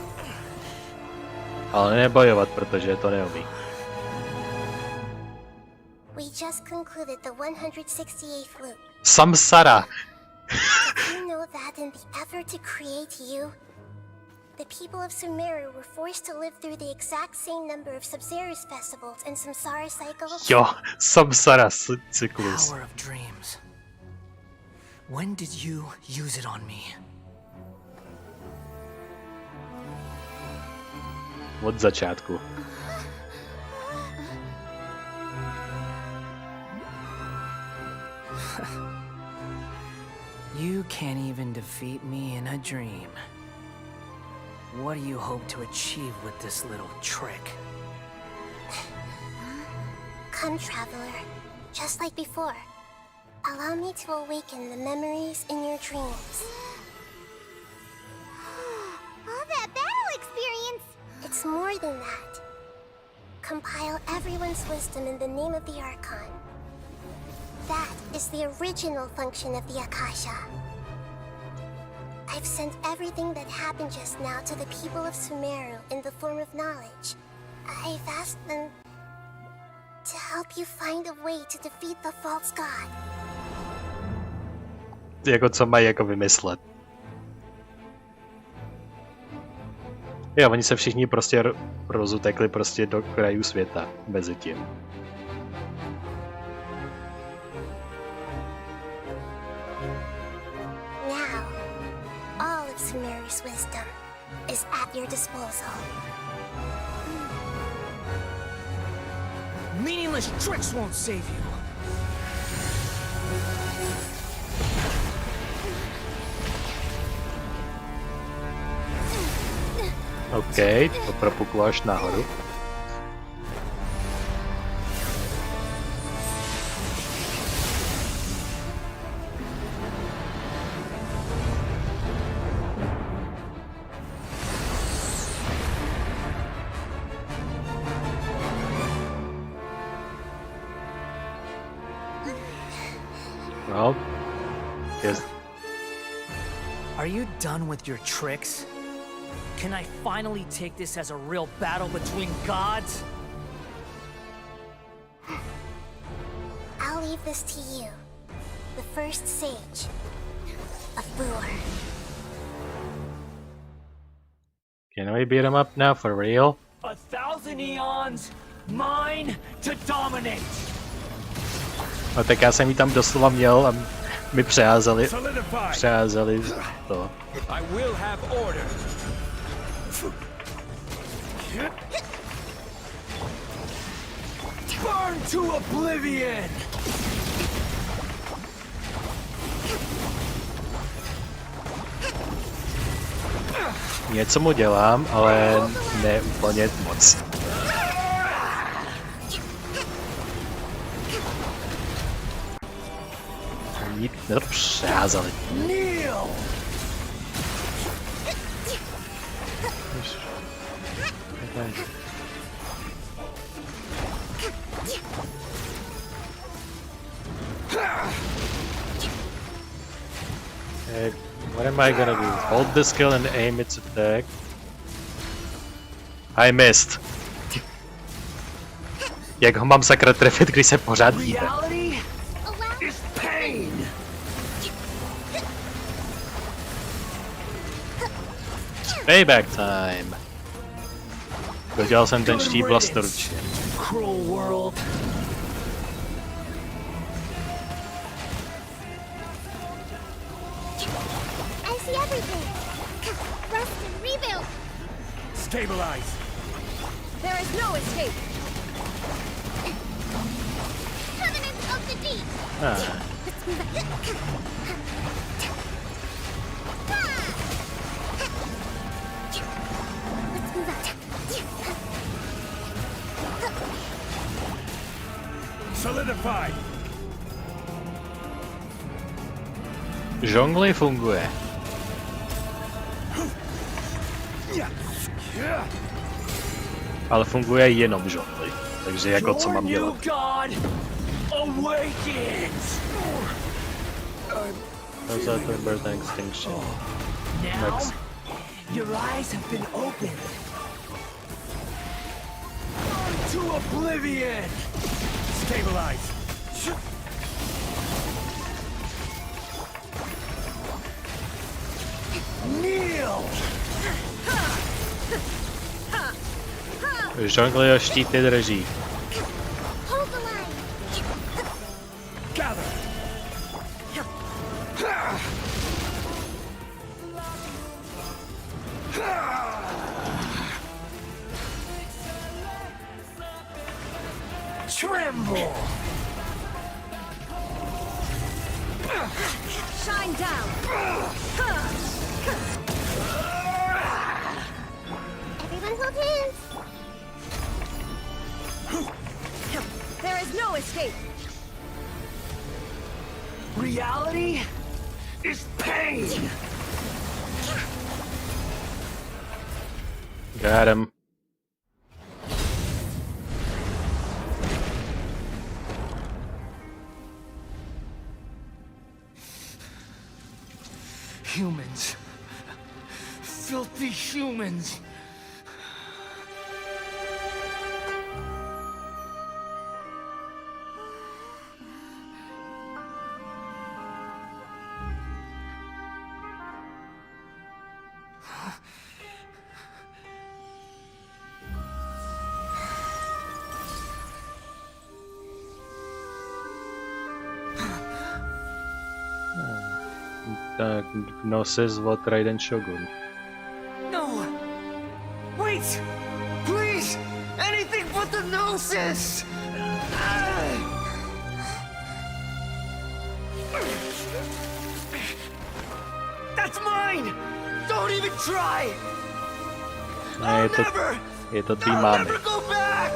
Ale nebojovat, protože to neumí. We just concluded the 168th loop. Samsara! Did you know that in the effort to create you, the people of Sumeru were forced to live through the exact same number of Sub-Zerus festivals and Samsara cycles? Jo, Samsara cyklus. Power of dreams. When did you use it on me? Od začátku. You can't even defeat me in a dream. What do you hope to achieve with this little trick? Come, traveler. Just like before. Allow me to awaken the memories in your dreams. All that battle experience! It's more than that. Compile everyone's wisdom in the name of the Archon. That is the original function of the Akasha. I've sent everything that happened just now to the people of Sumeru in the form of knowledge. I've asked them To help you find a way to defeat the false god. Jako co mají jako vymyslet. Jo, oni se všichni prostě rozutekli prostě do krajů světa mezi tím. Now, all of Sumeru's wisdom is at your disposal. Meaningless tricks won't save you. OK, to propuklo až nahoru. Well, yes. Are you done with your tricks? Can I finally take this as a real battle between gods? I'll leave this to you, the first sage of Boor. Can we beat him up now for real? 1,000 eons, mine to dominate. No tak já jsem ji tam doslova měl a mi přeházeli to. I will have order. Burn to oblivion. Něco mu dělám, ale ne úplně moc. Oni to přeházeli. Okay, what am I gonna do? Hold the skill and aim its attack. I missed. Jak ho mám sakra trefit, když se pořád hýbe? Payback time. Dodělal jsem ten štít vlastnoručně. Cruel world. I see everything. Rest and rebuild. Stabilize. There is no escape. Covenant of the deep. Let's move back. Let's move out. Solidify. Žongli funguje. Ale funguje jenom žongli. Takže jako co mám dělat? How's that for birth extinction? Next. Your eyes have been opened. Burn to oblivion. Stabilize. Kneel. Žongli a štíty drží. Hold the line. Gather. Tremble. Shine down. Everyone hold hands. There is no escape. Reality is pain. Got him. Humans. Filthy humans. Tak Gnosis od Raiden Shogun. No! Wait! Please! Anything but the Gnosis! That's mine! Don't even try! Ne, je to tvý mámy. Never go back!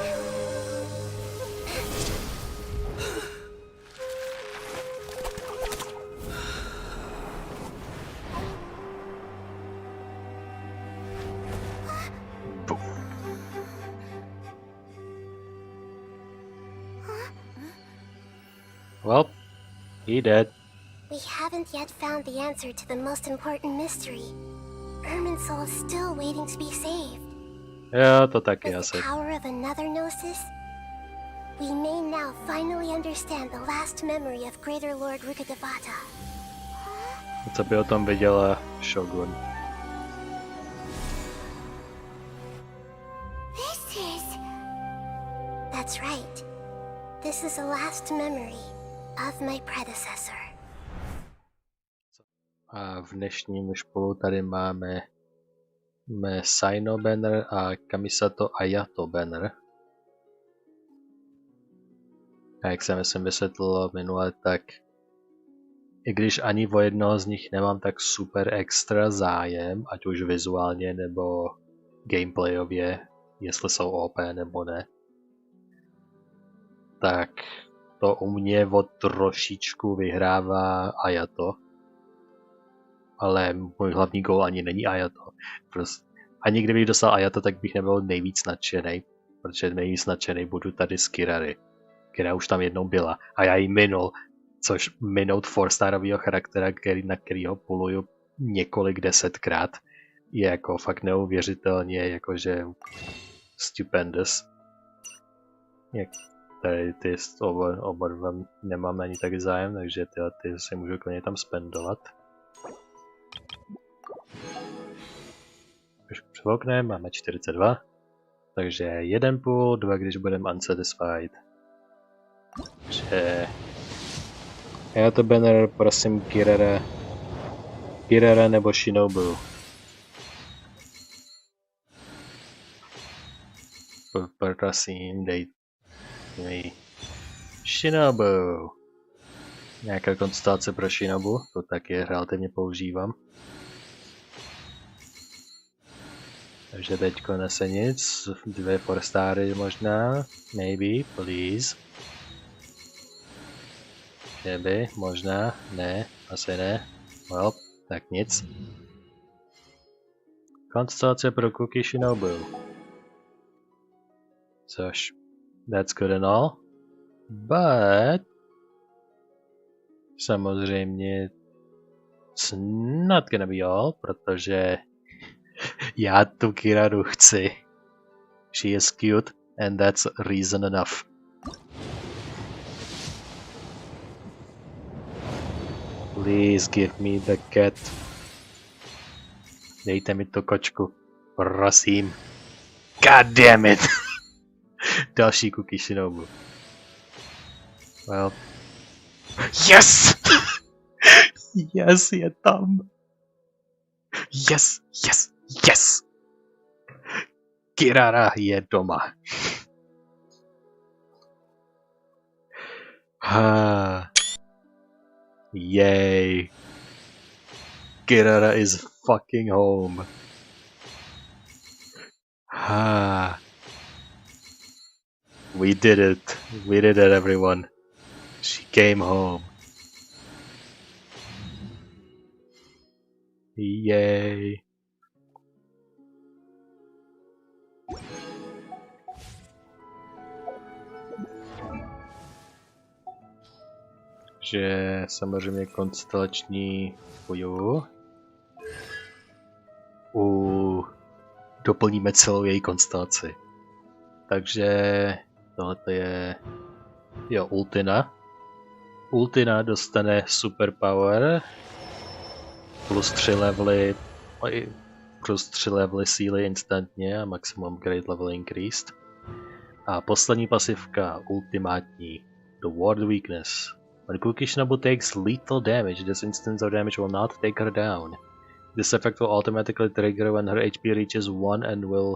Well, he dead. We haven't yet found the answer to the most important mystery. Irminsul is still waiting to be saved. Jo, to taky With asi. the power of another Gnosis, we may now finally understand the last memory of Greater Lord Rukkhadevata. Co by o tom věděla Shogun? That's right. This is the last memory of my predecessor. A v dnešním špolu tady máme Saino banner a Kamisato Ayato banner. A jak jsem si vysvětlil minule, tak i když ani o jednoho z nich nemám tak super extra zájem, ať už vizuálně nebo gameplayově, jestli jsou OP nebo ne, tak to u mě o trošičku vyhrává Ayato. Ale můj hlavní goal ani není Ayato. Prostě, ani kdybych dostal Ayato, tak bych nebyl nejvíc nadšený, protože nejvíc nadšený budu tady z Kirary, která už tam jednou byla a já ji minul, což minout 4-starovýho charaktera, na kterýho puluju několik desetkrát, je jako fakt neuvěřitelně jakože stupendous. Jak tady ty oba dva nemám ani tak zájem, takže ty si můžu klidně tam spendovat. Už převoukneme, máme 42, takže 1,5, 2, když budeme unsatisfied. Takže já to banner, prosím, Kirara nebo Shinobu. Prosím, dej mi Shinobu. Nějaká konstelace pro Shinobu, to taky relativně používám. Takže teďko nese nic, 2 4-stary možná, maybe, please. Kdyby, možná, ne, asi ne, well, tak nic. Konstelace pro Kuki Shinobu. Což, that's good and all, but samozřejmě it's not gonna be all, protože já tu Kiraru chci. She is cute and that's reason enough. Please give me the cat. Dejte mi tu kočku. Prosím. God damn it. Další Kuki Shinobu. Well. Yes! Yes, je tam. Yes, yes, yes! Kirara je doma. Yay. Kirara is fucking home. We did it. We did it, everyone. She came home. Yay. Že samozřejmě konstelační boju. Doplníme celou její konstelaci. Takže tohle je Ultina. Ultina dostane superpower plus 3 levely plus 3 levely síly instantně a maximum great level increased. A poslední pasivka, ultimátní, the ward weakness. When Kukishinobu takes lethal damage, this instance of damage will not take her down. This effect will automatically trigger when her HP reaches 1 and will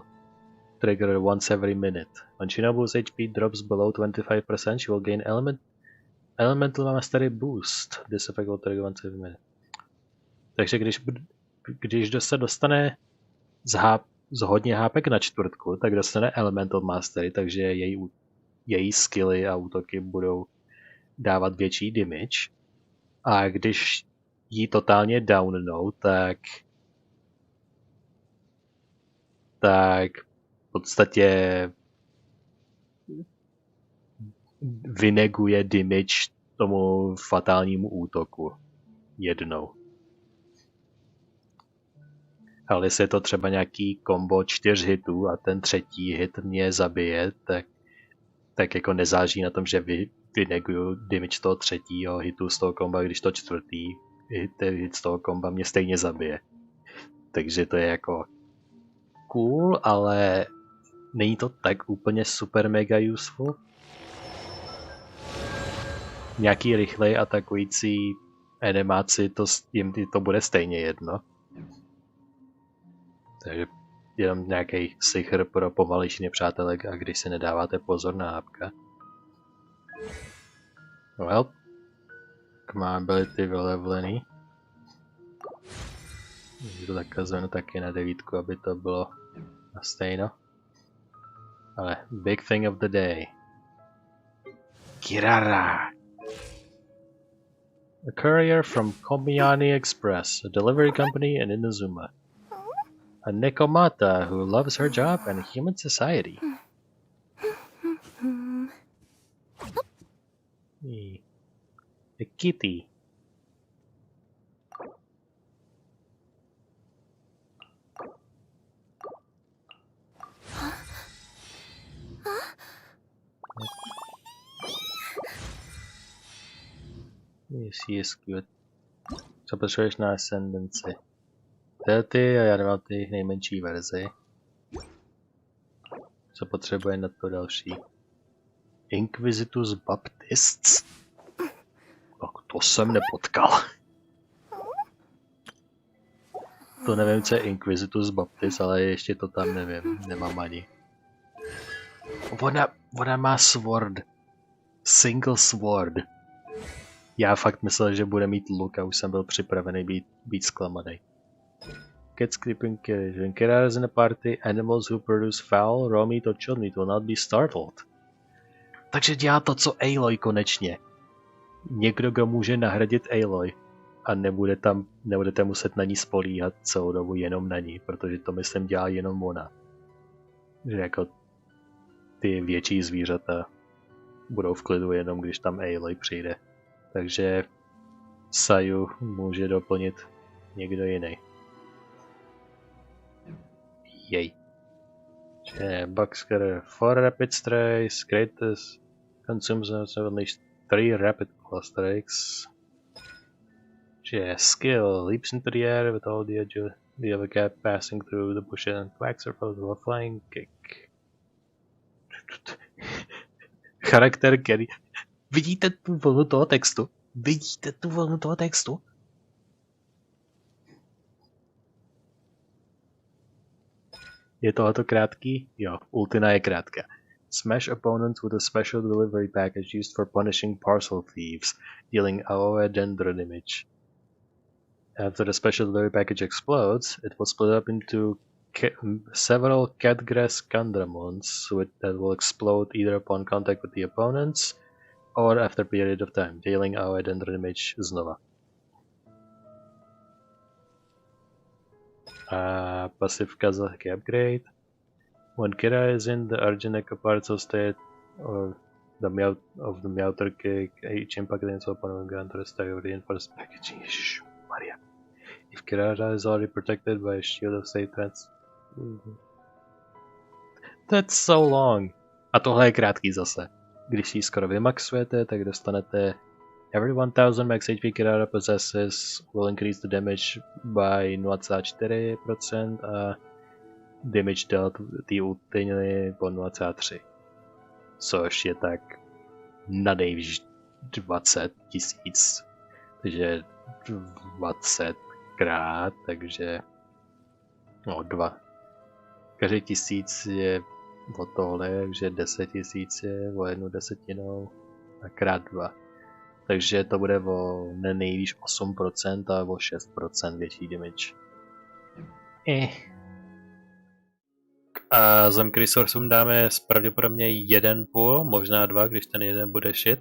trigger once every minute. When Shinobu's HP drops below 25%, she will gain elemental mastery boost. This effect will trigger once every minute. Takže když se dostane z hodně hápek na čtvrtku, tak dostane elemental mastery, takže její skilly a útoky budou dávat větší damage. A když jí totálně downou, tak v podstatě vyneguje damage tomu fatálnímu útoku jednou. Ale jestli je to třeba nějaký kombo 4 hitů a ten třetí hit mě zabije, tak jako nezáží na tom, že vyneguju damage toho třetího hitu z toho komba, když to čtvrtý hit z toho komba mě stejně zabije. Takže to je jako cool, ale není to tak úplně super mega useful. Nějaký rychlej atakující animaci, jim to bude stejně jedno. Takže jenom nějaký sichr pro pomalejší nepřátelé, a když si nedáváte pozor na hápka. Well, má ability vylevlený. To takhle zvednu taky na 9, aby to bylo na stejno. Ale big thing of the day. Kirara! A courier from Komiyani Express, a delivery company in Inazumme. A Nekomata who loves her job and human society. A kitty. She is good. Co potřebuješ na ascendanci? Ty a já nemám ty nejmenší verzi. Co potřebuje na to další? Inquisitus Baptists? Tak to jsem nepotkal. To nevím, co je Inquisitus Baptist, ale ještě to tam nevím, nemám ani. Ona má sword. Single sword. Já fakt myslel, že bude mít luk a už jsem byl připravený být zklamaný. Cat creeping when Kira is in a party, animals who produce fowl, raw meat or chilled meat will not be startled. Takže dělá to, co Aloy konečně. Někdo, kdo může nahradit Aloy a nebudete muset na ní spolíhat celou dobu jenom na ní, protože to myslím dělá jenom ona. Že jako ty větší zvířata budou v klidu jenom, když tam Aloy přijde. Takže Sayu může doplnit někdo jiný. Jej. Bucksker 4 rapid strikes, greatest consumes at least 3 rapid strikes. Skill leaps into the air with all the agility of a cat passing through the bushes and quacks her foes with a flying kick. Charakter který... Vidíte tu vlnu toho textu? Vidíte tu vlnu toho textu? Je tohleto krátký? Jo, ultina je krátká. Smash opponents with a special delivery package used for punishing parcel thieves, dealing AoE dendro damage. After the special delivery package explodes, it will split up into several catgrass Kandramons that will explode either upon contact with the opponents or after a period of time, dealing AoE dendro damage znova. Pasivka za taky upgrade. When Kira is in the Arjuneka parts of state or the Meowth kick, each impact against opponent will grant a reinforced packaging. Maria. If Kirara is already protected by a shield of state threats. That's so long. A tohle je krátký zase. Když ji skoro vymaxujete, tak dostanete Every 1000 max HP Kirara possesses will increase the damage by 0,4% a damage dealt té útyny po 0,3. Což je tak na nejvíc 20 000. Takže 20 krát, takže no 2. Každý 1000 je o tohle, takže 10 000 je o 1/10 a krát 2. Takže to bude o nejvíc 8% a o 6% větší damage. A zem k resursům dáme pravděpodobně 1 půl, možná 2, když ten jeden bude shit.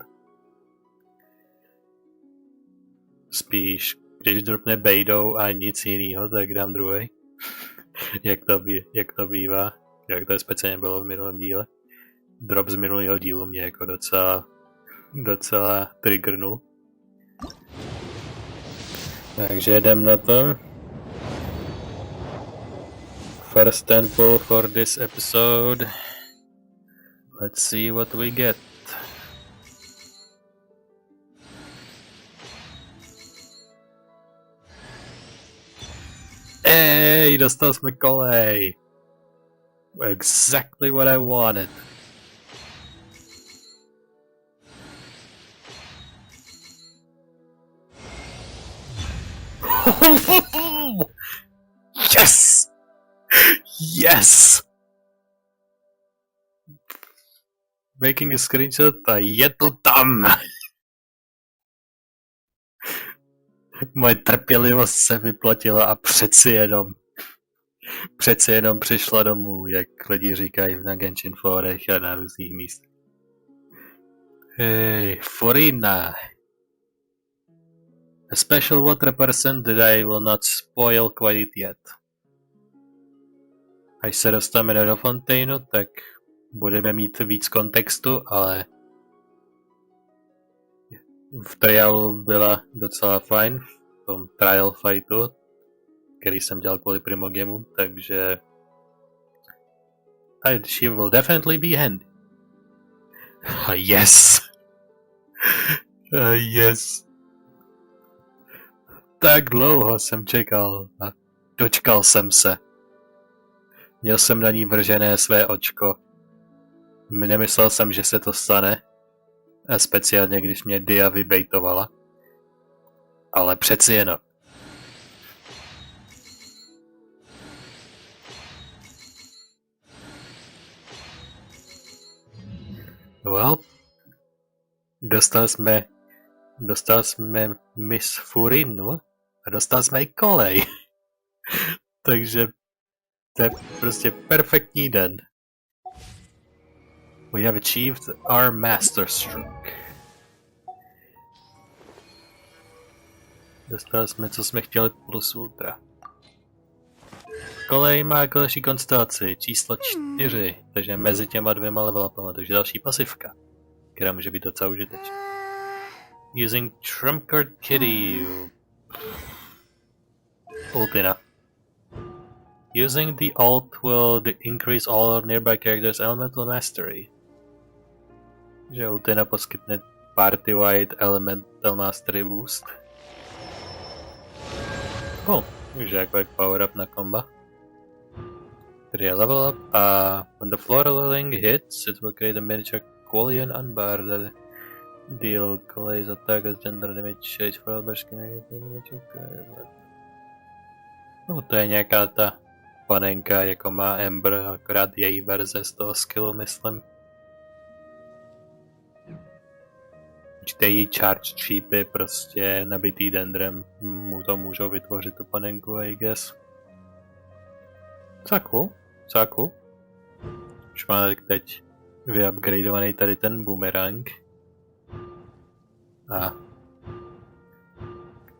Spíš, když dropne bejdou a nic jiného, tak dám druhý. jak to bývá, jak to speciálně bylo v minulém díle. Drop z minulého dílu mě jako docela triggernul. Takže jdem na to. First temple for this episode. Let's see what we get. Hey, dostal jsme kolej. Exactly what I wanted. Yes! Yes! Making a screenshot a je to tam! Moje trpělivost se vyplatila a přeci jenom přišla domů, jak lidi říkají na Genshin forech a na různých místech. Hey, Furina! A special water person that I will not spoil quite yet. Až se dostaneme do Fontainu, tak budeme mít víc kontextu, ale v trialu byla docela fajn, v tom trial fightu, který jsem dělal kvůli Primogemu, takže she will definitely be handy. Yes! Yes! Tak dlouho jsem čekal a dočkal jsem se. Měl jsem na ní vržené své očko. Nemyslel jsem, že se to stane. A speciálně, když mě Dia vybejtovala. Ale přeci jenom. Well, dostal jsme Miss Furinu a dostal jsme i kolej. Takže to je prostě perfektní den. We have achieved our master stroke. Dostali jsme, co jsme chtěli, plus ultra. Kolej má další konstelaci, číslo 4, takže mezi těma dvěma levelupama, takže další pasivka, která může být docela užitečná. Using Trump Card Kitty. Ultina. Using the ult will increase all nearby characters' elemental mastery. Že ultina poskytne party-wide elemental mastery boost. Takže jako power up na komba. Který je level up a when the floral link hits, it will create a miniature Quillian unbar that deal Colay's attack as gender damage for Albersky. No to je nějaká ta panenka, jako má Ember, akorát její verze z toho skillu, myslím. Její charge cheapy prostě nabitý dendrem mu to můžou vytvořit tu panenku, I guess. Cool. Už máme teď vyupgradeovaný tady ten boomerang. A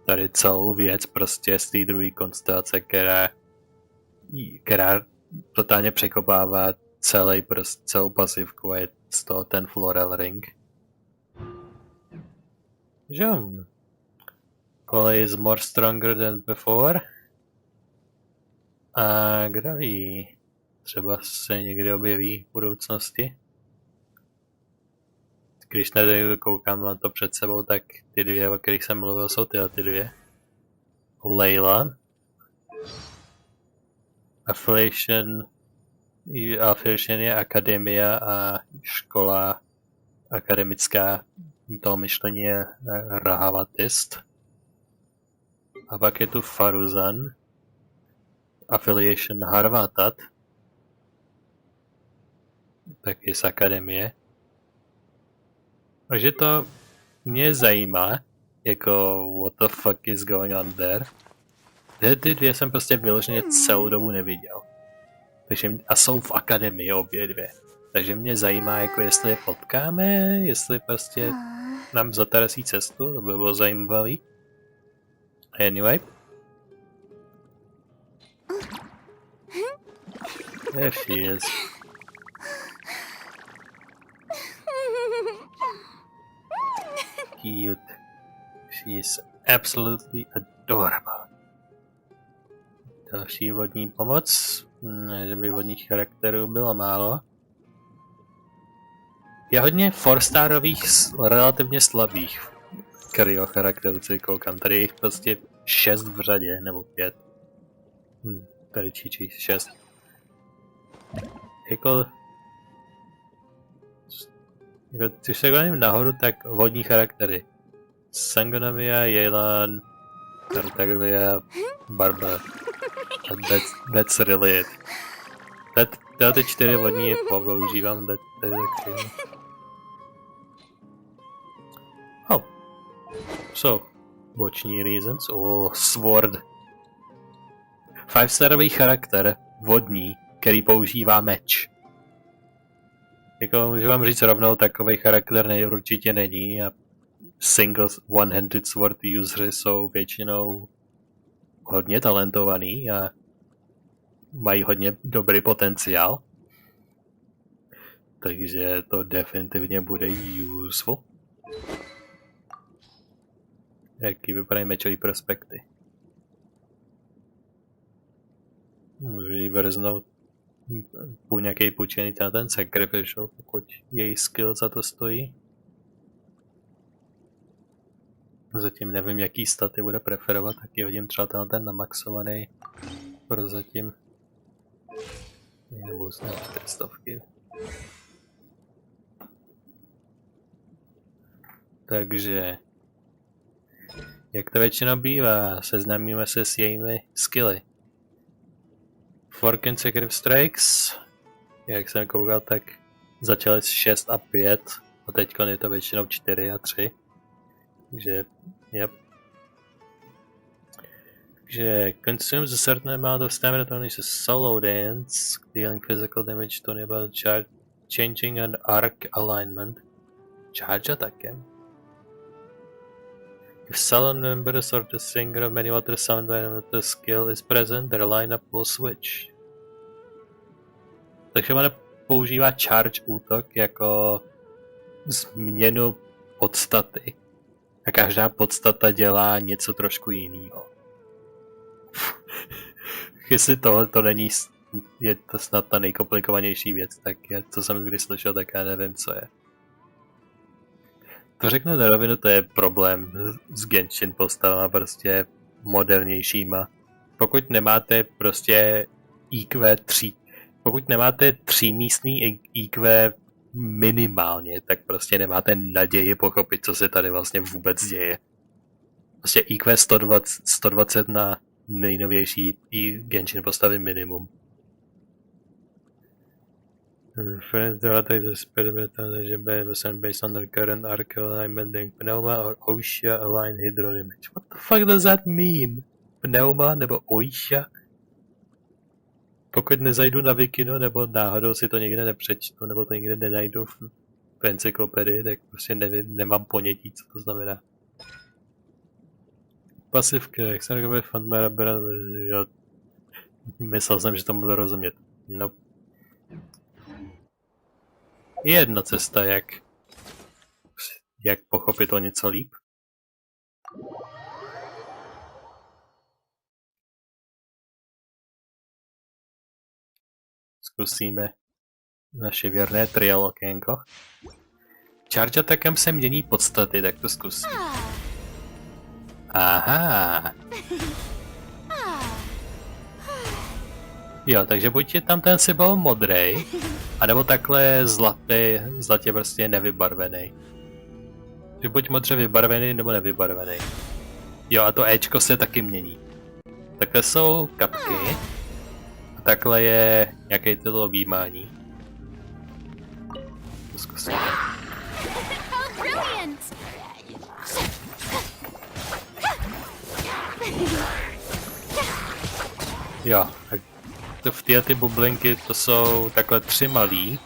tady celou věc prostě z té druhé konstelace, která totálně překopává celou pasivku a je z toho ten floral ring. Jump. Coley is more stronger than before. A kdo ví, třeba se někdy objeví v budoucnosti. Když tady koukám na to před sebou, tak ty dvě, o kterých jsem mluvil, jsou tyhle ty dvě. Layla. Affiliation je akademia a škola akademická toho myšlení je Rahavatist. A pak je tu Faruzan. Affiliation Harvatat. Taky z akademie. Takže to mě zajímá, jako what the fuck is going on there. Ty dvě jsem prostě vyloženě celou dobu neviděl. Takže, a jsou v akademii obě dvě. Takže mě zajímá, jako jestli je potkáme, jestli prostě nám zatarasí cestu, to by bylo zajímavý. Anyway. There she is. Cute. She is absolutely adorable. Další vodní pomoc. Ne, že by vodních charakterů bylo málo. Je hodně 4-starových relativně slabých kryo charakterů, co koukám. Tady je jich prostě 6 v řadě, nebo 5. Tady čičí 6. Jako když se koukám nahoru, tak vodní charaktery. Sangonomia, Yelan, Tartaglia, Barba. That's really it. Ty 4 vodní používám, Oh. So, boční reasons. Oh, Sword. 5-starový charakter, vodní, který používá meč. Jako můžu vám říct rovnou, takový charakter určitě není a single one-handed sword usery jsou většinou hodně talentovaný a mají hodně dobrý potenciál. Takže to definitivně bude useful. Jaký vypadají mečový prospekty. Můžu jí vrznout nějaký půjčený ten sacrificial, pokud její skill za to stojí. Zatím nevím, jaký staty bude preferovat, tak ji hodím třeba ten namaxovaný prozatím. Nebo snad 400. Takže jak to většinou bývá, seznámíme se s jejími skilly. Fork and Secret Strikes, jak jsem koukal, tak začaly s 6 a 5 a teď je to většinou 4 a 3. Takže, yep. Takže consumes a certain amount of stamina to unleash a solo dance, dealing physical damage to enable changing an arc alignment. Charge attackem. If solo members or the singer of many other sound the skill is present, their lineup will switch. Takže ona používá charge útok jako změnu podstaty. A každá podstata dělá něco trošku jiného. Jestli tohle to není, je to snad ta nejkomplikovanější věc, tak já, co jsem kdy slyšel, tak já nevím, co je. To řeknu na rovinu, to je problém s Genshin postavama, prostě modernějšíma. Pokud nemáte prostě IQ 3, pokud nemáte 3místný IQ minimálně, tak prostě nemáte naději pochopit, co se tady vlastně vůbec děje. Prostě IQ 120 na nejnovější Genshin postavy minimum. Friends Teyvat is based on the current arc alignment in Pneuma or Oisha aligned hydro image. What the fuck does that mean? Pneuma nebo Oisha? Pokud nezajdu na Wikino, nebo náhodou si to někde nepřečtu, nebo to někde nenajdu v encyklopedii, tak prostě nevím, nemám ponětí, co to znamená. Pasivka, jak jsem řekl, myslel jsem, že tomu budu rozumět. Nope. Je jedna cesta, jak pochopit o něco líp. Zkusíme naše věrné trial okénko. charge attackem se mění podstaty, tak to zkusím. Aha. Jo, takže buď je tam ten symbol modrej, anebo takhle zlatě prostě nevybarvený. Takže buď modře vybarvený, nebo nevybarvený. Jo, a to Ečko se taky mění. Takhle jsou kapky. A takhle je nějaké tyto objímání. To zkusíme. Jo, tak to v ty bublinky to jsou takhle 3 malý.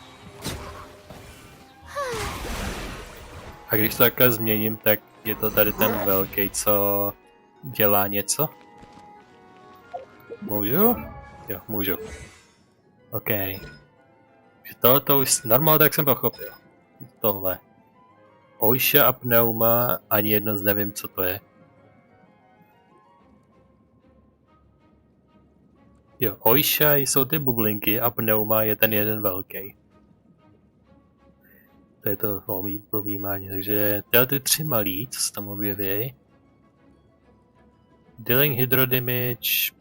A když to takhle změním, tak je to tady ten velký, co dělá něco. Můžu? Jo, můžu. OK. Tohle už normálně tak jsem pochopil. Tohle. Oisha a pneuma, ani jedno z nevím, co to je. Jo, Oisha jsou ty bublinky a pneuma je ten jeden velký. To je to objímání, takže tyhle ty 3 malí, co se tam objeví. Dealing hydro damage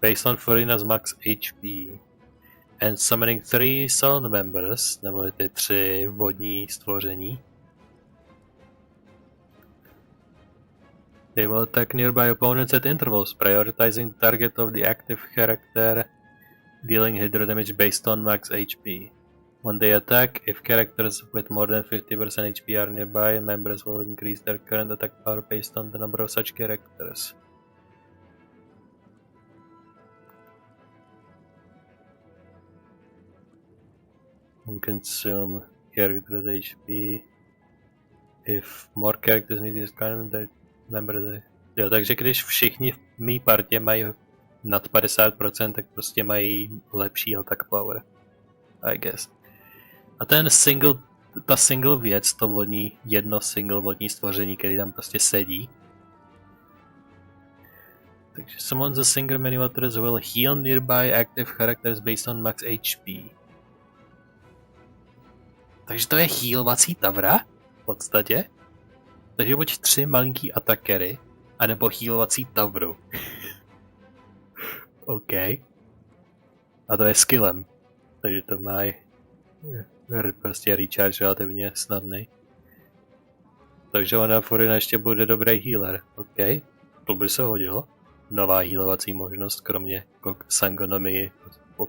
based on Furina's max HP. And summoning 3 sound members, neboli ty 3 vodní stvoření. They will attack nearby opponents at intervals, prioritizing the target of the active character, dealing hydro damage based on max HP. When they attack, if characters with more than 50% HP are nearby, members will increase their current attack power based on the number of such characters. Consume characters HP. If more characters need this kind, that member they... Jo, takže když všichni v mý partě mají nad 50%, tak prostě mají lepší attack power. I guess. A ten single věc, to jedno single vodní stvoření, který tam prostě sedí. Takže summon the single many waters will heal nearby active characters based on max HP. Takže to je healovací tavra, v podstatě. Takže buď 3 malinký atakery, anebo healovací tavru. OK. A to je skillem. Takže to má prostě recharge relativně snadný. Takže ona Furina ještě bude dobrý healer. OK. To by se hodilo. Nová healovací možnost, kromě Sangonomii,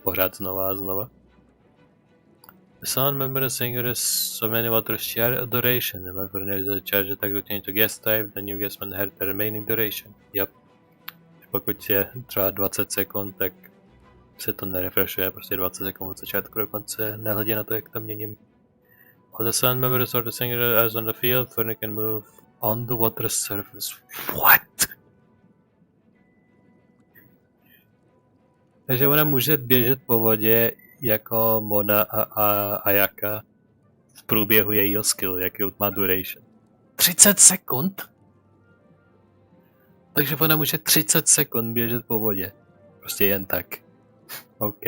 pořád znova a znova. The sound member singer so many waters share a duration. When Furina is a charge attack to change to guest type, the new guest man has the remaining duration. Yep. Pokud je třeba 20 sekund, tak se to nerefreshuje, prostě 20 sekund od začátku do konce, nehledě na to, jak to měním. All the sound members or the singer as on the field, Furina can move on the water surface. What? Takže ona může běžet po vodě jako Mona a Ayaka v průběhu jejího skill, jaký má duration. 30 sekund? Takže ona může 30 sekund běžet po vodě. Prostě jen tak. OK.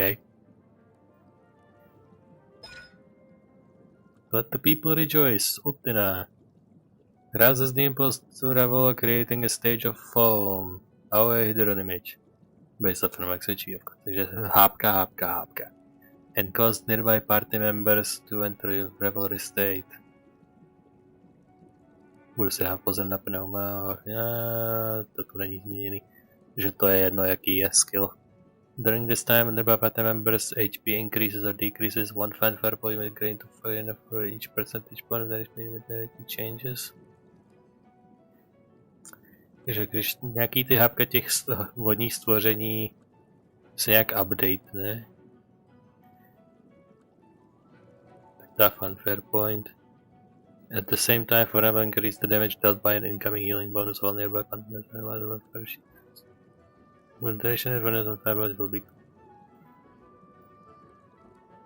Let the people rejoice. Ultina. Rise as the impulse to revel, creating a stage of foam. Our hydro damage. Based on max HP, of course. Takže hápka. And cause nearby party members to enter revelry state. Budu si dát pozor na pneuma. To tu není změněný. Že to je jedno, jaký je skill. During this time, nearby party members' HP increases or decreases 1 fanfare point with gain to fire enough for each percentage point of their HP with changes. Takže když nějaký ty hápka těch vodních stvoření se nějak update, ne? Tak dá fanfare point. At the same time, forever increase the damage dealt by an incoming healing bonus while nearby continent and available for shields. When duration is running on Teyvat will be...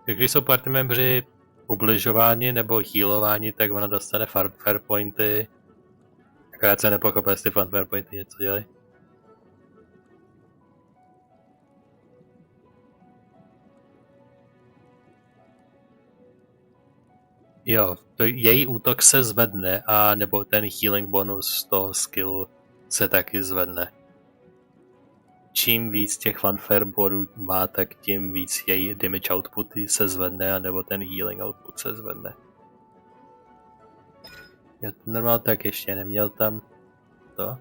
Když jsou party membři ubližováni nebo healováni, tak ona dostane fanfare pointy. Akorát se nepochopil, jestli fanfare pointy něco dělají. Jo, její útok se zvedne, a nebo ten healing bonus toho skillu se taky zvedne. Čím víc těch fanfare bodů má, tak tím víc její damage outputy se zvedne, anebo ten healing output se zvedne. Já to normálně tak ještě neměl tam to.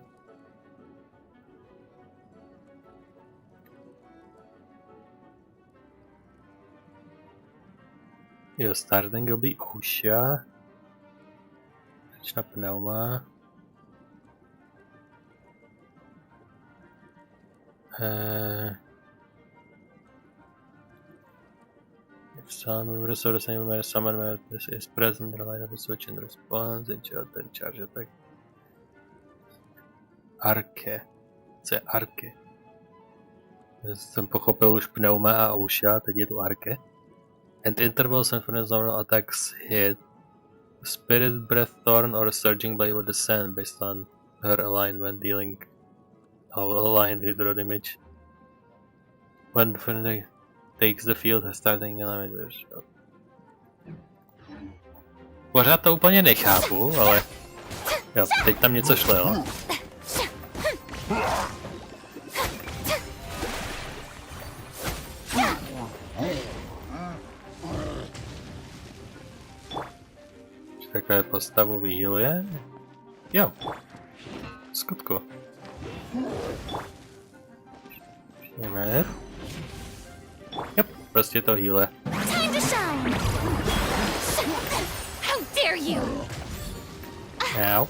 Jo, starting will be Osha. Začíná pneuma. If some resource the same where someone is present, rely on the switch and response, and charge attack. Arke. Co je Arke? Já jsem pochopil už pneuma a Osha, teď je tu Arke. And intervals and phenomenal attacks hit Spirit Breath Thorn or Surging Blade with the Sand based on her alignment dealing aligned hydro damage. When Finally takes the field, starting element. Pořád to úplně nechápu, ale jo, teď tam něco šlo. Takhle postavu vyhýluje? Jo. Skutku. Jdeme. Yep, prostě to healuje. Time to shine. How dare you? Ow.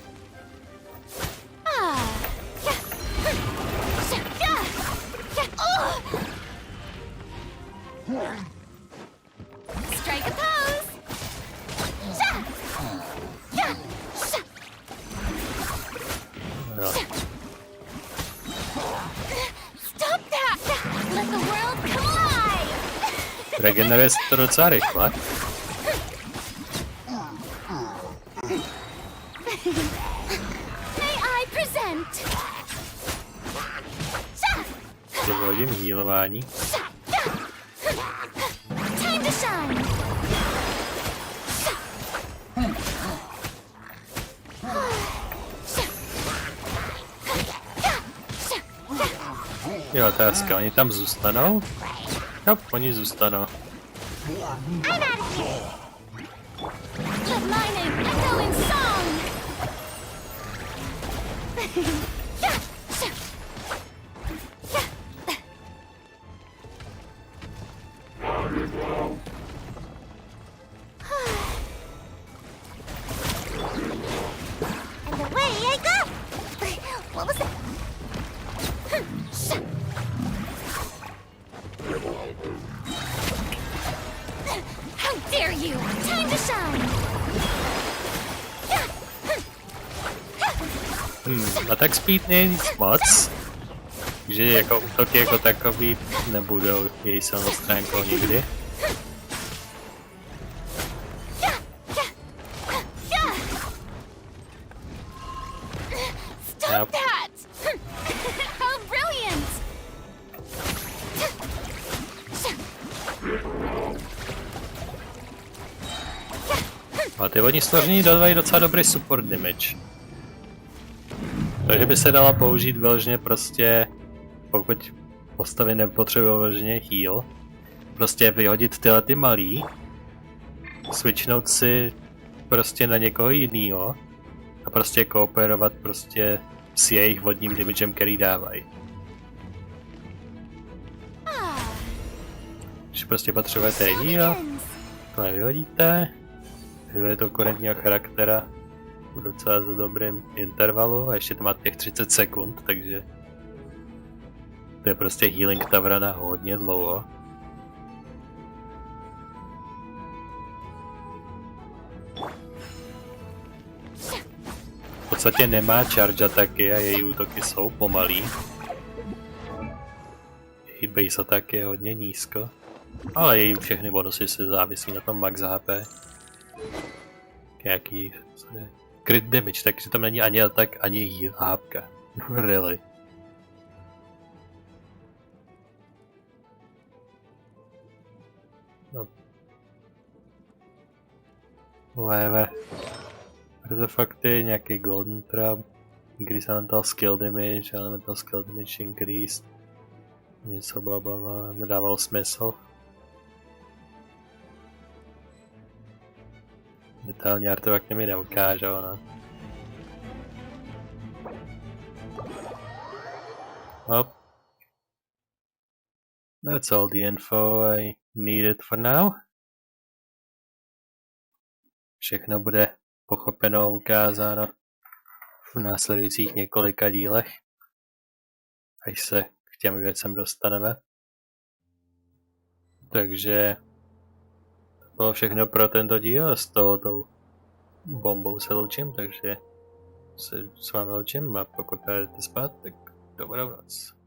Strike a pose. Stop that! Let the world come alive! Regeneruje se to docela rychle. May I present? Je hodím healování. Time to shine. Jo, otázka, oni tam zůstanou? Jo, oni zůstanou. Let my name echo in song. And away I go! What was it? How dare you! Time to shine. Attack speed není nic moc. Takže jako útoky jako takový nebudou její silnou stránkou nikdy. Stop that! How brilliant! A ty vodní stvoření dodávají docela dobrý support damage. Takže by se dala použít vyloženě prostě, pokud postavy nepotřebují vyloženě heal, prostě vyhodit tyhle ty malý, switchnout si prostě na někoho jinýho a prostě kooperovat prostě s jejich vodním damagem, který dávají. Když prostě potřebujete heal, to nevyhodíte, je to konkurentního charaktera v docela za dobrým intervalu a ještě to má těch 30 sekund, takže to je prostě healing tavra na hodně dlouho. V podstatě nemá charge ataky a její útoky jsou pomalý. Její base attack je hodně nízko, ale její všechny bonusy se závisí na tom max HP. Jaký crit damage, takže tam není ani attack, ani heal hápka. Really. No. Whatever. Artefakty, nějaký golden trap, increase elemental skill damage, elemental skill damage increase. Něco blablabla, mi dávalo smysl. Detailní artefakty mi neukážou, no. Well, that's all the info I needed for now. Všechno bude pochopeno, ukázáno v následujících několika dílech, až se k těm věcem dostaneme. Takže to bylo všechno pro tento díl a s touto bombou se loučím, takže se s vámi loučím a pokud jdete spát, tak dobrou noc.